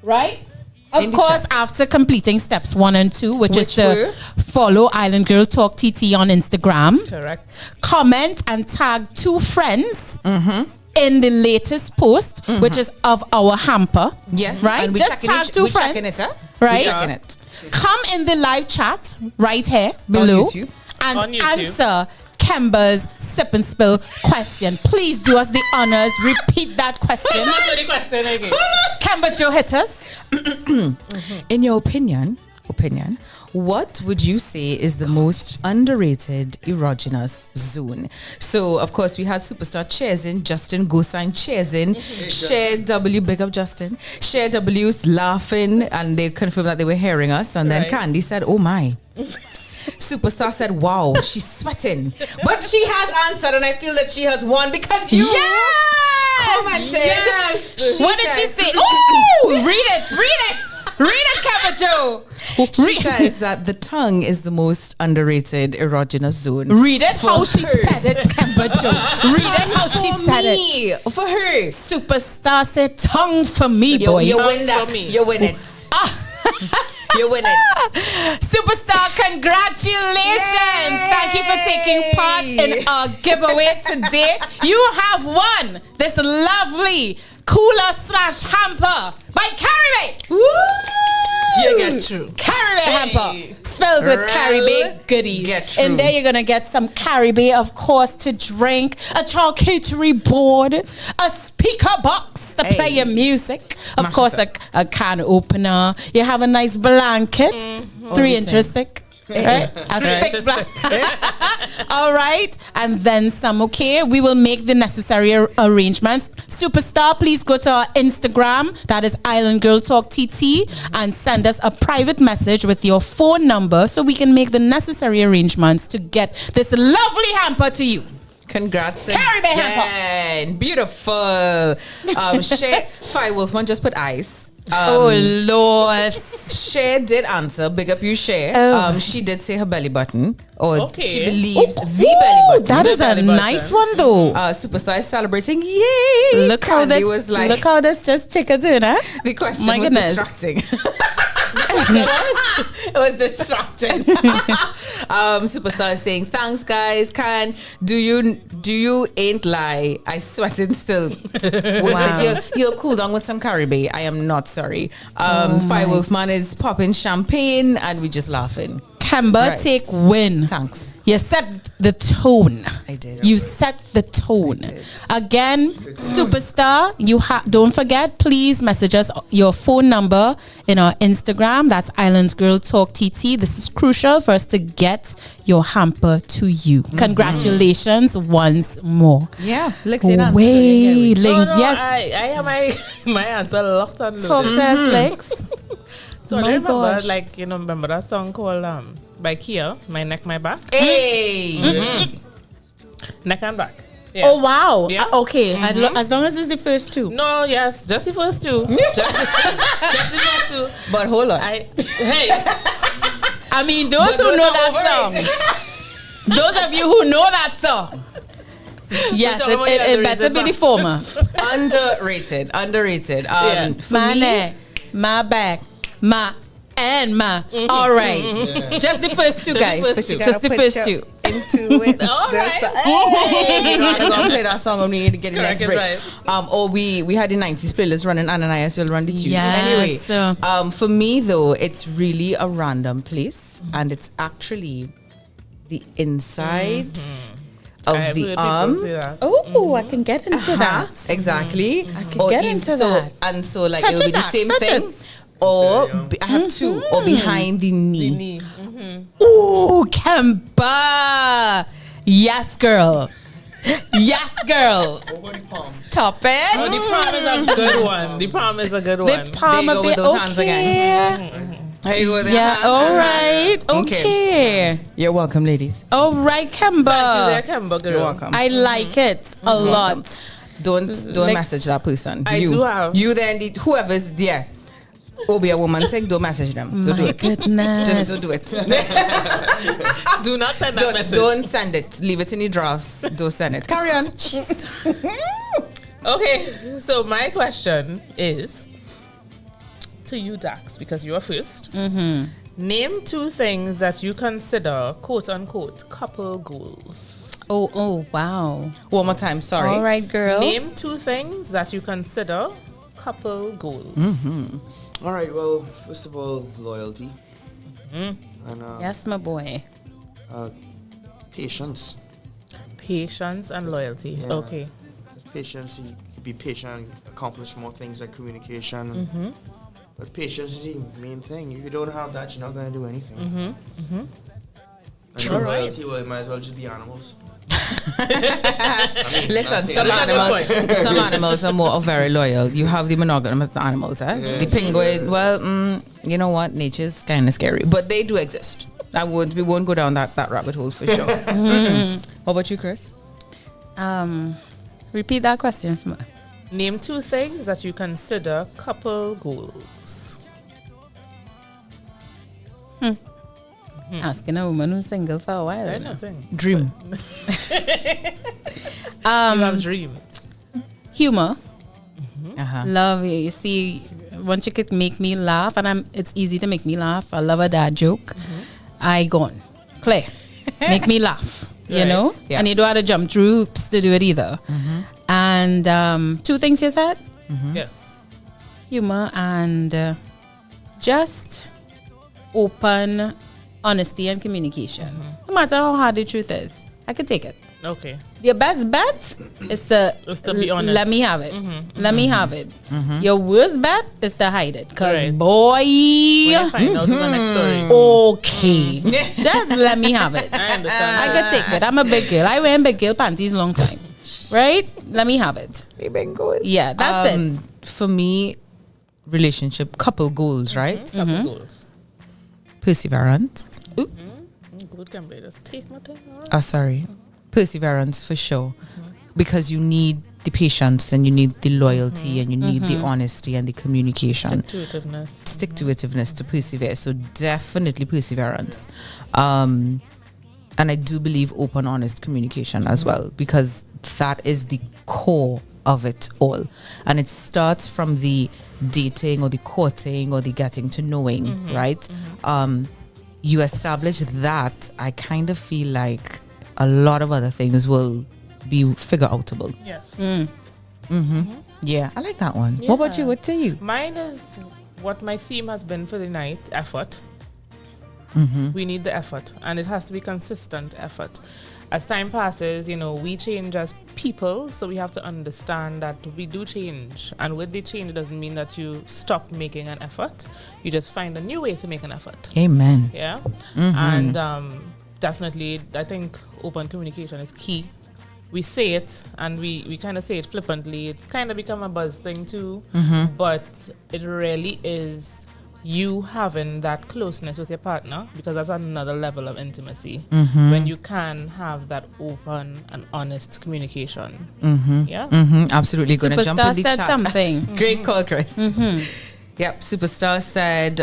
right? Of course, after completing steps 1 and 2, which is to follow Island Girl Talk TT on Instagram. Correct. Comment and tag 2 friends in the latest post, which is of our hamper. Yes. Right? And we Just checking tag it, 2 we friends. checking it, huh? Right? We checking it. Come in the live chat right here below YouTube. and On YouTube. answer Kemba's Sip and Spill question. Please do us the honors. Repeat that question. That's the question again. Kemba Joe, hit us. In your opinion, what would you say is the most underrated erogenous zone? So, of course, we had Superstar cheers in, Justin Gosign cheers in, Share W, big up Justin, Share W's laughing, and they confirmed that they were hearing us, and then Candy said, oh my. Superstar said, wow, she's sweating. But she has answered, and I feel that she has won because you commented. Yes. What did she say? Oh, read it. Read it, Kemba Joe. She says that the tongue is the most underrated erogenous zone. Read it how she said it, Kemba Joe. Read it how she said it. For her. Superstar said tongue for me, boy. You win that. You win it. You win it. Superstar, congratulations. Thank you for taking part in our giveaway today. You have won this lovely cooler/hamper by Caribbean. You get through. Caribbean hamper filled with Caribbean goodies. In there, you're going to get some Caribbean, of course, to drink, a charcuterie board, a speaker box, to play your music. Of course, a can opener. You have a nice blanket, 3 inches thick. Right? A thick blanket. All right. And then some, okay? We will make the necessary arrangements. Superstar, please go to our Instagram. That is Island Girl Talk TT. And send us a private message with your phone number so we can make the necessary arrangements to get this lovely hamper to you. Congrats Caribbean again. Beautiful. Cher, Fi Wolfman just put ice. Oh Lord. Cher did answer. Big up you, Cher. She did say her belly button. Or she believes the belly button. That is a nice one though. Superstar is celebrating. Yay! Look how Candy this was like, look how this just take a turn, huh? the question My was goodness. distracting. It was distracting. Superstar is saying, thanks guys. Do you ain't lie? I sweating still. Wow. You'll cool down with some Caribbean. I am not sorry. Fi Wolfman is popping champagne and we just laughing. Kemba, Right. take win. Thanks. You set the tone. I did. You set the tone. Again, superstar, don't forget, please message us your phone number in our Instagram. That's Island Girl Talk TT. This is crucial for us to get your hamper to you. Congratulations once more. Yeah. Lex, your answer. Wait, yes. I have my answer locked and loaded. Talk to us, Lex. So My I remember, gosh. remember that song called by Kia, My Neck, My Back? Hey! Neck and Back. Yeah. Oh, wow. Yeah. Okay. As long as it's the first two. No, yes, just the first two. just the first two. But hold on. I mean, those who know that song. Those of you who know that song. Yes, it better be the former. Underrated. For My me, neck, my back, my and my. All right. Just the first two, guys. Just the first two. into it. All right. You know, I'm gonna play that song when we get the next break. Right. Or we had the 90s playlist running, Ananias will run the tunes. Yes. Anyway, for me though, it's really a random place, and it's actually the inside of the arm. Oh, I can get into that. Exactly. I can get into that. And so like Touch it'll be it, the Dax, same touch thing. it. Or I have two, or behind the knee. Ooh, Kemba. Yes, girl. Yes, girl. Stop it. Oh, the palm is a good one. The palm is a good one. The palm There you of go with the those hands again. There you go with Yeah, hands. all right. Okay. You're welcome, ladies. All right, Kemba. Thank you, Kemba, girl. You're welcome. I like it a lot. Don't message that person. I do have. You then whoever's there. Or be a woman thing, don't message them. Don't do it. Goodness. Just don't do it. Do not send that message. Don't send it. Leave it in the drafts. Don't send it. Carry on. Okay, so my question is to you, Dax, because you are first. Name two things that you consider "quote unquote" couple goals. Oh, wow. One more time. Sorry. All right, girl. Name two things that you consider couple goals. All right. Well, first of all, loyalty. And Yes, my boy. patience. Patience and loyalty. Yeah. Okay. Patience. You be patient and accomplish more things like communication. But patience is the main thing. If you don't have that, you're not going to do anything. And All right. loyalty, well, it might as well just be animals. Listen, not some animals are more very loyal. You have the monogamous animals, eh? Yeah. The penguin, well, you know what? Nature's kind of scary, but they do exist. We won't go down that rabbit hole for sure. What about you, Chris? Repeat that question for me. Name two things that you consider couple goals. Asking a woman who's single for a while. I know thing. Dream. You have dreams. Humor. Uh-huh. Love, you see, once you could make me laugh, and it's easy to make me laugh. I love a dad joke. I gone. Claire, make me laugh, you Right. know? Yeah. And you don't have to jump through hoops to do it either. And two things you said? Yes. Humor and just open honesty and communication. No matter how hard the truth is. I could take it. Okay. Your best bet is to be honest. let me have it. Let me have it. Your worst bet is to hide it. Because, Right. boy. When you find out, it's the next story. Okay. Just let me have it. I understand. I could take it. I'm a big girl. I wear big girl panties long time. Right? Let me have it. Yeah, that's it. For me, relationship, couple goals, right? Couple goals. Perseverance. Good can be just take my time. All right. Oh, sorry. Perseverance for sure. Because you need the patience and you need the loyalty and you need the honesty and the communication. Stick-to-itiveness to persevere. So definitely perseverance. And I do believe open, honest communication as well, because that is the core of it all. And it starts from the dating or the courting or the getting to knowing, right? You establish that, I kind of feel like a lot of other things will be figure-outable. Yes. Yeah, I like that one. Yeah. What about you? What say you? Mine is what my theme has been for the night, effort. We need the effort, and it has to be consistent effort. As time passes, we change as people, so we have to understand that we do change. And with the change, it doesn't mean that you stop making an effort. You just find a new way to make an effort. Amen. Yeah. And definitely, I think open communication is key. We say it, and we kind of say it flippantly. It's kind of become a buzz thing too, but it really is you having that closeness with your partner, because that's another level of intimacy when you can have that open and honest communication. Yeah. Absolutely. Going to jump in the Superstar said chat. something. Great call, Chris. Yep. Superstar said,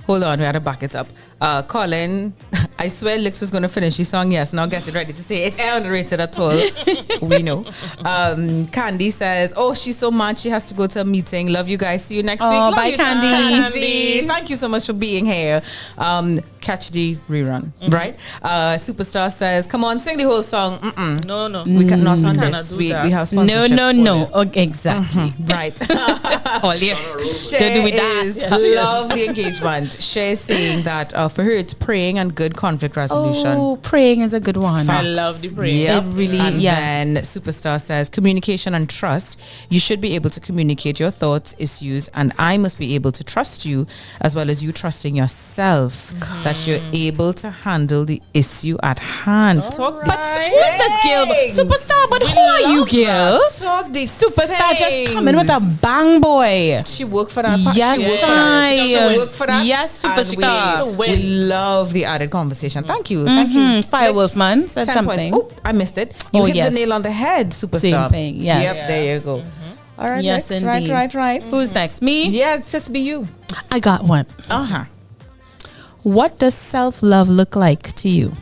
hold on, we had to back it up. Colin, I swear Lix was going to finish the song. Yes, now get it ready to say it's underrated at all. We know. Candy says, oh, she's so mad she has to go to a meeting. Love you guys. See you next week. Love Bye, you too, Candy. Thank you so much for being here. Catch the rerun, right? Superstar says, come on, sing the whole song. No. We cannot on cannot this. do We that. have sponsorship. No. Okay, exactly. Right. All you Cher do with that. is love the engagement. Cher is saying that for her it's praying and good conflict resolution. Oh, praying is a good one. I love the praying. Yep. It really, and yes. then Superstar says communication and trust. You should be able to communicate your thoughts, issues, and I must be able to trust you as well as you trusting yourself that you're able to handle the issue at hand. Talk But who's this girl? Superstar, but who are you, girl? Talk the Superstar just coming with a bang, boy. She worked for that. Yes, She worked for that. She I. worked for that. Yes, And superstar. We love the added conversation. Thank you. Thank you. Fire Wolfman said 10 something. points. Oh, I missed it. You hit yes. the nail on the head, superstar. Same thing, yes. Yep, there you go. All right, Yes, Lex. indeed. Right. Who's next? Me? Yeah, it says to be you. I got one. Uh-huh. What does self-love look like to you?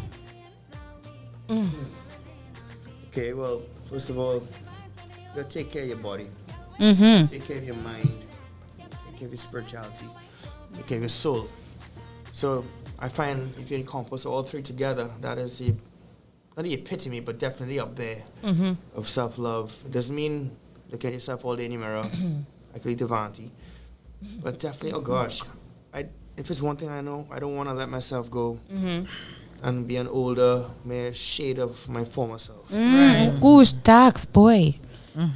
Okay, well, first of all, you gotta take care of your body. Take care of your mind. Take care of your spirituality. Take care of your soul. So I find if you encompass all three together, that is the, not the epitome, but definitely up there of self-love. It doesn't mean look at yourself all day in the mirror, like Lita Vanti. But definitely, oh gosh, if it's one thing I know, I don't want to let myself go and be an older, mere shade of my former self. Gosh, Dax, boy.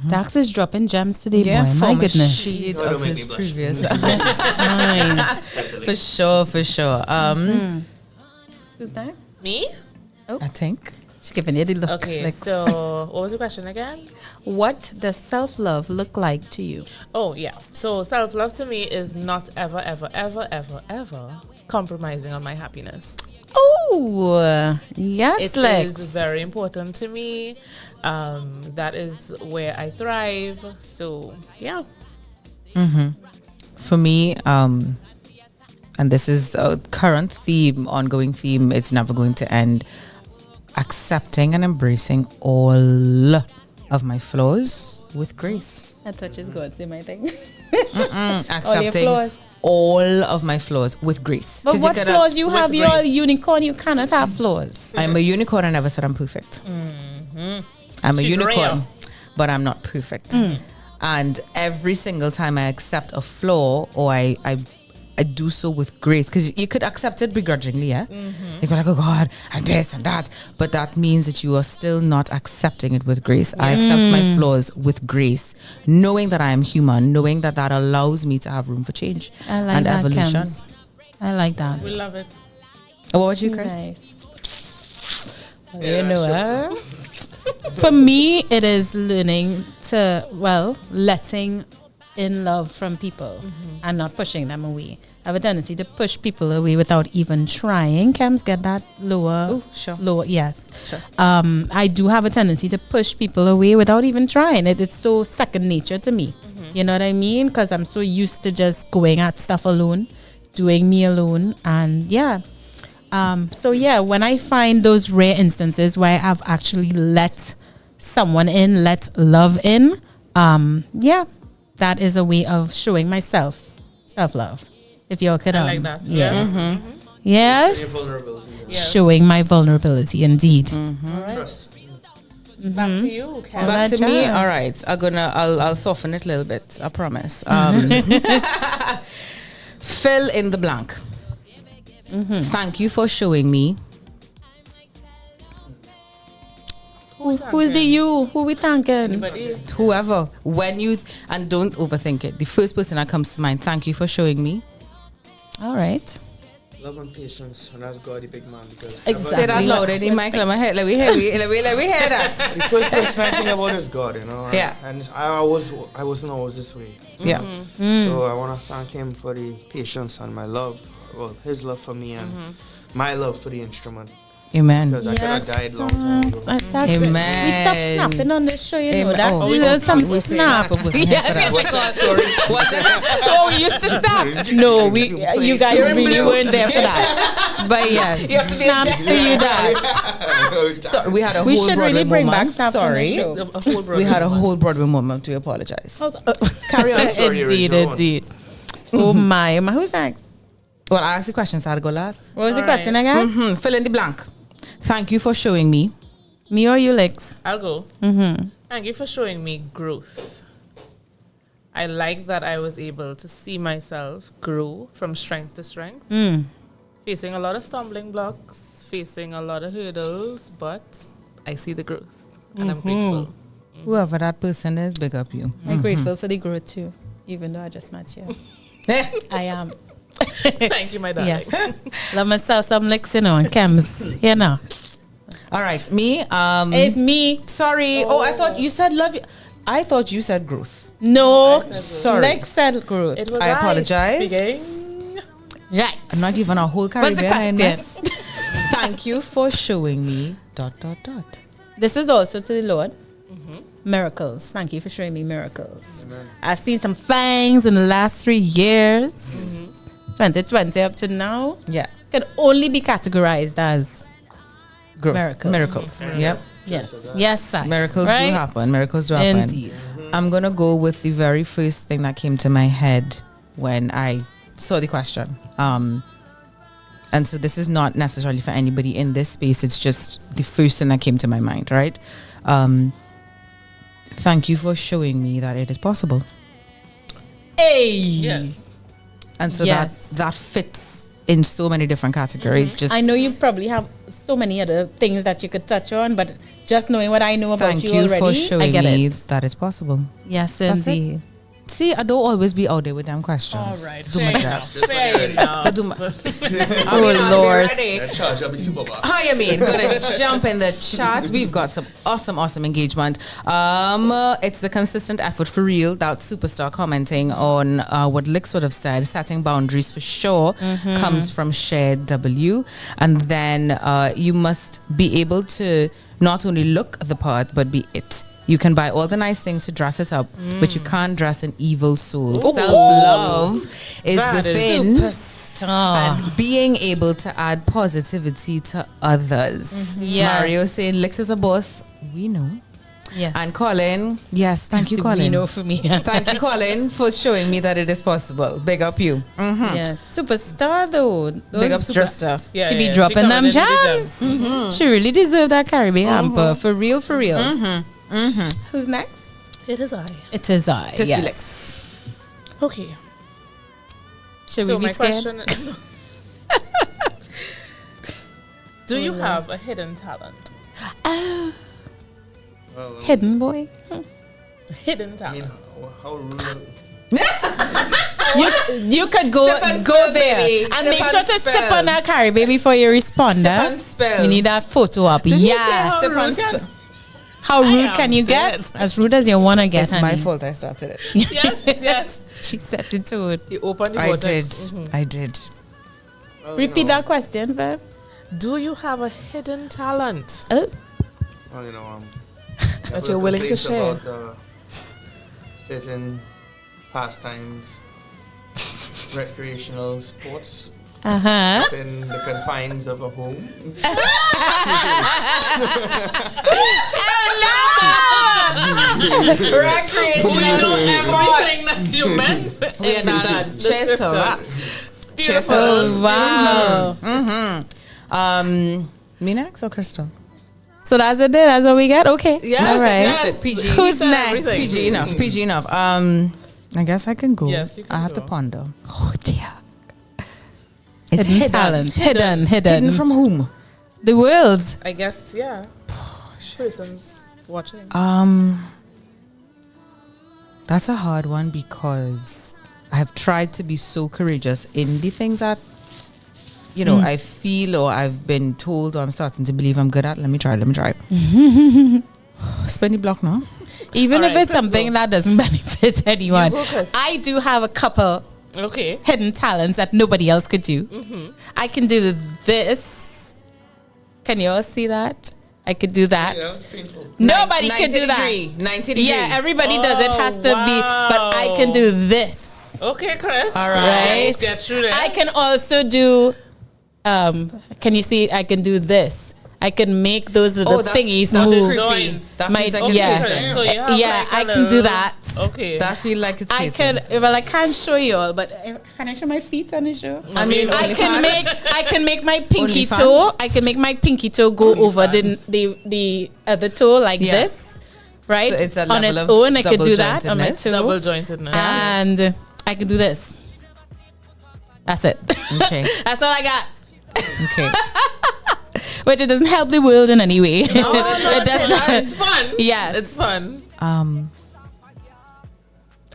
Dax is dropping gems today, boy. My former goodness. shade Don't of make his me blush. previous. Fine. For sure. Who's that? Me? I think. She's giving you the look. Okay, like, so what was the question again? what does self-love look like to you? Oh, yeah. So self-love to me is not ever, ever, ever, ever, ever compromising on my happiness. Oh, yes, It Lex. is very important to me. That is where I thrive. So, yeah. For me, and this is a current theme, ongoing theme, it's never going to end. Accepting and embracing all of my flaws with grace. That touches God, say my thing. Accepting flaws. all of my flaws with grace. But 'Cause what gotta- flaws you with have? You're a grace. unicorn. You cannot have flaws. I'm a unicorn. I never said I'm perfect. I'm a She's unicorn, rare. but I'm not perfect. And every single time I accept a flaw or I I do so with grace, because you could accept it begrudgingly, yeah. You go like, oh God, and this and that, but that means that you are still not accepting it with grace. I accept my flaws with grace, knowing that I am human, knowing that allows me to have room for change and that, evolution. Kems. I like that. We love it. What about you, Chris? Nice. You know, for me, it is learning to, letting in love from people and not pushing them away. I have a tendency to push people away without even trying. Kems, get that lower. Oh, sure. Lower, yes. Sure. I do have a tendency to push people away without even trying. It's so second nature to me. You know what I mean? Because I'm so used to just going at stuff alone, doing me alone. And when I find those rare instances where I've actually let someone in, let love in, that is a way of showing myself self-love. If y'all could, I like that. Yes. Your vulnerability. Yes. Showing my vulnerability, indeed. All right. Trust. Back to you, Ken. Back to me. All right. I'll soften it a little bit. I promise. Fill in the blank. Thank you for showing me. Who is the you? Who we thanking? Anybody? Whoever. When you and don't overthink it. The first person that comes to mind. Thank you for showing me. All right. Love and patience, and that's God, the big man. Because Exactly. Say that loud in the mic. Let me hear that. the first person I think about is God, you know. Right? Yeah. And I wasn't always this way. Yeah. So I want to thank Him for the patience and my love, His love for me and my love for the instrument. Amen. Because I could have died long time ago. Amen. We stopped snapping on this show, you know. Amen. That there's some snap. What's that story? Oh, we used to snap. No, you guys really weren't there for that. But yes, snaps for you, Dad. So we had a We whole should Broadway really bring back moment. snaps on the Sorry. show. We had a whole Broadway moment. We apologize. Carry on. Story Indeed, original. indeed. Oh my. Who's next? Well, I asked the question, so I had to go last. What was the question again? Fill in the blank. Thank you for showing me. Me or you, Lex? I'll go. Thank you for showing me growth. I like that I was able to see myself grow from strength to strength. Facing a lot of stumbling blocks, facing a lot of hurdles, but I see the growth and I'm grateful. Whoever that person is, big up you. I'm grateful for the growth too, even though I just met you. I am. Thank you, my darling. Yes. Love myself some licks, you know, and chems, you know. All right, me. It's me. Sorry. Oh, I thought you said love. I thought you said growth. No, Sorry. Lex said growth. It was I apologize. speaking. Right. I'm not even a whole Caribbean. What's the question? Thank you for showing me ... This is also to the Lord. Miracles. Thank you for showing me miracles. Amen. I've seen some things in the last 3 years. 2020 up to now. Yeah. Can only be categorized as Growth. miracles. Yep. Yes. Yes, sir. Miracles Right? do happen. Miracles do happen. Indeed. I'm going to go with the very first thing that came to my head when I saw the question. And so this is not necessarily for anybody in this space. It's just the first thing that came to my mind, right? Thank you for showing me that it is possible. Hey. Yes. And so Yes. that fits in so many different categories. Just I know you probably have so many other things that you could touch on, but just knowing what I know about thank you you already, for I showing get me it. that it's possible. Yes, That's it. indeed. See, I don't always be out there with them questions. All right. To do my job. Fair enough. To do my Oh, Lord. Charge, I'll be super bad. How you mean? Gonna jump in the chat. We've got some awesome engagement. It's the consistent effort for real. That superstar commenting on what Lix would have said. Setting boundaries for sure comes from shared W. And then you must be able to not only look the part, but be it. You can buy all the nice things to dress it up, but you can't dress an evil soul. Self-love is That is within. Superstar. And being able to add positivity to others. Yeah. Mario saying, Lix is a boss. We know. Yes. And Colin, yes, thank you, Colin. We know for me. Thank you, Colin, for showing me that it is possible. Big up you. Yes. Superstar though. Big up Superstar. Yeah, She be yeah, dropping she them coming in with the jams. She really deserved that Caribbean hamper. For real, for real. Who's next? It is I. It is I. Just be yes. Lix. Okay. Should So we be my scared? question do you have a hidden talent? Hidden boy. Hidden I talent. mean, how rude. You could go Sip and go spill, there baby. and Sip make and sure to spill. sip on that carry, baby, before you respond. Sip and spill. We need that photo up. Yes. Sip and spill. How rude am can you dead. get? As rude as you want to get. It's my honey. fault I started it. Yes, yes. She set it to it. You open the I vortex. did. I did. Well, Repeat that question, Viv. Do you have a hidden talent Oh. Well, you know, that you're willing to complaints share? about certain pastimes, recreational sports within the confines of a home. Recreational Everything that you meant. We understand. Cheers to us. Cheers to Beautiful. Oh, wow. Me next or Crystal? So that's it. That's what we get. Okay. Yes, All right. yes. That's it. PG. Who's said next? everything. PG enough. PG enough. I guess I can go. Yes, you can I have go. to ponder. Oh dear. It's Hidden talent. Hidden. Hidden from whom? The world. I guess, yeah. Persons watching. That's a hard one because I have tried to be so courageous in the things that, you know, I feel or I've been told or I'm starting to believe I'm good at. Let me try. Spin the block now. Even All if right, it's Chris, something go. that doesn't benefit anyone. You go, Chris. I do have a couple Okay. hidden talents that nobody else could do. I can do this. Can you all see that? I could do that. Yeah, it's painful. Nobody could do that. 90 degree. Yeah, everybody does. It has to be, but I can do this. Okay, Chris. All Right? Let's get through there. I can also do. Can you see? I can do this. I can make those little thingies move. Joints. That My- feels like it's yeah. hidden. So you have Yeah, like a I can do little- that. Okay. That feel like it's I hidden. could. Well, I can't show you all, but can I show my feet on the show? I mean, I can OnlyFans. I can make my pinky OnlyFans? toe. I can make my pinky toe go over the other toe like Yeah. this, right? So it's a on level its of own. I could do that on my double-jointedness. toe, Double jointedness. and I can do this. That's it. Okay. That's all I got. Okay. Which it doesn't help the world in any way. No, It does not. it's fun. Yes. It's fun.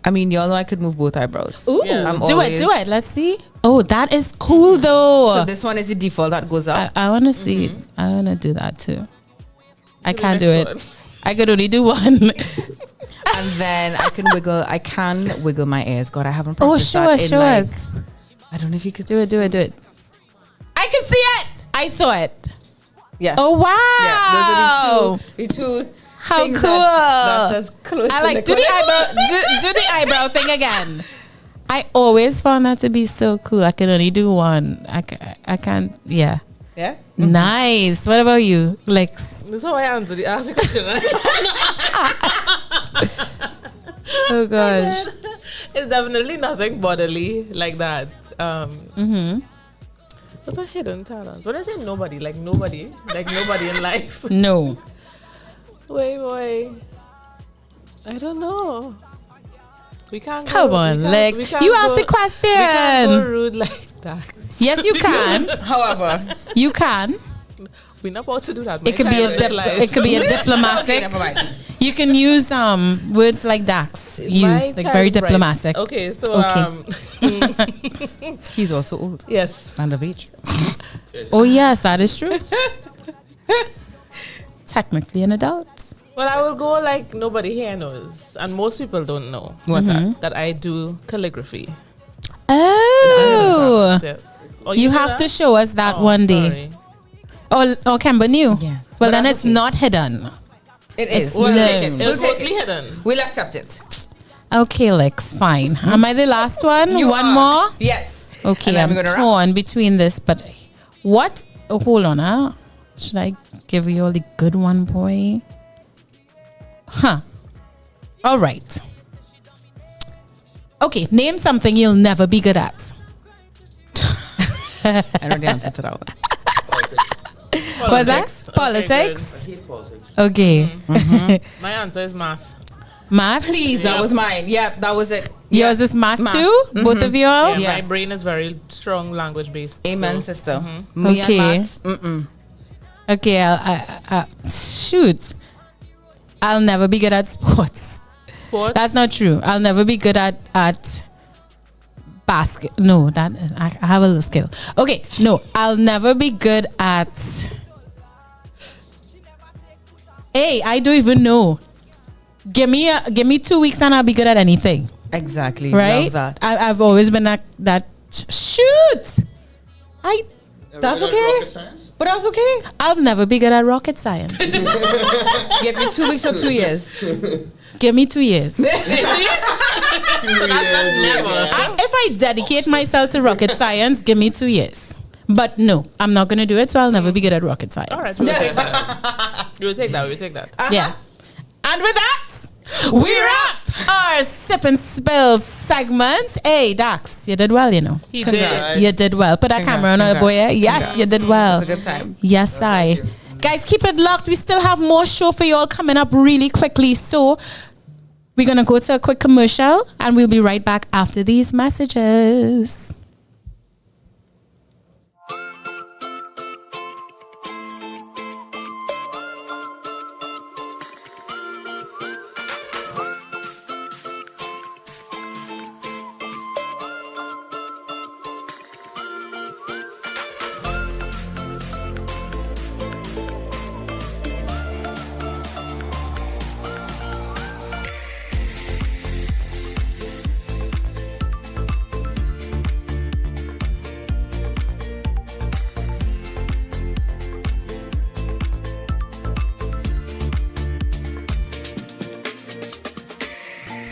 I mean, y'all know I could move both eyebrows. Ooh, Yeah. I'm do always- it. Let's see. Oh, that is cool though. So this one is the default that goes up. I want to see it. I want to do that too. I can't do next it. one. I could only do one. And then I can wiggle my ears. God, I haven't Oh, practiced show that us, in show like, us. I don't know if you could Do it. I can see it. I saw it. Yeah. Oh wow. Yeah, those are the two How things cool. that's as close I to like do the eyebrow. Do the eyebrow thing again. I always found that to be so cool. I can only do one. I can't. Yeah. Yeah. Nice. What about you, Lex? That's how I ask the question. Oh gosh. It's definitely nothing bodily like that. What's a hidden talent? When I say nobody, like nobody in life. No. Wait. I don't know. We can't Come go, on, we can't- Lex. we can't You asked go- the We can't go question. rude like that. Yes, you can. However, You can. We're not about to do that. It could be a it could be a diplomatic. never mind. You can use words like Dax. Use like very diplomatic. Okay, so Okay. He's also old yes. and of age. Oh yes, that is true. Technically an adult. Well, I will go like nobody here knows, and most people don't know What's that I do calligraphy. Oh, Yes. Oh, you know have that? to show us that Oh, one day. sorry. Oh, Kemba knew. Yes. Well, But then that's it's okay. not hidden. It is. We'll take it. It was We'll mostly take it. hidden. We'll accept it. Okay, Lex, fine. Am I the last one? One are. more? Yes. Okay, And then I'm we're gonna wrap. torn between this, but what? Oh, hold on, huh? Should I give you all the good one, boy? Huh. All right. Okay, name something you'll never be good at. I know the answer to that one. What's that? Okay, Politics? I hate politics. Okay. My answer is math. Math? Please, that was mine. Yep, that was it. Yours is math too? Both of you all? Yeah, my brain is very strong language based. Amen, sister. Me and maths, Okay, I shoot. I'll never be good at sports. Sports? That's not true. I'll never be good at basket. No, that I have a little skill. Okay, no, I'll never be good at. Hey, I don't even know. Give me 2 weeks and I'll be good at anything. Exactly. Right? Love that. I've always been that. Shoot. That's okay. But that's okay. I'll never be good at rocket science. Give me 2 weeks or 2 years. Give me 2 years. 2 years later. If I dedicate myself to rocket science, give me 2 years. But no, I'm not going to do it, so I'll never be good at rocket science. All right, so we'll take that. We'll take that. Yeah. And with that, we're up our sip and spill segment. Hey, Dax, you did well, you know. He did. You did well. Put that camera on our boy. Yes, you did well. It was a good time. Yes, Guys, keep it locked. We still have more show for you all coming up really quickly. So we're going to go to a quick commercial and we'll be right back after these messages.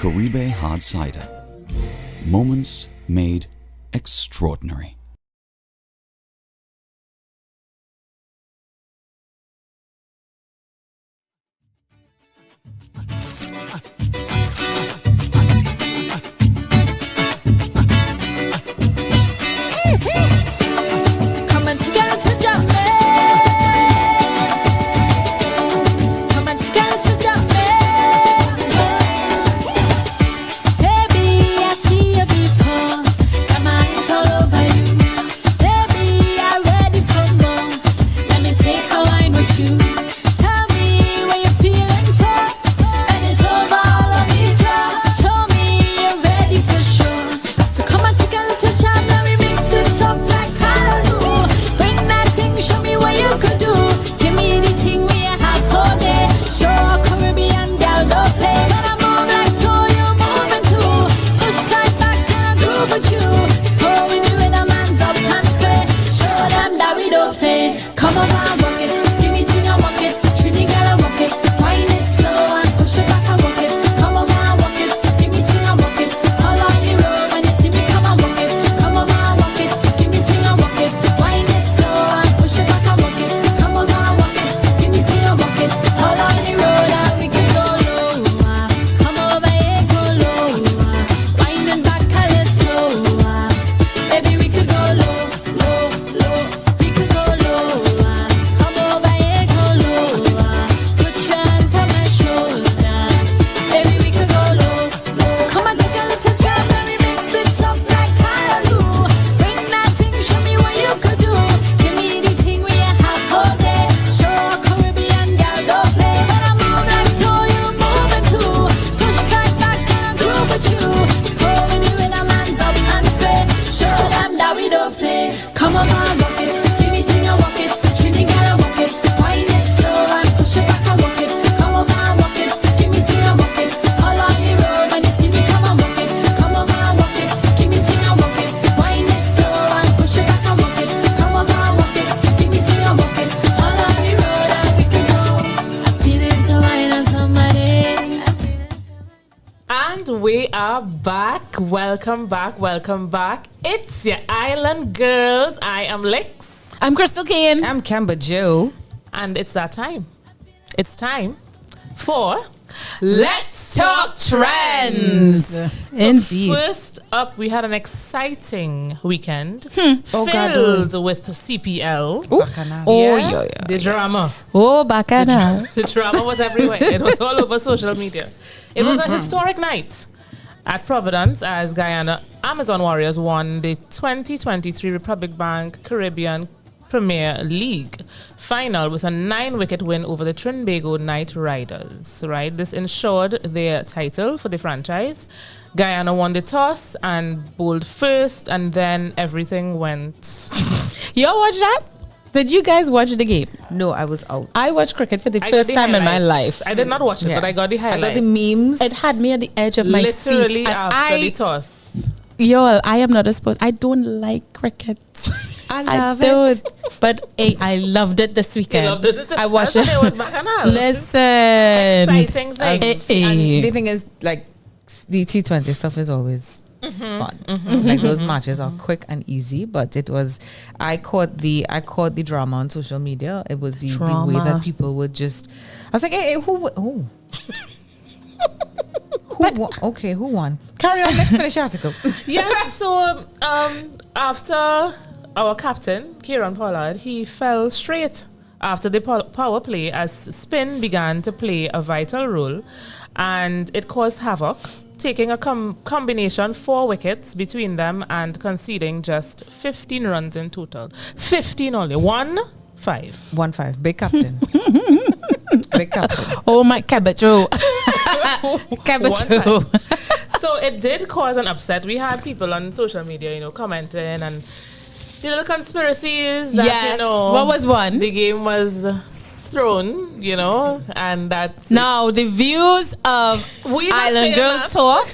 Caribe Hard Cider. Moments made extraordinary. Welcome back. It's your Island Girls. I am Lex. I'm Crystal Kane. I'm Kemba Joe. And it's that time. It's time for Let's Let's talk trends. Indeed. First up, we had an exciting weekend Oh, God. filled with CPL. Bacchanal. The drama. Oh, Bacchanal. The drama was everywhere. It was all over social media. It was a historic night at Providence as Guyana Amazon Warriors won the 2023 Republic Bank Caribbean Premier League final with a 9-wicket win over the Trinidad Knight Riders. Right, this ensured their title for the franchise. Guyana won the toss and bowled first, and then everything went. Y'all watch that? Did you guys watch the game? No, I was out. I watched cricket for the I got first the time in my highlights. life. I did not watch it, Yeah. but I got the I highlights. got the memes. It had me at the edge of my seat. Literally And after the toss. Y'all, I am not a sport. I don't like cricket. I love don't. it. But hey, I loved it this weekend. You loved it. I watched That's it. why it was bacchanal. Listen. Exciting things. And the thing is, like, the T20 stuff is always fun. Like, those matches are quick and easy, but it was. I caught the drama on social media. It was the way that people would just. I was like, hey, who? Okay, who won? Carry on. Let's finish the article. Yes, so after our captain, Kieran Pollard, he fell straight after the power play as spin began to play a vital role, and it caused havoc, taking a combination 4 wickets between them and conceding just 15 runs in total. 15 only. 1-5. 1-5. Big captain. Big captain. Oh my cabbage. So it did cause an upset. We had people on social media, commenting and the little conspiracies that, Yes. What was one? The game was thrown, and that Now, the views of Island Girl Talk,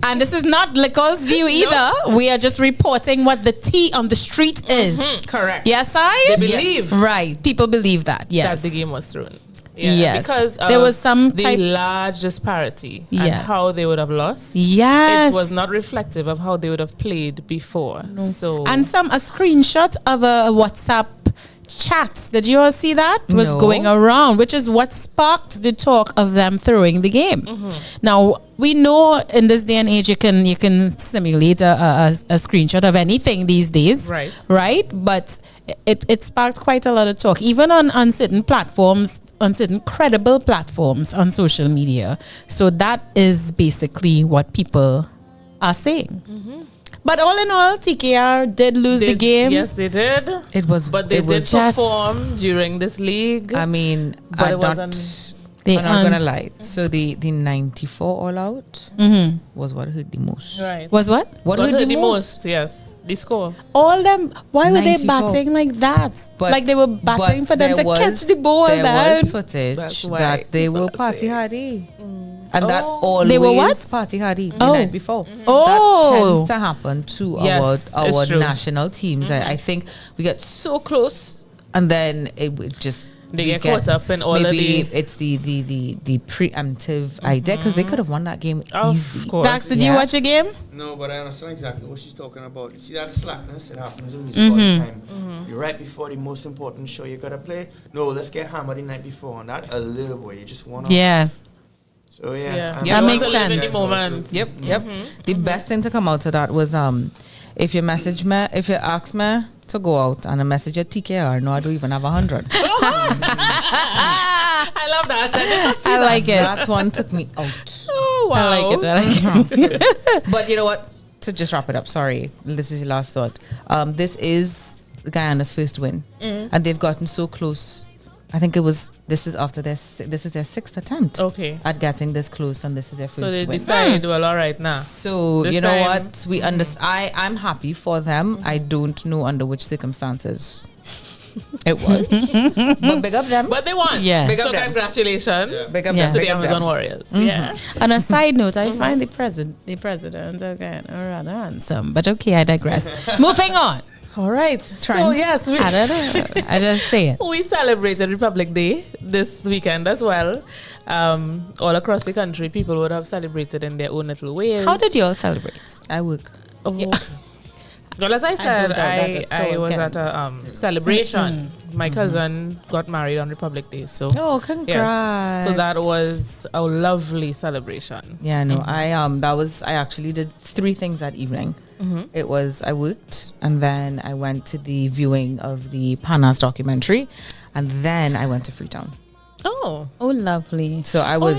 and this is not Liquor's view either. We are just reporting what the tea on the street is. Correct. Yes, I? They believe. Right. People believe that, yes. that the game was thrown. Yes. Because there was some the type large disparity and Yes. how they would have lost. Yes. It was not reflective of how they would have played before. So and a screenshot of a WhatsApp chat. Did you all see that? Was No. going around, which is what sparked the talk of them throwing the game. Now we know in this day and age you can simulate a screenshot of anything these days, right? But it sparked quite a lot of talk, even on certain platforms, on certain credible platforms on social media. So that is basically what people are saying. But all in all, TKR did lose the game. Yes, they did. It was, but they did perform during this league. I mean, but I'm it wasn't. not gonna lie. So the 94 all out was what hurt the most. Right. Was what? What hurt the most? Yes, the score. All them. Why were they 94. batting like that? But- like they were batting but for them there to catch was- the ball. There man. was footage That's why that they were people party say. hardy. And that always They were what? party hardy the Oh. night before. Oh. That tends to happen to Yes, our it's true. national teams. I think we get so close and then it would just They we get caught up in all of maybe the- it's the preemptive idea because they could have won that game easy. Of course. Dax, did you watch the game? No, but I understand exactly what she's talking about. You see that slackness? It happens in music all the time. You're right before the most important show you gotta play. No, let's get hammered the night before. And that allure, boy, you just wanna. Yeah. So yeah, Yeah. I'm You That want makes to live in sense. the moment. Yep. The best thing to come out of that was if you message me, if you ask me to go out and a message at TKR, no, I don't even have 100. I love that. I did not see I that. like it. Last one took me out. Oh, wow. I like it. I like it. But you know what? To just wrap it up, sorry, this is the last thought. This is Guyana's first win, and they've gotten so close. I think this is their sixth attempt. Okay. At getting this close, and this is their first So they win. decide, well, all right, now. So This you know time- what? We understand. I'm happy for them. I don't know under which circumstances it was, but big up them. But they won. Yeah. Big up So them. congratulations Big up Yeah. them. to Big the up Amazon them. Warriors. Yeah. On a side note, I find the president again rather handsome. But okay, I digress. Moving on. All right. So Trends. yes, I don't know. I just say it. we celebrated Republic Day this weekend as well. All across the country, people would have celebrated in their own little ways. How did you all celebrate? I work. Oh. Well, as I said, that I all was times. at a celebration My cousin got married on Republic Day, so Oh, congrats! yes. So that was a lovely celebration. Yeah, no, I actually did 3 things that evening. It was I worked, and then I went to the viewing of the Panas documentary, and then I went to Freetown. Oh, lovely. So I was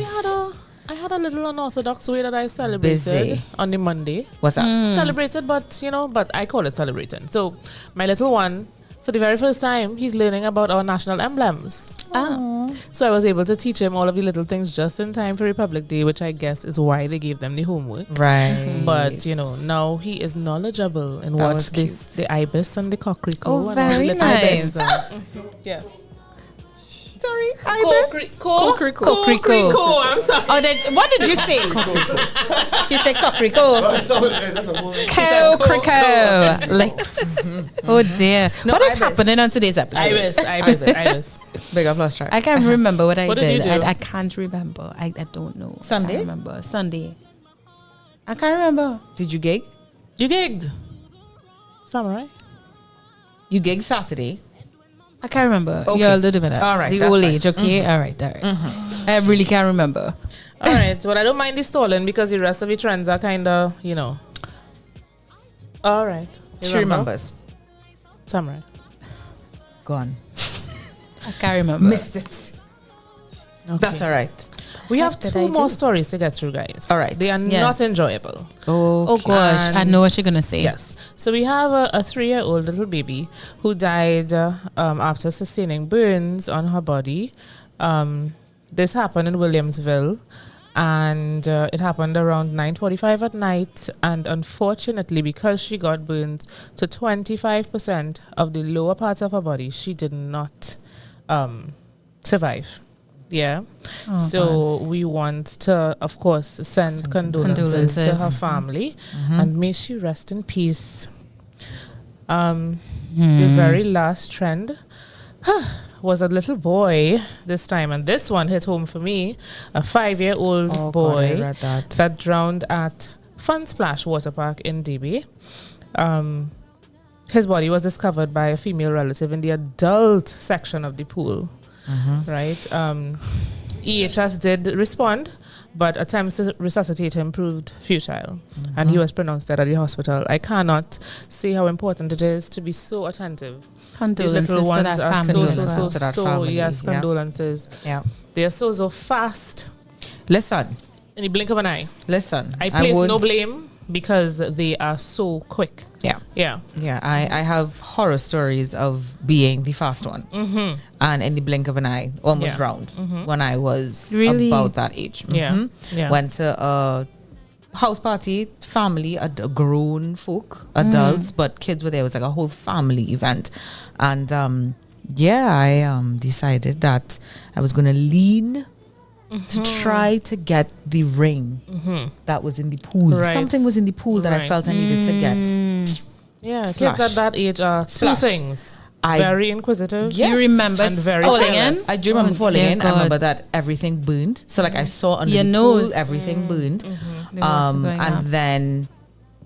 I had a little unorthodox way that I celebrated Busy. on the Monday. What's that? Celebrated, but but I call it celebrating. So my little one, for the very first time, he's learning about our national emblems. So I was able to teach him all of the little things just in time for Republic Day, which I guess is why they gave them the homework. Right. But now he is knowledgeable in That what was the ibis and the cockrico. Oh, and all the very little nice. things are. Yes. Sorry, Cockrico. I'm sorry. Oh, what did you say? She said cockrico. Cockrico. Licks. Oh dear. No, What is ibis. happening on today's episode? Ibis. Big up lost track. I can't remember what I What did did. you do? I can't remember. I don't know. Sunday? I can't remember. Sunday. I can't remember. Did you gig? You gigged. Samurai. You gig Saturday. I can't remember. Okay. You're a little bit. All right, The that's old fine. age. Okay. All right. I really can't remember. All right, but I don't mind the stolen because the rest of the trends are kind of, All right. You She remembers. Samurai. Gone. I can't remember. Missed it. Okay. That's all right. We have What did 2 I more do? stories to get through, guys. All right. They are Yeah. not enjoyable. Oh gosh, I know what you're gonna say. Yes. So we have a 3-year-old little baby who died after sustaining burns on her body. This happened in Williamsville, and it happened around 9:45 at night. And unfortunately, because she got burns to 25% of the lower parts of her body, she did not survive. Yeah. Oh, So we want to, of course, send condolences to her family, and may she rest in peace. The very last trend was a little boy this time, and this one hit home for me. A 5-year-old Oh, boy God, I read that. drowned at Fun Splash Water Park in DB. His body was discovered by a female relative in the adult section of the pool. Right. EHS did respond, but attempts to resuscitate him proved futile, and he was pronounced dead at the hospital. I cannot say how important it is to be so attentive. These Condolences little to ones that are family. to that family, yes, yeah. condolences. Yeah. They are so fast Listen. in the blink of an eye. Listen. I place would- no blame because they are so quick. Yeah. Yeah. Yeah, I have horror stories of being the fast one, and in the blink of an eye, almost Yeah. drowned when I was Really? about that age. Yeah. Yeah. Went to a house party, family, grown folk, adults, but kids were there. It was like a whole family event, and I decided that I was gonna lean to try to get the ring that was in the pool. Right. Something was in the pool that I Right. felt I needed to get. Yeah, Splash. kids at that age are 2 Splash. things. I- Very inquisitive. Yeah. You remember And very falling in? fearless. I do remember Oh, falling dear in. I God. remember that everything burned. So like I saw under Your the nose. pool, everything burned. The water going And up. then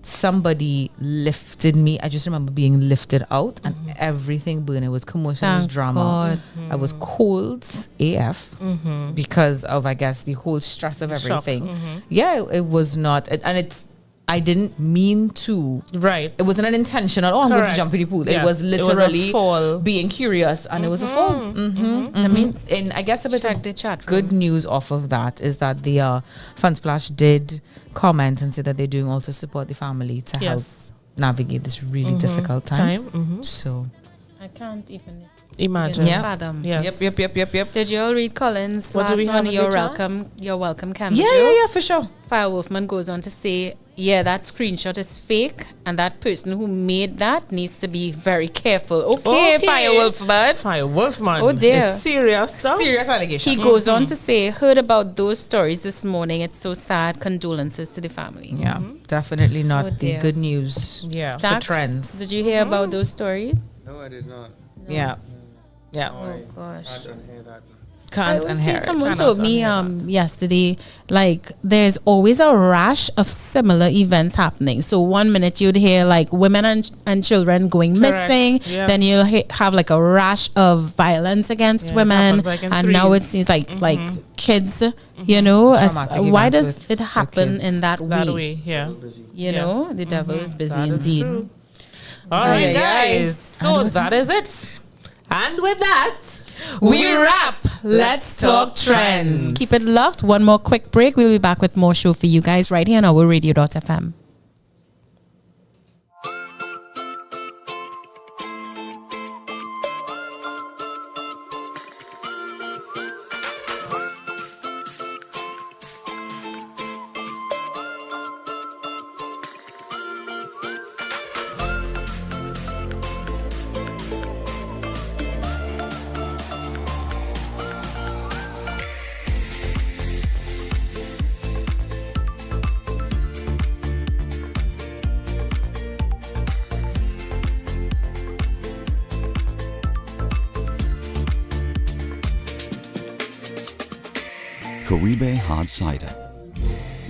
somebody lifted me. I just remember being lifted out and everything burned. It was commotion, it was Thank drama. God. I was cold AF because of, I guess, the whole stress of Shock. everything. Yeah, it was not. I didn't mean to. Right. It wasn't an intentional, oh, I'm going to Correct. jump in the pool. Yes, It was it was a literally fall. being curious, and it was a fall. I mean, and I guess a bit Check of the chat room. good news off of that is that the Fun Splash did comment and say that they're doing all to support the family to help Yes. navigate this really difficult time. So, I can't even Imagine. Yeah. fathom. Yes. Yep. Did you all read Collins? What do last we have one? in You're the chat? welcome. You're welcome, Cameron. Yeah, for sure. Fire Wolfman goes on to say, yeah, that screenshot is fake, and that person who made that needs to be very careful. Okay, Fire Wolfman. Fire Wolfman. Oh, dear. It's serious stuff. Serious allegation. He goes on to say, heard about those stories this morning. It's so sad. Condolences to the family. Yeah, definitely not Oh, the dear. good news Yeah. for Dax, trends. Did you hear about those stories? No, I did not. Yeah. No, Oh, gosh. I don't hear that. Can't unhear it. Someone Cannot told me unhear that. yesterday, like there's always a rash of similar events happening. So 1 minute you'd hear like women and children going Correct. missing, Yes. then you'll have like a rash of violence against Yeah, it women, happens, like, in and now it threes. seems like kids, you know. Traumatic Why events does with it happen kids. in that That way? way, yeah. You know, the devil is busy That is indeed. true. All right, Yeah, yeah. guys. So that is it. And with that, We wrap. Let's talk trends. Keep it locked. One more quick break. We'll be back with more show for you guys right here on our radio.fm. Caribe Hard Cider.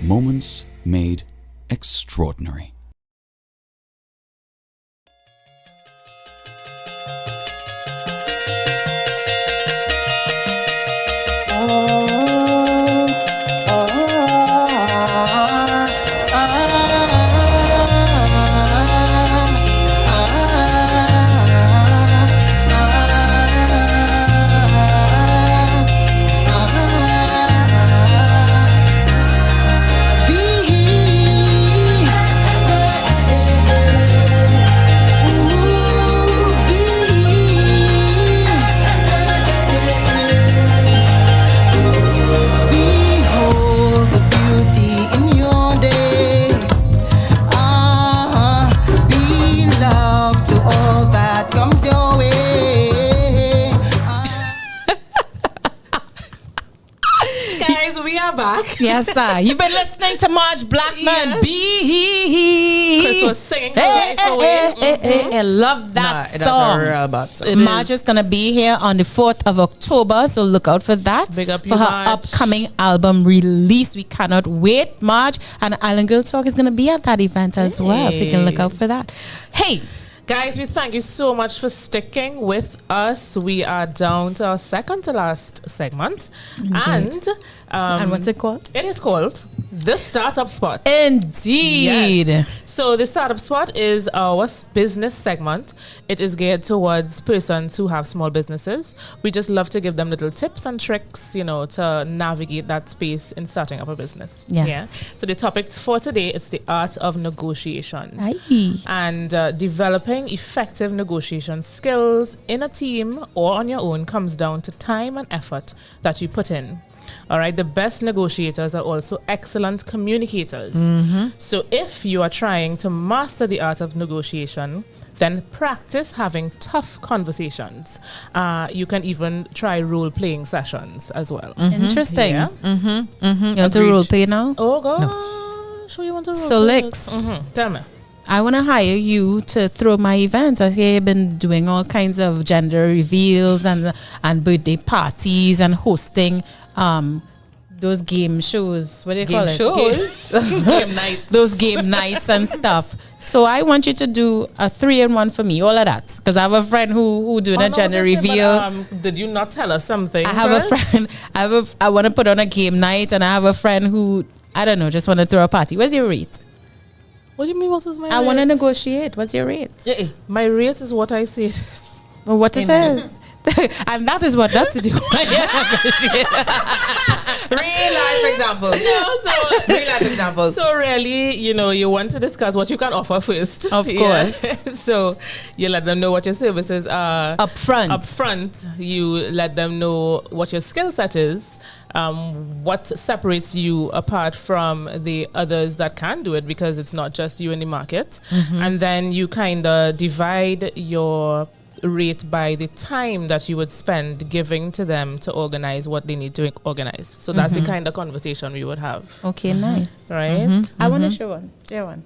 Moments made extraordinary. Behold the beauty in your day. Be love to all that comes your way. guys, we are back. Yes, sir. You've been listening to Marge Blackman. Yes. Be Chris was singing her Hey, life away. I love that That's song. a real bad song. Marge is gonna be here on the 4th of October, so look out for that. Big up for you, her Marge. upcoming album release. We cannot wait. Marge and Island Girl Talk is gonna be at that event as well, so you can look out for that. Hey, Guys, we thank you so much for sticking with us. We are down to our second to last segment. Indeed. And what's it called? It is called The Startup Spot. Indeed. Yes. So the Startup Spot is our business segment. It is geared towards persons who have small businesses. We just love to give them little tips and tricks, you know, to navigate that space in starting up a business. Yes. Yeah. So the topic for today, it's the art of negotiation. Aye. And developing effective negotiation skills in a team or on your own comes down to time and effort that you put in. All right, the best negotiators are also excellent communicators. So if you are trying to master the art of negotiation, then practice having tough conversations. You can even try role-playing sessions as well. Interesting. Yeah. You want to role play now? Oh, gosh. So you want to role So, play? Lex. Tell me. I want to hire you to throw my events. I hear you've been doing all kinds of gender reveals and birthday parties and hosting those game shows. What do you call it? Game night. Those game nights and stuff. So I want you to do a 3-in-1 for me, all of that. Because I have a friend who doing a gender reveal. Did you not tell us something? I have a friend. I want to put on a game night, and I have a friend who, I don't know, just want to throw a party. What's your rate? What do you mean? What is my I rate? want to negotiate. What's your rate? My rate is what I say it is. Well, what it is. And that is what not to do. Real life example. Real life example. So really, you know, you want to discuss what you can offer first. Of Yeah. course. So you let them know what your services are. Up front. Up front, you let them know what your skill set is. What separates you apart from the others that can do it, because it's not just you in the market. And then you kind of divide your rate by the time that you would spend giving to them to organize what they need to organize. So that's the kind of conversation we would have. Okay, nice. Right? I want to show one. Share one.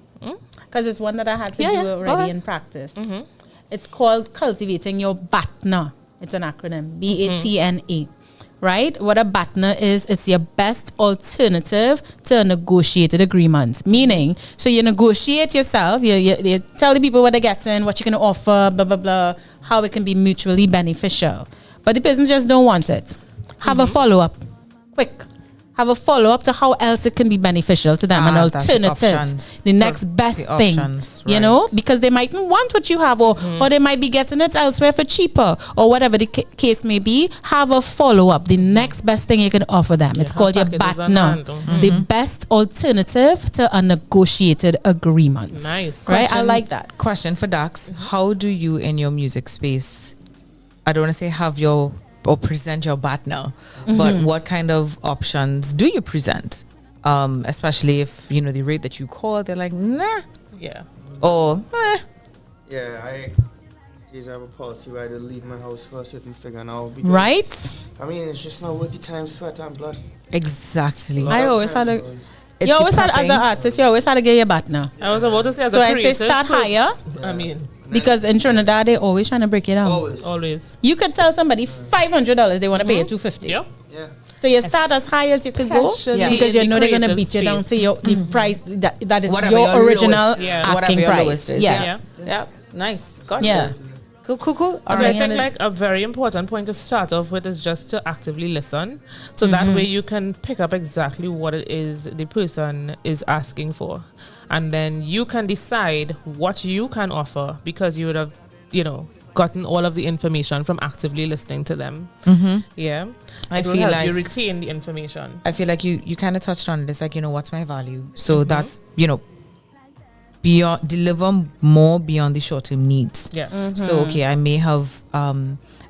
Because it's one that I had to do already in practice. It's called Cultivating Your BATNA. It's an acronym. BATNA. right? What a BATNA is, it's your best alternative to a negotiated agreement. Meaning, so you negotiate yourself, you tell the people what they're getting, what you're going to offer, blah, blah, blah, how it can be mutually beneficial. But the person just don't want it. Have a follow-up. Quick. Have a follow-up to how else it can be beneficial to them. An alternative. The next best thing. You know? Because they mightn't want what you have or they might be getting it elsewhere for cheaper or whatever the case may be. Have a follow-up. The next best thing you can offer them. It's called your BATNA. The best alternative to a negotiated agreement. Nice. Right? I like that. Question for Dax. How do you in your music space, I don't want to say have your or present your BATNA, but what kind of options do you present? Especially if, you know, the rate that you call, they're like, nah. Yeah. Or, Yeah, I have a policy where I do leave my house for a certain figure now. Right? I mean, it's just not worth the time, sweat, and blood. Exactly. I always had a... It's You always the had, as an prepping. artist, you always had to get your BATNA. I was about to say, as So a I say creative, start higher. I mean, Because in Trinidad, they always trying to break it down. always. You could tell somebody $500, they want to pay you $250. Yep. Yeah. So you start as high as you can go Especially because in you know the they're going to creative beat you down to space. your the price that is Whatever your your original lowest- yeah. asking your price. lowest is. Yes. Yeah. Nice. Gotcha. Yeah. Cool. So I Right. think like a very important point to start off with is just to actively listen. So that way you can pick up exactly what it is the person is asking for. And then you can decide what you can offer because you would have, you know, gotten all of the information from actively listening to them. Yeah. I It will feel help like you retain the information. I feel like you kind of touched on this, like, you know, what's my value? So that's, you know, beyond deliver more beyond the short-term needs. Yeah. So okay, I may have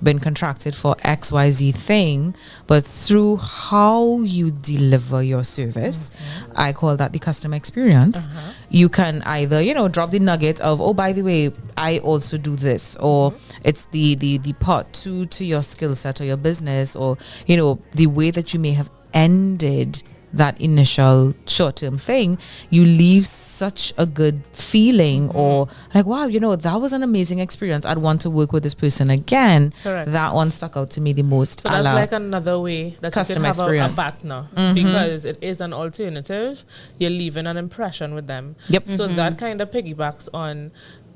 been contracted for XYZ thing, but through how you deliver your service, I call that the customer experience. You can either, you know, drop the nugget of, oh, by the way, I also do this, or it's the part two to your skill set or your business, or, you know, the way that you may have ended that initial short-term thing, you leave such a good feeling or like, wow, you know, that was an amazing experience. I'd want to work with this person again. Correct. That one stuck out to me the most. So that's like another way that customer you can have experience. a BATNA because it is an alternative. You're leaving an impression with them. Yep. So that kind of piggybacks on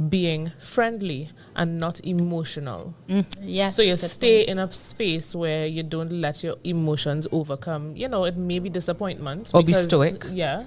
being friendly and not emotional. Yes. So you stay in a space where you don't let your emotions overcome. You know, it may be disappointment. Or be stoic. Yeah.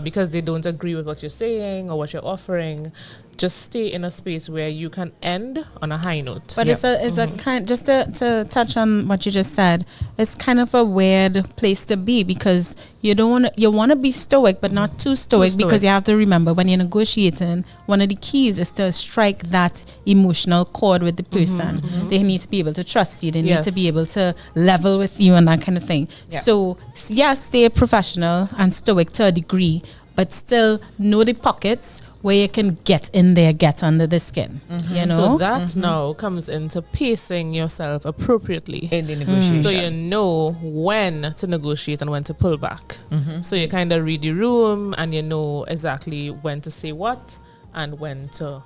Because they don't agree with what you're saying or what you're offering. Just stay in a space where you can end on a high note. But it's a kind, just to touch on what you just said, it's kind of a weird place to be because you want to be stoic but not too stoic, because you have to remember when you're negotiating, one of the keys is to strike that emotional chord with the person. They need to be able to trust you, they need to be able to level with you and that kind of thing. So yes, stay professional and stoic to a degree, but still know the pockets where you can get in there, get under the skin. You know? So that now comes into pacing yourself appropriately in the negotiation. So you know when to negotiate and when to pull back. So you kind of read the room and you know exactly when to say what and when to.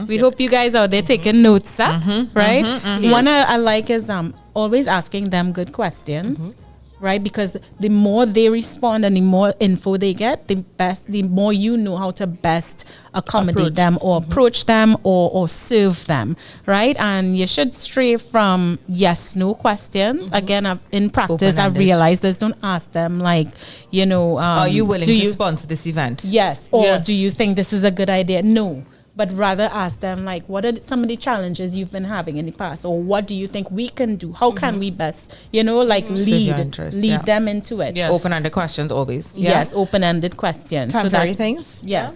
We hope you guys out there taking notes, right? One I like is always asking them good questions. Right, because the more they respond and the more info they get, the more you know how to best accommodate them or approach them or serve them, right? And you should stray from yes/no questions. Again, in practice, I've realized this. Don't ask them like, you know, are you willing to sponsor this event? Yes, or do you think this is a good idea? No. But rather ask them like, what are some of the challenges you've been having in the past, or what do you think we can do? How can we best, you know, like lead them into it? Yes. Open-ended questions always. Yes, open-ended questions. Temporary things. Yes.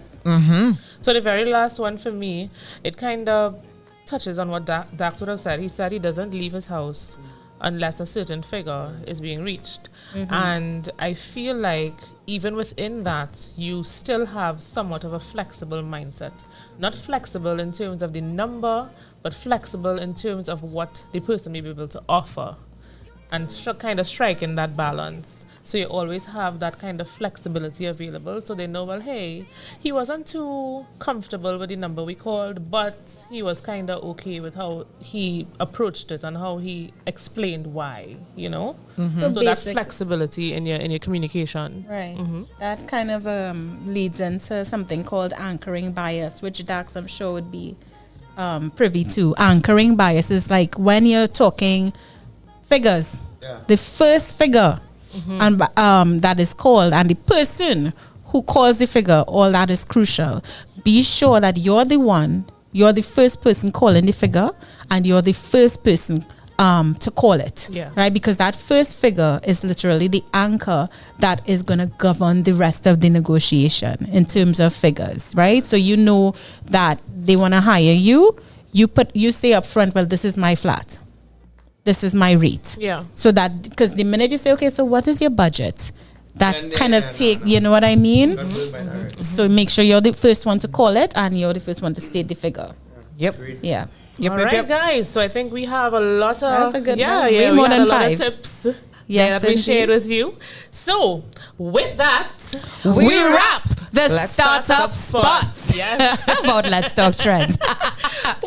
So the very last one for me, it kind of touches on what Dax would have said. He said he doesn't leave his house unless a certain figure is being reached. And I feel like even within that, you still have somewhat of a flexible mindset. Not flexible in terms of the number, but flexible in terms of what the person may be able to offer. And kind of striking that balance. So you always have that kind of flexibility available. So they know, well, hey, he wasn't too comfortable with the number we called, but he was kind of okay with how he approached it and how he explained why, you know? So that flexibility in your communication. Right. That kind of leads into something called anchoring bias, which Dax, I'm sure, would be privy to. Anchoring bias is like when you're talking figures, the first figure and that is called, and the person who calls the figure, all that is crucial. Be sure that you're the first person calling the figure, and you're the first person to call it, right? Because that first figure is literally the anchor that is going to govern the rest of the negotiation in terms of figures, right? So you know that they want to hire you. You say up front, well, this is my flat. This is my rate. Yeah. So that, because the minute you say, okay, so what is your budget? That kind of take, you know what I mean? So make sure you're the first one to call it, and you're the first one to state the figure. Yep. Yeah. All right, guys. So I think we have a lot of that's a good way more than a lot 5 of tips yes, that we shared with you. So with that, we wrap the Let's startup spot. Yes. How about Let's Talk Trends?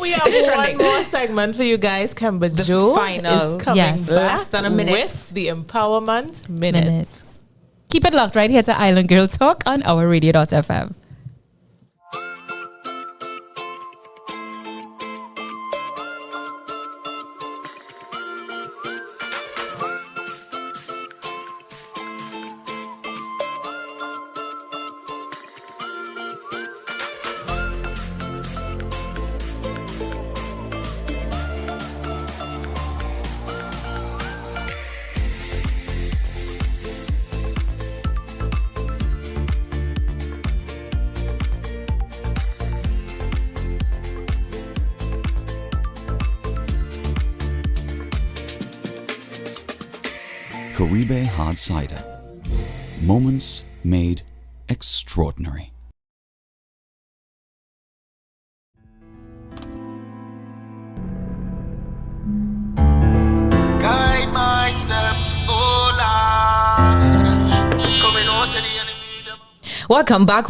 We have one more segment for you guys. Kemba Joe final is coming back less than a minute with the Empowerment Minutes. Keep it locked right here to Island Girl Talk on our radio.fm. Caribe Hard Cider. Moments made extraordinary. Guide my steps, oh Lord. Coming on, say the enemy. Welcome back.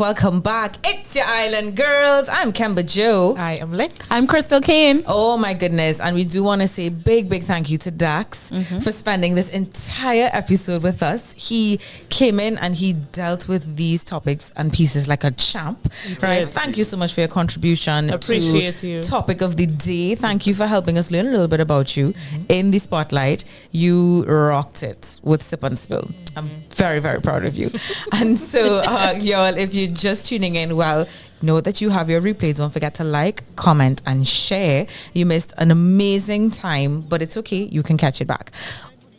It's your Island Girls. I'm Kemba Joe. I am Lex. I'm Crystal Kane. Oh my goodness. And we do want to say big thank you to Dax for spending this entire episode with us. He came in and he dealt with these topics and pieces like a champ. Right? Thank you so much for your contribution. Appreciate to you. Topic of the day. Thank you for helping us learn a little bit about you in the spotlight. You rocked it with Sip and Spill. I'm very proud of you. And so y'all, if you're just tuning in, well, know that you have your replay. Don't forget to like, comment, and share. You missed an amazing time, but it's okay. You can catch it back.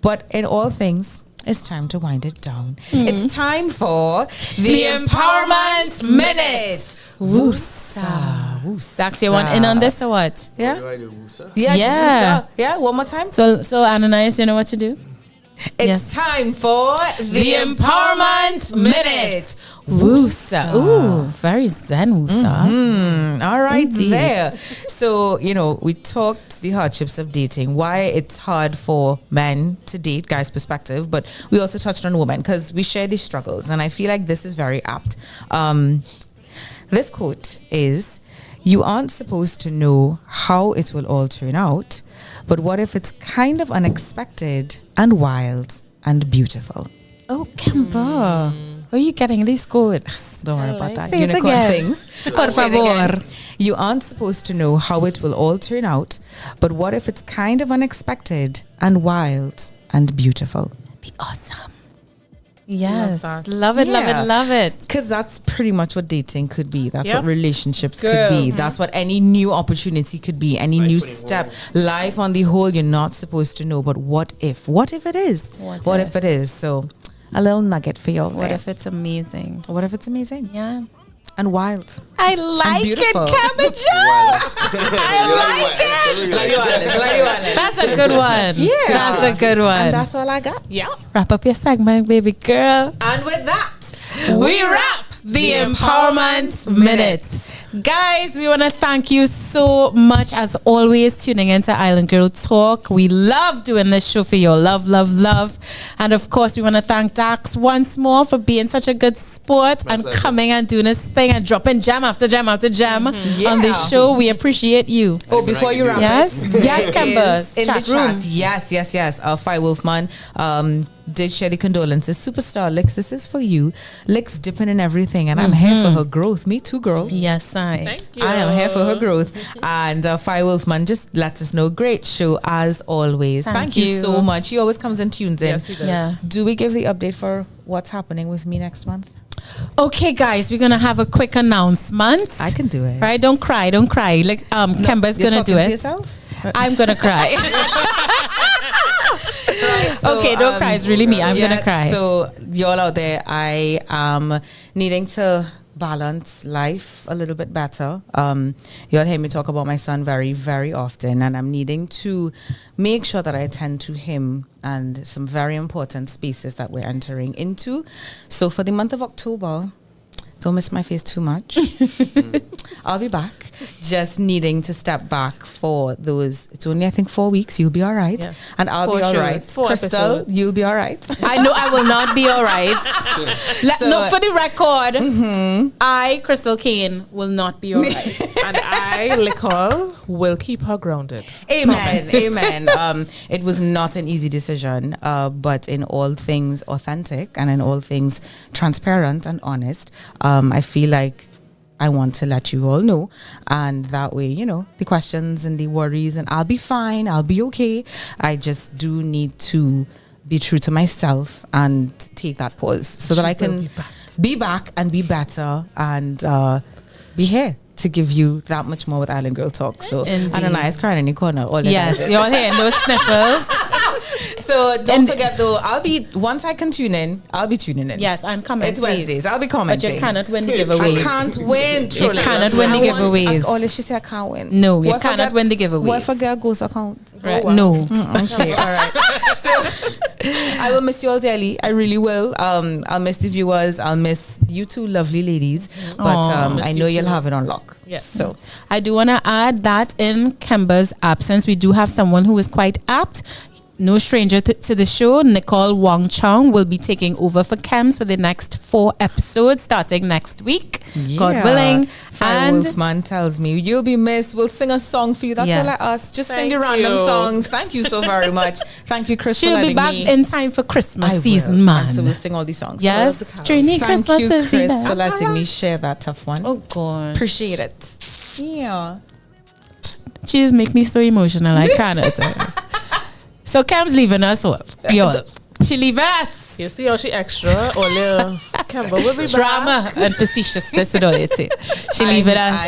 But in all things, it's time to wind it down. It's time for the Empowerment Minute. Woosa. Dax, you want in on this or what? Yeah? Do I do Wusa? Yeah, just woosa. Yeah, one more time. So Ananias, you know what to do? It's time for the Empowerment Minute. Woosa. Ooh, very zen woosa. All right, there. So, we talked the hardships of dating, why it's hard for men to date, guys' perspective, but we also touched on women because we share these struggles, and I feel like this is very apt. This quote is, "You aren't supposed to know how it will all turn out, but what if it's kind of unexpected and wild and beautiful?" Oh, Kemba. Where are you getting these quotes? Don't worry about that. Say it Unicorn again. things. Por favor. You aren't supposed to know how it will all turn out, but what if it's kind of unexpected and wild and beautiful? Be awesome. Yes. Love that. Love it. Because that's pretty much what dating could be. That's Yep. what relationships could be. That's what any new opportunity could be. Any new step. Life on the whole, you're not supposed to know. But what if? What if it is? What if it is? So, a little nugget for y'all. What if it's amazing? What if it's amazing? Yeah. And wild. I like it, beautiful. Cabbage. I like it. That's a good one. Yeah. That's a good one. And that's all I got. Yeah. Wrap up your segment, baby girl. And with that, We wrap the Empowerment Minute. Guys, we want to thank you so much as always tuning into Island Girl Talk. We love doing this show for you. Love. And of course, we want to thank Dax once more for being such a good sport and coming and doing this thing and dropping gem after gem after gem on the show. We appreciate you. Oh, before you wrap yes, it, yes, Kemba, in chat the room. chat. Yes. Fi Wolfman did share the condolences. Superstar Licks, this is for you. Licks dipping in everything, and I'm here for her growth. Me too, girl. Yes, Thank you. I am here for her growth. And Fi Wolfman just let us know. Great show as always. Thank you so much. He always comes and tunes in. Yes, he does. Yeah. Do we give the update for what's happening with me next month? Okay, guys, we're gonna have a quick announcement. I can do it. Right? Don't cry. Like Kemba's gonna do it. I'm gonna cry. Right, so, okay, don't cry. It's really me. I'm gonna cry. So y'all out there, I am needing to balance life a little bit better. Y'all hear me talk about my son very, very often, and I'm needing to make sure that I attend to him and some very important spaces that we're entering into. So for the month of October, don't miss my face too much. I'll be back. Just needing to step back for those. It's only, I think, 4 weeks. You'll be all right. Yes. And I'll be all right. 4 Crystal, episodes. you'll be all right. I know I will not be all right. No, for the record, I, Crystal Kane, will not be all right. And I, Nicole, will keep her grounded. Amen. Amen. It was not an easy decision, but in all things authentic and in all things transparent and honest, I feel like I want to let you all know. And that way, the questions and the worries, and I'll be fine. I'll be okay. I just do need to be true to myself and take that pause so that I can be back and be better and be here to give you that much more with Island Girl Talk. So, Ananias crying in the corner. Yes, you're hearing those sniffles. So don't forget though, once I can tune in, I'll be tuning in. Yes, I'm coming. It's Wednesdays. I'll be commenting. But you cannot win the giveaways. I can't win. Truly. You cannot win the giveaways. All she say I can't win. No, you cannot win the giveaways. What if a girl goes account? Right. No. Okay, all right. So I will miss you all dearly. I really will. I'll miss the viewers. I'll miss you two lovely ladies. But I know you'll have it on lock. Yes. So I do want to add that in Kemba's absence, we do have someone who is quite apt. No stranger to the show. Nicole Wong Chong will be taking over for Kems for the next 4 episodes starting next week. God willing. And Wolfman tells me you'll be missed. We'll sing a song for you. That's all I ask. Just sing the random songs. Thank you so very much. Thank you, Chris. She'll be back in time for Christmas season, man. And so we'll sing all these songs. Yes, Trini, Christmas Thank you, is Chris, the for letting me share that tough one. Oh gosh, appreciate it. Yeah. Cheers, make me so emotional. I cannot. So Cam's leaving us, y'all. She leaving us. You see how she extra? Or Kemba will be drama back. And facetiousness and all it. She leaving us.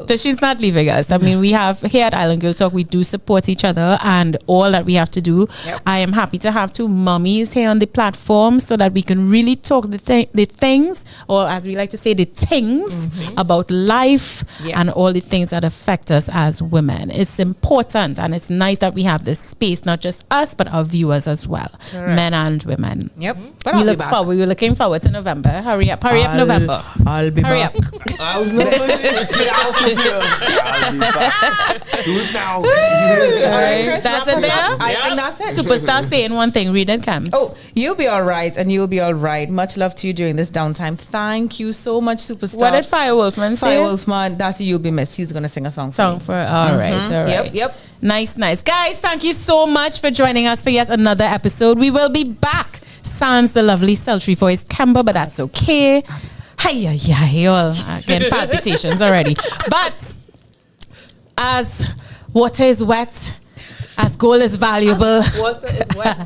So she's not leaving us. I mean, we have here at Island Girl Talk, we do support each other and all that we have to do. Yep. I am happy to have 2 mummies here on the platform so that we can really talk the things, or as we like to say, the things about life and all the things that affect us as women. It's important and it's nice that we have this space, not just us, but our viewers as well, men and women. Yep. But we're looking forward to November. Hurry up, November. I'll be Hurry back. up. I was not going to get out of here. I'll be back. Do it now. All right, that's it there. I think that's it. Superstar saying one thing. Read it, Cam. Oh, you'll be all right, and you'll be all right. Much love to you during this downtime. Thank you so much, Superstar. What did Fire Wolfman say? Fire Wolfman, that's you'll be missed. He's gonna sing a song for you. All right. Yep. Nice. Guys, thank you so much for joining us for yet another episode. We will be back. Sans the lovely sultry voice Kemba, but that's okay. Hi, all getting palpitations already. But as water is wet, as gold is valuable. Water is wet.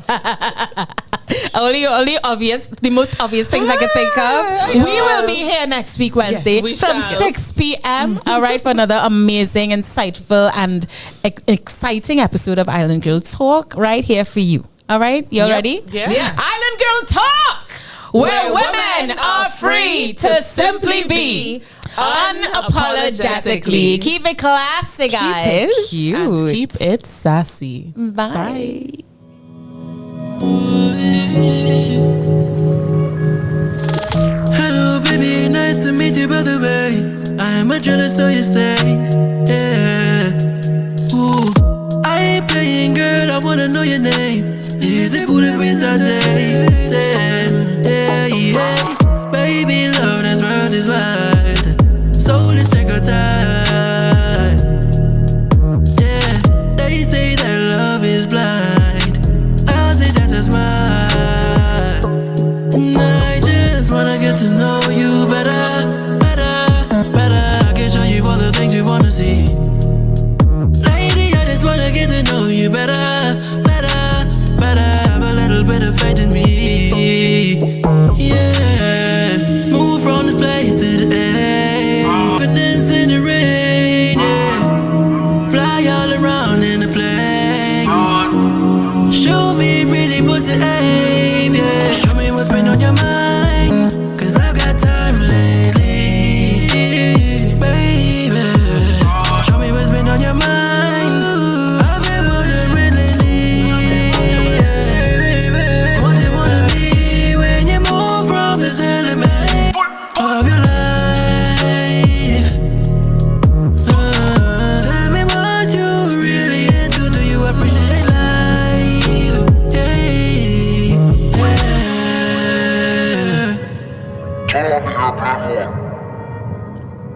only the most obvious things I can think of. We will be here next week, Wednesday, from 6 p.m. All right, for another amazing, insightful, and exciting episode of Island Girl Talk right here for you. All right, you all ready? Yes. Island Girl Talk, where women are free to simply be unapologetically. Keep it classy, guys. Keep it cute. And keep it sassy. Bye. Hello, baby, nice to meet you. meet you by the way. I am a jealous, so you're safe. Yeah. Ooh. I ain't playing, girl. I wanna know your name. Is it Buddha Prince or yeah. Baby, love, this world is wide. So let's take our time. Yeah. They say that love is blind. I'll say that's a smile. And I just wanna get to know you better. I can show you all the things you wanna see. Lady, I just wanna get to know you better. Have a little bit of faith in me. Yeah. Move from this place to the edge. Confidence in the rain, yeah. Fly all around in the plane. Show me really what's your aim, yeah. Show me what's been on your mind. Cause I've got time lately, baby. Show me what's been on your mind. I've been wondering lately, what you wanna be when you move from this element of your life. Tell me what you really into. Do you appreciate life?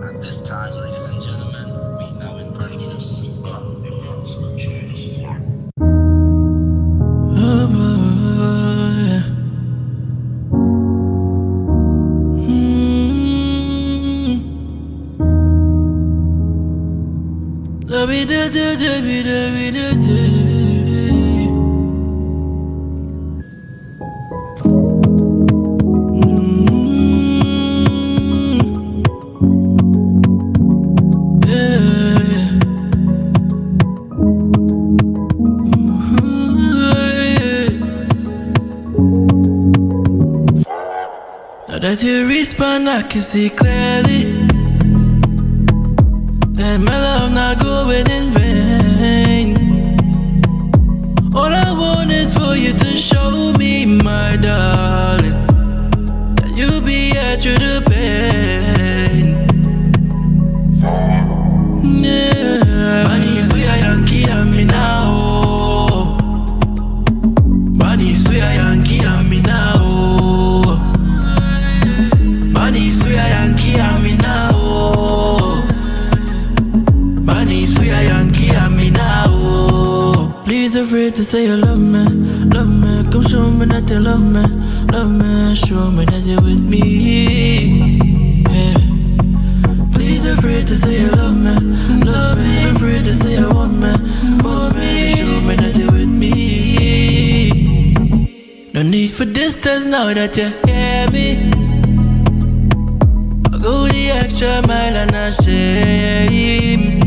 At this time, ladies and gentlemen, we now introduce Now that you respond, I can see clearly that my love not going in vain. All I want is for you to show me, my darling, that you'll be here through the pain. Yeah, money swear Yankee on me now. Money swear Yankee on me now. Money swear Yankee on me now. Money swear Yankee on me now. Please afraid to say you love me, love me. Come show me that you love me, love me. Show me that you're with me. Yeah. Please afraid to say you love me, love me. Afraid to say you want me, want me. Show me that you're with me. No need for distance now that you hear me. I'll go the extra mile and I shame.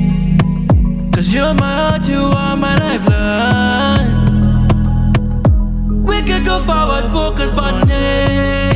Cause you're my heart, you are my lifeline. We can go forward, focus on it.